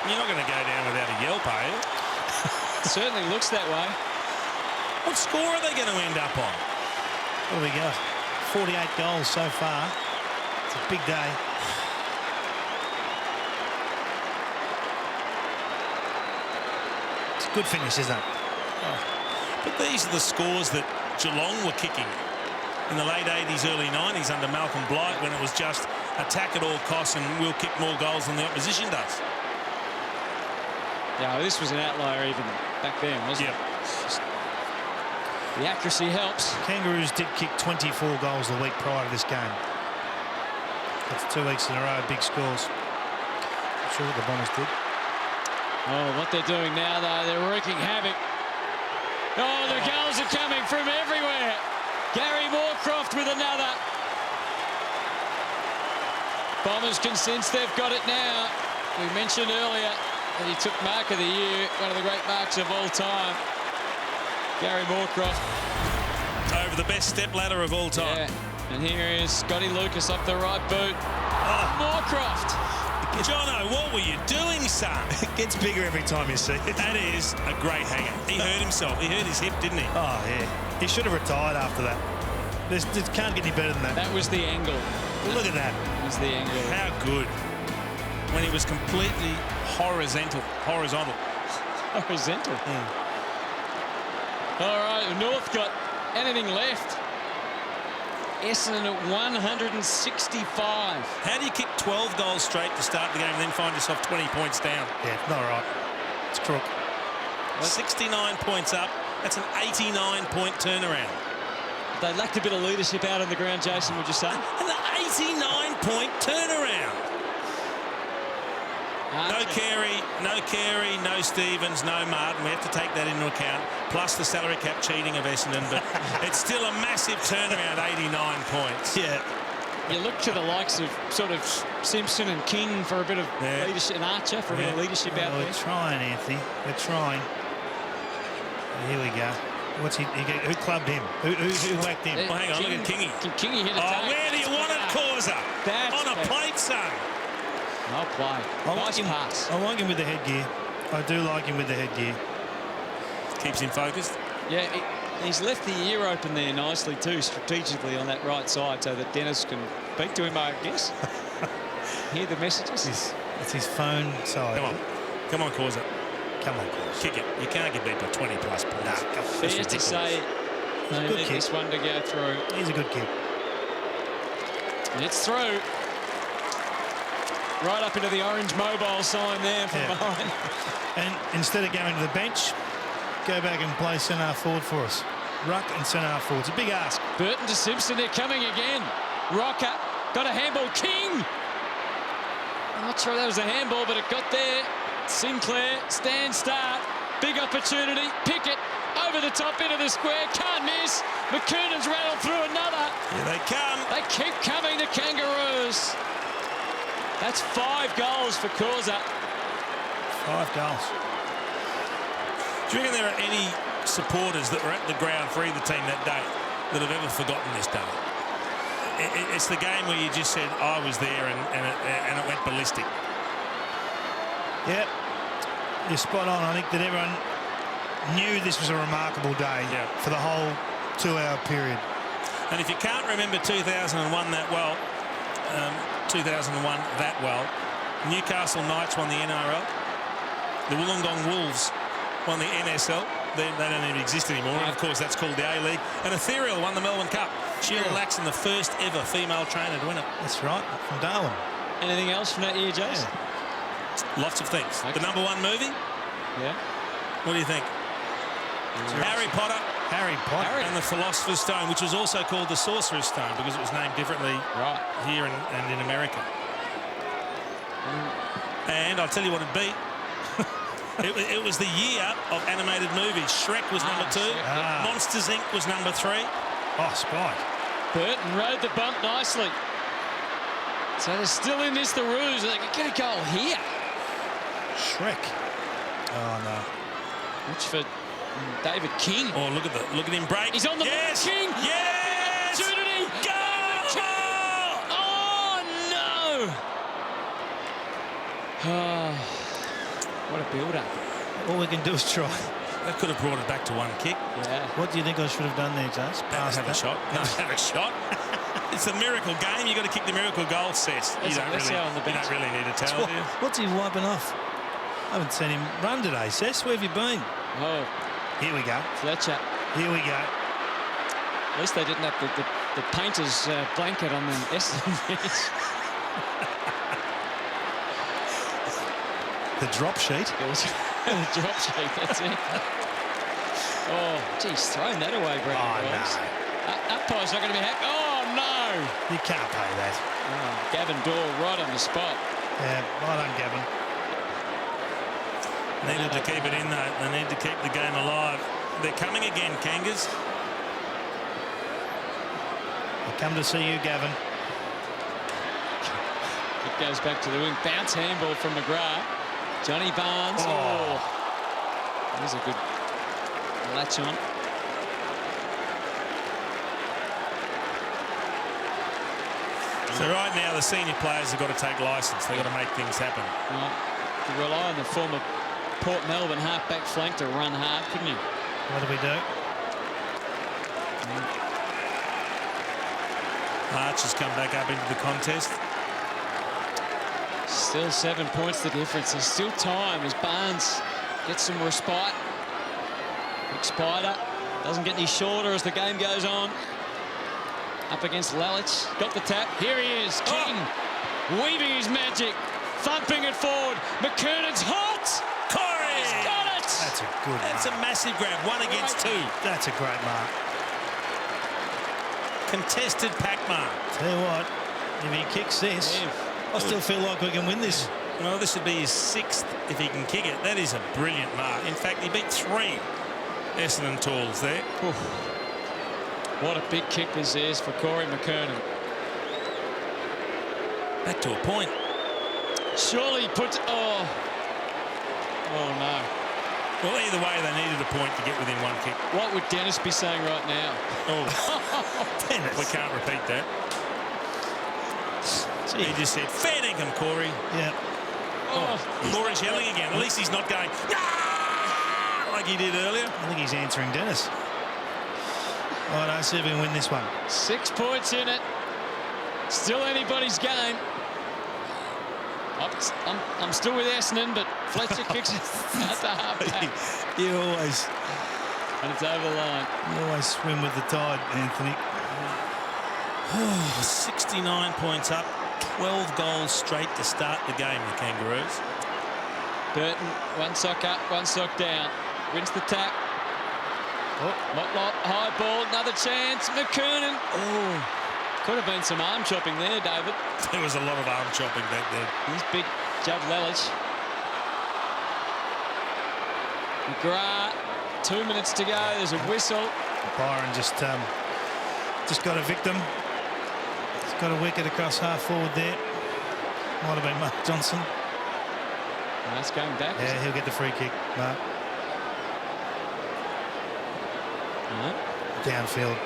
You're not going to go down without a yelp, are you? Certainly looks that way. What score are they going to end up on? What do we got? 48 goals so far. It's a big day. It's a good finish, isn't it? Oh. But these are the scores that Geelong were kicking in the late 80s, early 90s under Malcolm Blight, when it was just attack at all costs and we'll kick more goals than the opposition does. Yeah, this was an outlier even back then, wasn't it? Just, the accuracy helps. Kangaroos did kick 24 goals a week prior to this game. That's 2 weeks in a row, big scores. Not sure what the Bombers did. Oh, what they're doing now, though, they're wreaking havoc. Oh, the goals are coming from everywhere. Gary Moorcroft with another. Bombers can sense they've got it now. We mentioned earlier that he took mark of the year, one of the great marks of all time. Gary Moorcroft. Over the best step ladder of all time. Yeah. And here is Scotty Lucas up the right boot. Oh. Moorcroft. Jono, what were you doing, son? It gets bigger every time you see it. That is a great hanger. He hurt himself. He hurt his hip, didn't he? Oh, yeah. He should have retired after that. This can't get any better than that. That was the angle. Look at that. That was the angle. How good. When he was completely horizontal. Horizontal. Yeah. All right, North got anything left. Essendon at 165. How do you kick 12 goals straight to start the game and then find yourself 20 points down? Yeah, not right. It's crook. 69 points up. That's an 89-point turnaround. They lacked a bit of leadership out on the ground, Jason, would you say? An 89-point turnaround. No Carey, no Stevens, no Martin. We have to take that into account, plus the salary cap cheating of Essendon. But it's still a massive turnaround, 89 points. Yeah. You look to the likes of sort of Simpson and King for a bit of leadership, and Archer for a bit of leadership out there. We're trying, Anthony. We're trying. Here we go. Who clubbed him? Who whacked him? Well, hang on, look at Kingy. Kingy hit a tag. Where do you want it, Causa? On a plate, son. I'll play. Nice pass. I like him with the headgear. I do like him with the headgear. Keeps him focused. Yeah, he's left the ear open there nicely too, strategically on that right side, so that Dennis can speak to him, I guess. Hear the messages. It's his phone side. Come on, Causa. Come on, Causa. Kick it. You can't get beat by 20-plus points. Nah, fair to say, they need this one to go through. He's a good kick. And it's through. Right up into the orange mobile sign there from behind. And instead of going to the bench, go back and play centre forward for us. Ruck and centre forward. It's a big ask. Burton to Simpson. They're coming again. Rocker got a handball. King. I'm not sure that was a handball, but it got there. Sinclair, stand start. Big opportunity. Pickett over the top into the square. Can't miss. McKernan's rattled through another. Here they come. They keep coming, the Kangaroos. That's 5 goals for Causa. 5 goals. Do you reckon there are any supporters that were at the ground for either team that day that have ever forgotten this day? It's the game where you just said, I was there and it went ballistic. Yep. You're spot on. I think that everyone knew this was a remarkable day for the whole 2-hour period. And if you can't remember 2001 that well, Newcastle Knights won the NRL. The Wollongong Wolves won the NSL. They don't even exist anymore. And of course, that's called the A-League. And Ethereal won the Melbourne Cup. Sheila Laxon, the first ever female trainer to win it. That's right, from Darwin. Anything else from that year, Jason? Lots of things. Okay. The #1 movie? Yeah. What do you think? Harry Potter. Harry Potter. And the Philosopher's Stone, which was also called the Sorcerer's Stone because it was named differently here and in America. And I'll tell you what it beat. it was the year of animated movies. Shrek was #2. Monsters, Inc. was #3. Oh, Spike. Burton rode the bump nicely. So they're still in this, the Roos. They can get a goal here. Shrek. Oh, no. Watch for David King. Oh, look at him break. He's on the ball. King. Yes! Oh, what a build-up. All we can do is try. They could have brought it back to one kick. Yeah. What do you think I should have done there, Jace? Have a shot. Have a shot. It's a miracle game. You've got to kick the miracle goal, Sess. You don't really need a towel, do you? What's he wiping off? I haven't seen him run today, Sess. Where have you been? Oh. Here we go. Fletcher. Here we go. At least they didn't have the painter's blanket on the Essendon bench. The drop sheet. It was the drop sheet, that's it. Oh, geez, throwing that away, Brendan. No. Umpire's not going to be happy. Oh, no. You can't pay that. Oh, Gavin Dorr right on the spot. Yeah, well done, Gavin. Needed to keep it in, though. They need to keep the game alive. They're coming again, Kangas. I come to see you, Gavin. It goes back to the wing. Bounce handball from McGrath. Johnny Barnes. Oh. There's a good latch on. So right now the senior players have got to take licence. They've got to make things happen. Well, you rely on the former Port Melbourne half-back flank to run hard, couldn't you? What do we do? Arch has come back up into the contest. Still 7 points the difference. There's still time as Barnes gets some respite. Big Spider doesn't get any shorter as the game goes on. Up against Lalich. Got the tap. Here he is. King weaving his magic. Thumping it forward. McKernan's hot. Corey! He's got it! That's a good That's mark. a massive grab. 1 against 2. That's a great mark. Contested pack mark. Tell you what, if he kicks this, I still feel like we can win this. Well, this would be his 6th if he can kick it. That is a brilliant mark. In fact, he beat 3 Essendon tools there. Oof. What a big kick this is for Corey McKernan. Back to a point. Surely puts... Oh. Oh, no. Well, either way, they needed a point to get within 1 kick. What would Dennis be saying right now? Oh, Dennis. We can't repeat that. He just said, fair dinkum, Corey. Yeah. Oh. Corey's yelling again. At least he's not going, nah! Like he did earlier. I think he's answering Dennis. All right, see if we can win this one. 6 points in it. Still anybody's game. I'm still with Essendon, but Fletcher kicks it at the half-back. You always... And it's over the line. You always swim with the tide, Anthony. 69 points up. 12 goals straight to start the game, the Kangaroos. Burton, 1 sock up, 1 sock down. Wins the tap. Motlop, high ball, another chance. McKernan. Oh, could have been some arm chopping there, David. There was a lot of arm chopping back there. Here's big Judd Lalich. McGrath, 2 minutes to go. There's a whistle. Byron just got a victim. He's got a wicket across half forward there. Might have been Mark Johnson. That's going back. Yeah, he'll get the free kick. No. Downfield.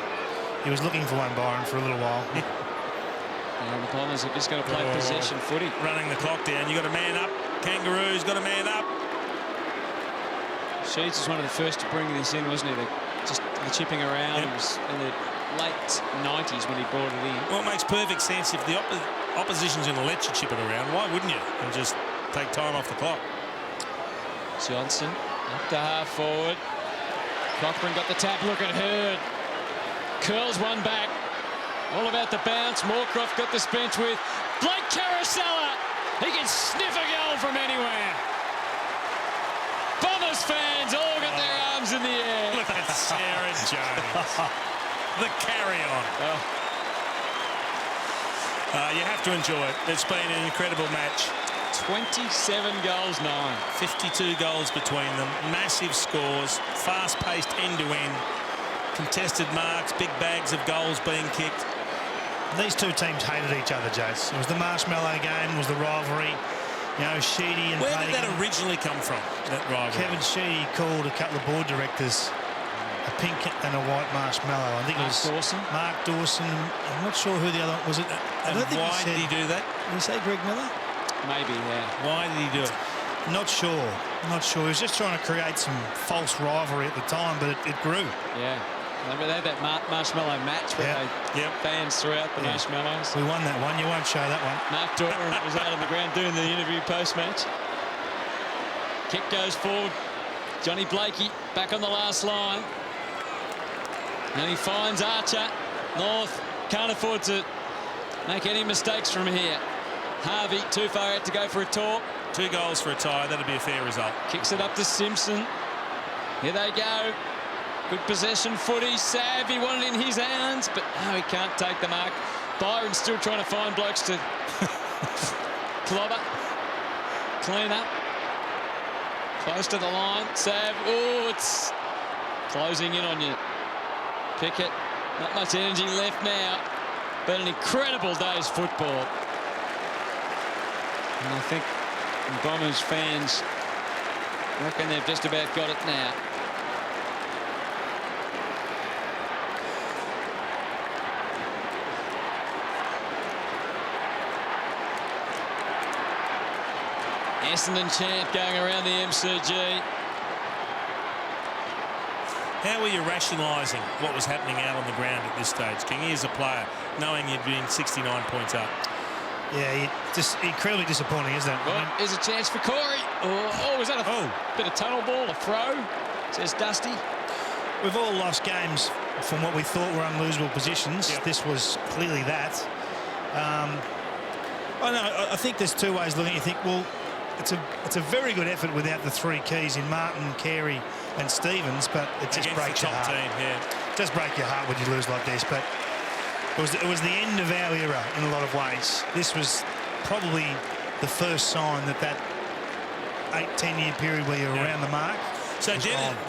He was looking for one, Byron, for a little while. And the Bombers are just going to play possession footy. Running the clock down. You got a man up. Kangaroos got a man up. Sheeds was one of the first to bring this in, wasn't he? Just the chipping around. It was in the late 90s when he brought it in. Well, it makes perfect sense. If the opposition's going to let you chip it around, why wouldn't you? And just take time off the clock. Johnson up to half forward. Cochran got the tap. Look at Hurd. Curls one back. All about the bounce. Moorcroft got the bench with Blake Carousella. He can sniff a goal from anywhere. Bombers fans all got their arms in the air. Look at Sarah Jones. The carry-on. You have to enjoy it. It's been an incredible match. 27 goals, 9. 52 goals between them. Massive scores. Fast-paced end-to-end. Contested marks. Big bags of goals being kicked. These two teams hated each other, Jace. It was the marshmallow game, it was the rivalry. You know, Sheedy and Where Pagan. did that originally come from, that rivalry? Kevin Sheedy called a couple of board directors a pink and a white marshmallow. I think it was Dawson. Mark Dawson. I'm not sure who the other one was. It. I And don't think why he said, did he do that? Did he say Greg Miller? Maybe, yeah. Why did he do it? Not sure. Not sure. He was just trying to create some false rivalry at the time, but it grew. Yeah. Remember they had that marshmallow match where they fans threw out the marshmallows? We won that one. You won't show that one. Mark Doran was out on the ground doing the interview post-match. Kick goes forward. Johnny Blakey back on the last line. And he finds Archer. North can't afford to make any mistakes from here. Harvey too far out to go for a talk. 2 goals for a tie. That'd be a fair result. Kicks it up to Simpson. Here they go. Good possession footy. Sav, he wanted it in his hands, but no, he can't take the mark. Byron's still trying to find blokes to clobber. Clean up. Close to the line. Sav, oh, it's closing in on you. Pickett, not much energy left now, but an incredible day's football. And I think Bombers fans reckon they've just about got it now. Essendon chant going around the MCG. How were you rationalising what was happening out on the ground at this stage, King, as a player, knowing you'd been 69 points up? Yeah, just incredibly disappointing, isn't it? Well, here's a chance for Corey. Oh, is that a bit of tunnel ball, a throw? Says Dusty. We've all lost games from what we thought were unlosable positions. Yep. This was clearly that. I think there's 2 ways looking. You think, well, it's a very good effort without the 3 keys in Martin, Carey and Stevens, but it just breaks your heart. Team, yeah. It does break your heart when you lose like this, but it was the end of our era in a lot of ways. This was probably the first sign that 8-10 year period where you're around the mark. So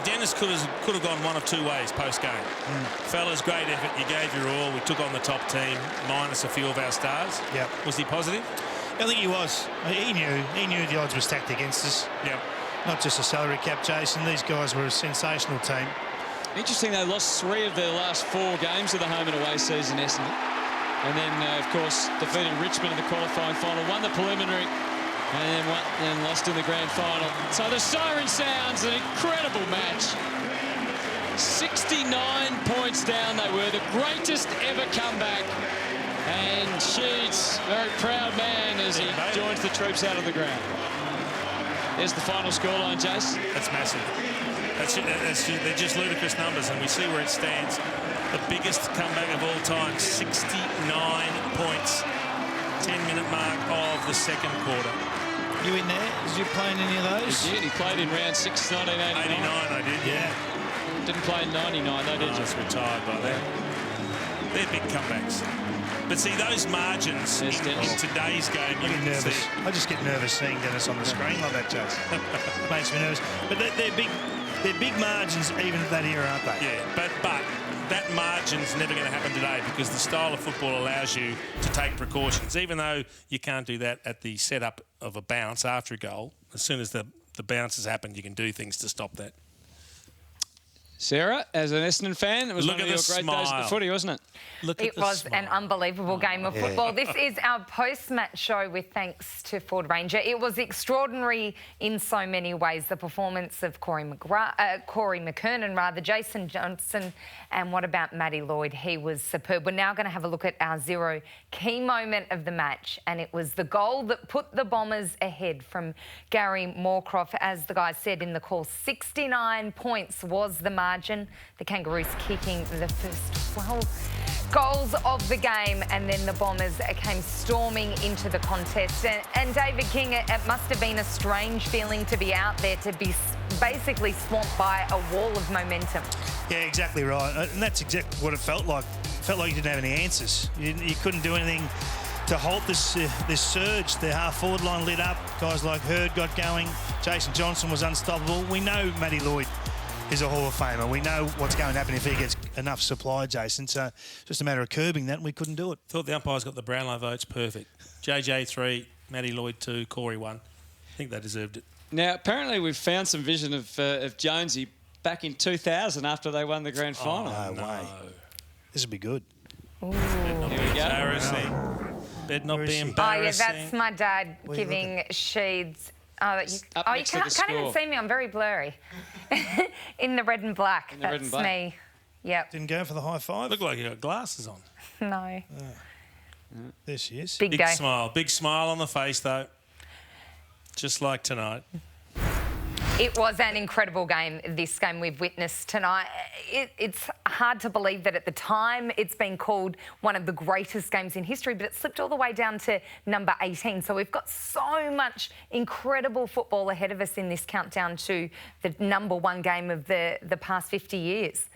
Dennis could have gone one of 2 ways post-game. Fellas, great effort. You gave your all. We took on the top team, minus a few of our stars. Yep. Was he positive? I think he was. He knew the odds were stacked against us. Yep. Not just a salary cap, Jason. These guys were a sensational team. Interesting, they lost 3 of their last 4 games of the home and away season, Essendon. And then, of course, defeated Richmond in the qualifying final, won the preliminary, and then lost in the grand final. So the siren sounds, an incredible match. 69 points down they were, the greatest ever comeback. And Sheeds, very proud man as he joins the troops out of the ground. There's the final scoreline, Jace. That's massive. They're just ludicrous numbers, and we see where it stands. The biggest comeback of all time, 69 points. 10-minute mark of the second quarter. You in there? Did you play in any of those? He did. He played in round 6, 1989. 89, I did, yeah. Didn't play in 99, though, did you? I was retired by then. They're big comebacks. But see, those margins in today's game, I get nervous. I just get nervous seeing Dennis on the screen like that, Jason. Makes me nervous. But they're big margins even at that era, aren't they? Yeah, but that margin's never going to happen today because the style of football allows you to take precautions. Even though you can't do that at the setup of a bounce after a goal, as soon as the bounce has happened, you can do things to stop that. Sarah, as an Essendon fan, it was one of your great days at the footy, wasn't it? It was an unbelievable game of football. This is our post-match show with thanks to Ford Ranger. It was extraordinary in so many ways. The performance of Corey McKernan, Jason Johnson, and what about Matty Lloyd? He was superb. We're now going to have a look at our 0 key moment of the match, and it was the goal that put the Bombers ahead from Gary Moorcroft. As the guys said in the call, 69 points was the margin. The Kangaroos kicking the first 12 goals of the game, and then the Bombers came storming into the contest. And David King, it must have been a strange feeling to be out there, to be basically swamped by a wall of momentum. Yeah, exactly right. And that's exactly what it felt like. It felt like you didn't have any answers. You couldn't do anything to halt this surge. The half-forward line lit up. Guys like Hurd got going. Jason Johnson was unstoppable. We know Matty Lloyd is a Hall of Famer. We know what's going to happen if he gets enough supply, Jason. So it's just a matter of curbing that, and we couldn't do it. Thought the umpires got the Brownlow votes perfect. JJ 3, Matty Lloyd 2, Corey 1. I think they deserved it. Now, apparently we've found some vision of Jonesy back in 2000 after they won the grand final. No way. This would be good. Ooh. Here we go. Embarrassing. Better not be Oh, yeah, embarrassing. that's my dad giving Sheeds. You can't even see me. I'm very blurry. In the red and black. That's me. Yep. Didn't go for the high five? Look like you got glasses on. No. There she is. Big day. Smile. Big smile on the face, though. Just like tonight. It was an incredible game, this game we've witnessed tonight. It's hard to believe that at the time it's been called one of the greatest games in history, but it slipped all the way down to number 18. So we've got so much incredible football ahead of us in this countdown to the number one game of the past 50 years.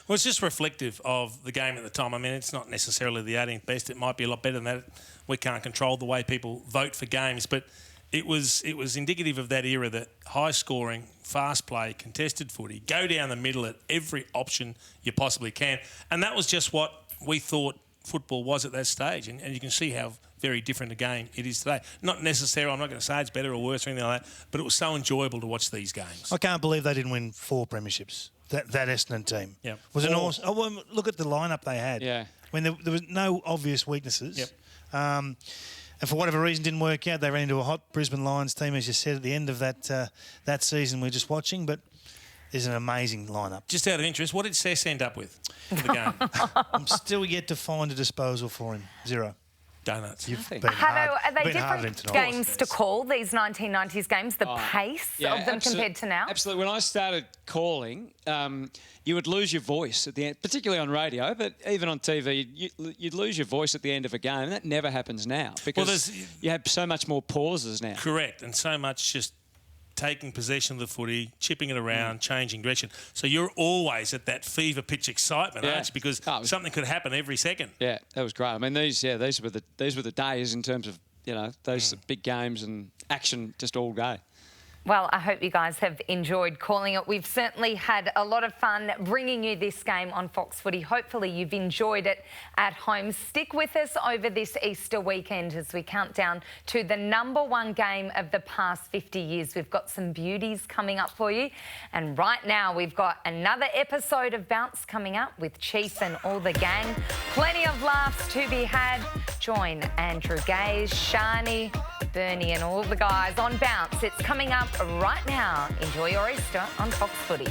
Well, it's just reflective of the game at the time. I mean, it's not necessarily the 18th best. It might be a lot better than that. We can't control the way people vote for games, but it was indicative of that era, that high-scoring, fast play, contested footy, go down the middle at every option you possibly can. And that was just what we thought football was at that stage. And you can see how very different a game it is today. Not necessarily, I'm not going to say it's better or worse or anything like that, but it was so enjoyable to watch these games. I can't believe they didn't win 4 premierships, that Essendon team. Yep. Was it awesome? Oh, well, look at the lineup they had. Yeah. I mean, there was no obvious weaknesses. Yep. And for whatever reason didn't work out. They ran into a hot Brisbane Lions team, as you said, at the end of that season we're just watching. But there's an amazing lineup. Just out of interest, what did Cess end up with for the game? I'm still yet to find a disposal for him. 0. Donuts. You've been Are they been hard different tonight. games to call, these 1990s games, the pace of them compared to now? Absolutely. When I started calling, you would lose your voice at the end, particularly on radio, but even on TV, you'd lose your voice at the end of a game. And that never happens now because you have so much more pauses now. Correct. And so much just taking possession of the footy, chipping it around, changing direction. So you're always at that fever pitch excitement, aren't you? Because something could happen every second. Yeah, that was great. I mean, these were the days in terms of, those big games and action just all day. Well, I hope you guys have enjoyed calling it. We've certainly had a lot of fun bringing you this game on Fox Footy. Hopefully you've enjoyed it at home. Stick with us over this Easter weekend as we count down to the number one game of the past 50 years. We've got some beauties coming up for you. And right now we've got another episode of Bounce coming up with Chief and all the gang. Plenty of laughs to be had. Join Andrew Gaze, Shani, Bernie and all the guys on Bounce. It's coming up right now. Enjoy your Easter on Fox Footy.